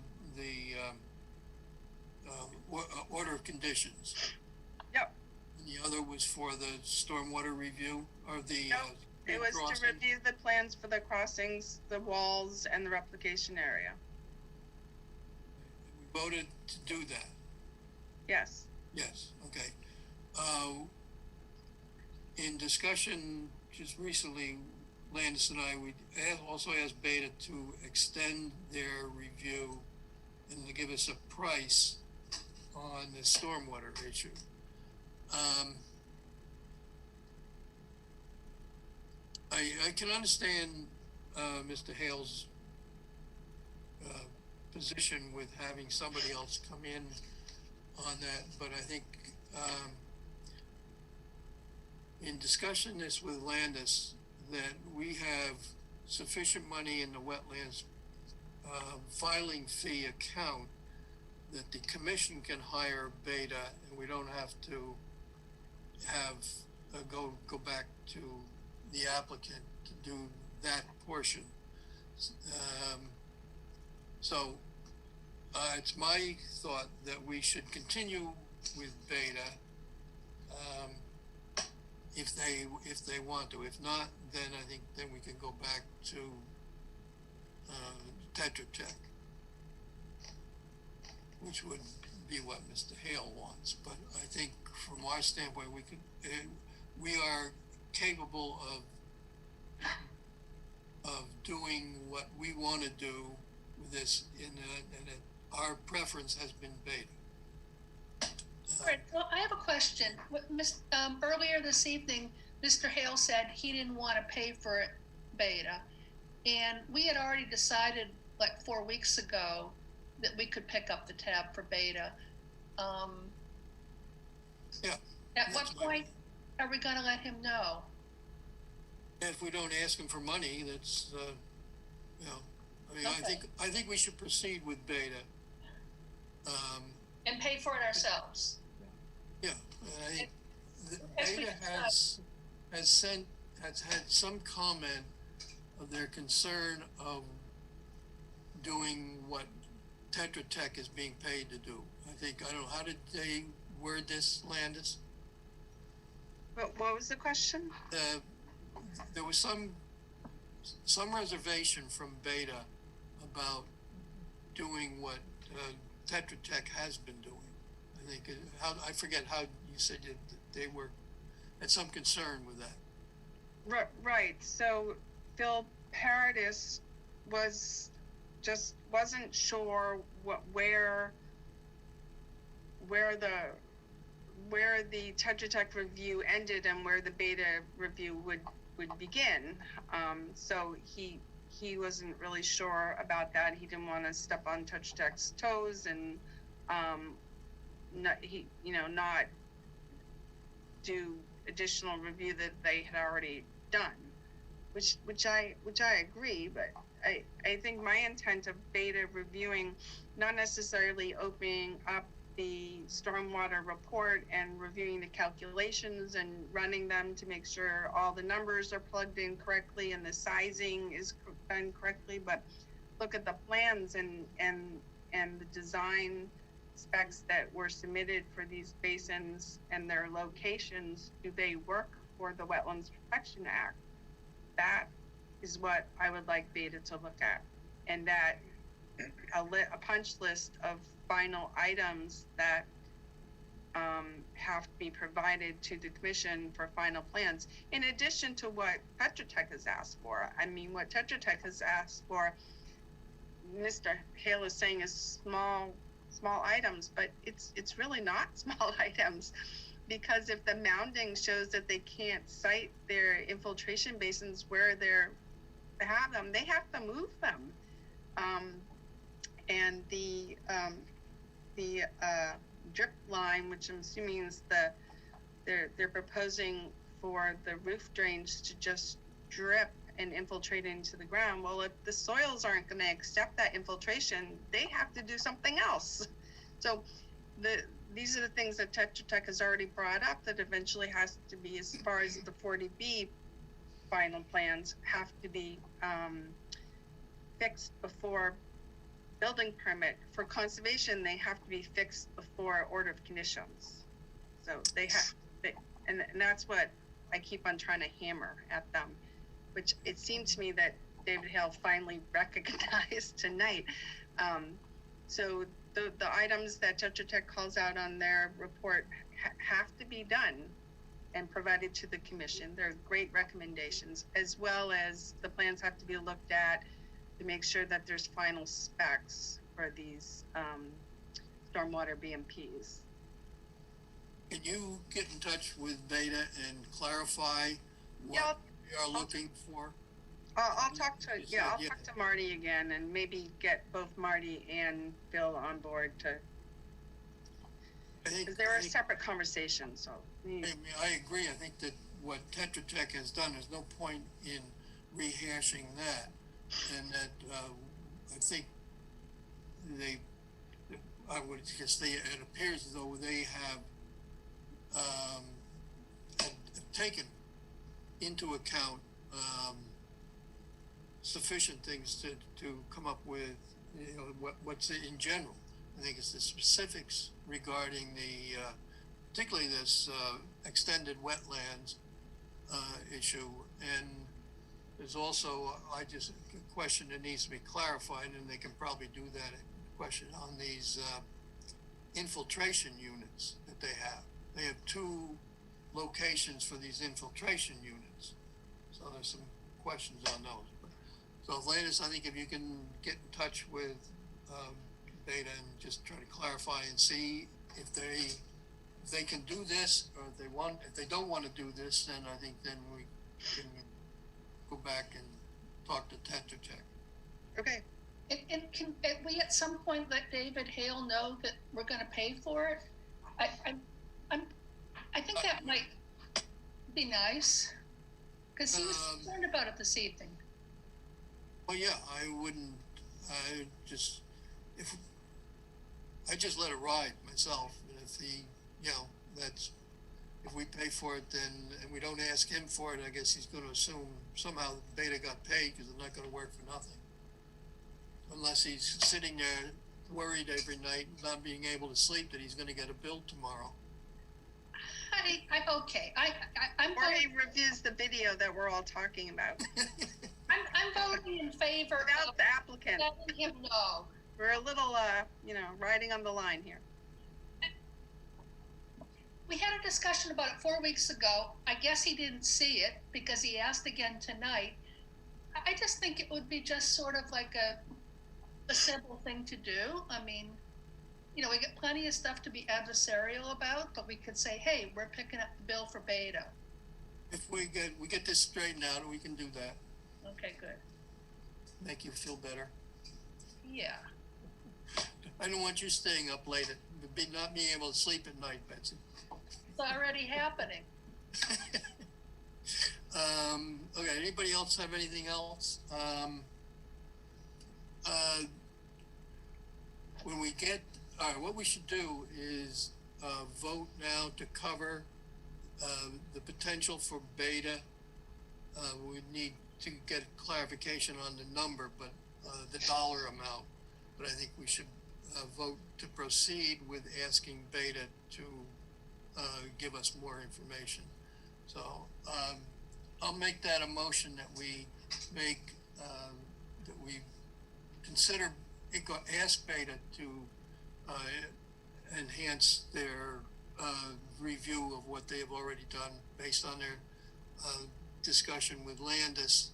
Speaker 1: order of conditions.
Speaker 4: Yep.
Speaker 1: And the other was for the stormwater review, or the
Speaker 4: nope. It was crossing. To review the plans for the crossings, the walls, and the replication area.
Speaker 1: We voted to do that.
Speaker 4: Yes.
Speaker 1: Yes, okay. In discussion just recently, Landis and I, we also asked Beta to extend their review and to give us a price on the stormwater issue. I can understand Mr. Hale's position with having somebody else come in on that, but I think in discussion this with Landis, that we have sufficient money in the wetlands filing fee account that the commission can hire Beta, and we don't have to have go back to the applicant to do that portion. So it's my thought that we should continue with Beta if they want to. If not, then I think then we can go back to Tetra Tech, which would be what Mr. Hale wants. But I think from our standpoint, we are capable of doing what we want to do with this, our preference has been beta.
Speaker 2: All right, well, I have a question. Earlier this evening, Mr. Hale said he didn't want to pay for beta. And we had already decided like 4 weeks ago that we could pick up the tab for beta.
Speaker 1: Yeah.
Speaker 2: At what point are we going to let him know?
Speaker 1: If we don't ask him for money, that's, you know, I mean,
Speaker 2: Okay.
Speaker 1: I think we should proceed with beta.
Speaker 2: And pay for it ourselves.
Speaker 1: Yeah, and I think beta has had some comment of their concern of doing what Tetra Tech is being paid to do. I don't know, how did they word this, Landis?
Speaker 4: What was the question?
Speaker 1: There was some reservation from Beta about doing what Tetra Tech has been doing. I think I forget how you said they were had some concern with that.
Speaker 4: Right. So Phil Paradis wasn't sure where the Tetra Tech review ended and where the beta review would begin. So he wasn't really sure about that. He didn't want to step on Tetra Tech's toes and not do additional review that they had already done, which I agree. But I think my intent of beta reviewing, not necessarily opening up the stormwater report and reviewing the calculations and running them to make sure all the numbers are plugged in correctly and the sizing is done correctly, but look at the plans and the design specs that were submitted for these basins and their locations. Do they work for the Wetlands Protection Act? That is what I would like beta to look at, and that a punch list of final items that have to be provided to the commission for final plans, in addition to what Tetra Tech has asked for. I mean, what Tetra Tech has asked for, Mr. Hale is saying, is small items, but it's really not small items, because if the mounding shows that they can't site their infiltration basins where they have them, they have to move them. And the drip line, which I'm assuming is they're proposing for the roof drains to just drip and infiltrate into the ground. Well, if the soils aren't going to accept that infiltration, they have to do something else. So these are the things that Tetra Tech has already brought up that eventually has to be, as far as the 40B final plans, have to be fixed before building permit. For conservation, they have to be fixed before order of conditions. So they have, and that's what I keep on trying to hammer at them, which it seemed to me that David Hale finally recognized tonight. So the items that Tetra Tech calls out on their report have to be done and provided to the commission. They're great recommendations, as well as the plans have to be looked at to make sure that there's final specs for these stormwater BMPs.
Speaker 1: Can you get in touch with Beta and clarify what we are looking for?
Speaker 4: I'll talk to Marty again, and maybe get both Marty and Bill on board because there are separate conversations. So
Speaker 1: I agree. I think that what Tetra Tech has done, there's no point in rehashing that, and that I think it appears as though they have taken into account sufficient things to come up with, what's in general. I think it's the specifics regarding the, particularly this extended wetlands issue, and there's also a question that needs to be clarified, and they can probably do that question on these infiltration units that they have. They have 2 locations for these infiltration units, so there's some questions on those. So Landis, I think if you can get in touch with Beta and just try to clarify and see if they can do this, or if they don't want to do this, then I think then we can go back and talk to Tetra Tech.
Speaker 4: Okay.
Speaker 2: And can we at some point let David Hale know that we're going to pay for it? I think that might be nice, because he was concerned about it this evening.
Speaker 1: Well, yeah, I just let it ride myself, and if if we pay for it, then, and we don't ask him for it, I guess he's going to assume somehow Beta got paid, because they're not going to work for nothing. Unless he's sitting there worried every night, not being able to sleep, that he's going to get a bill tomorrow.
Speaker 4: Or he reviews the video that we're all talking about.
Speaker 2: I'm voting in favor
Speaker 4: without the applicant.
Speaker 2: Letting him know.
Speaker 4: We're a little, riding on the line here.
Speaker 2: We had a discussion about it 4 weeks ago. I guess he didn't see it because he asked again tonight. I just think it would be just sort of like a simple thing to do. I mean, we get plenty of stuff to be adversarial about, but we could say, hey, we're picking up the bill for Beta.
Speaker 1: If we get this straightened out, we can do that.
Speaker 2: Okay, good.
Speaker 1: Make you feel better.
Speaker 2: Yeah.
Speaker 1: I don't want you staying up late, not being able to sleep at night, Betsy.
Speaker 2: It's already happening.
Speaker 1: Okay, anybody else have anything else? What we should do is vote now to cover the potential for Beta. We need to get clarification on the number, but the dollar amount. But I think we should vote to proceed with asking Beta to give us more information. So I'll make that a motion that we consider, ask Beta to enhance their review of what they have already done based on their discussion with Landis,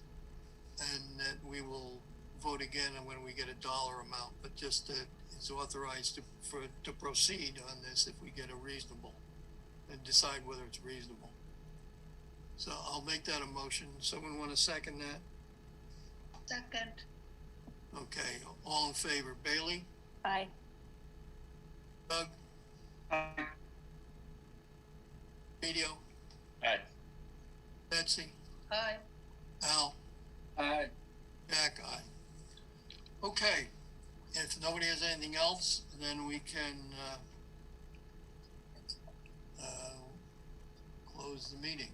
Speaker 1: and that we will vote again and when we get a dollar amount, but just that it's authorized to proceed on this if we get a reasonable, and decide whether it's reasonable. So I'll make that a motion. Someone want to second that?
Speaker 2: Second.
Speaker 1: Okay, all in favor. Bailey?
Speaker 5: Aye.
Speaker 1: Doug?
Speaker 10: Aye.
Speaker 1: Video?
Speaker 8: Aye.
Speaker 1: Betsy?
Speaker 2: Aye.
Speaker 1: Al?
Speaker 3: Aye.
Speaker 1: Jack? Aye. Okay, if nobody has anything else, then we can close the meeting.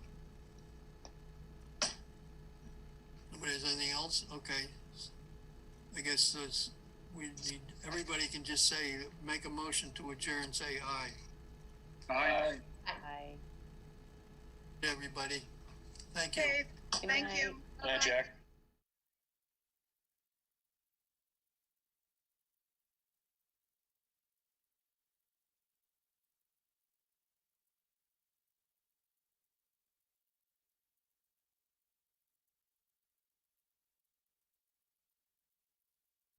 Speaker 1: Nobody has anything else? Okay. I guess everybody can just make a motion to adjourn, say aye.
Speaker 3: Aye.
Speaker 5: Aye.
Speaker 1: Everybody. Thank you.
Speaker 4: Okay, thank you.
Speaker 8: Jack.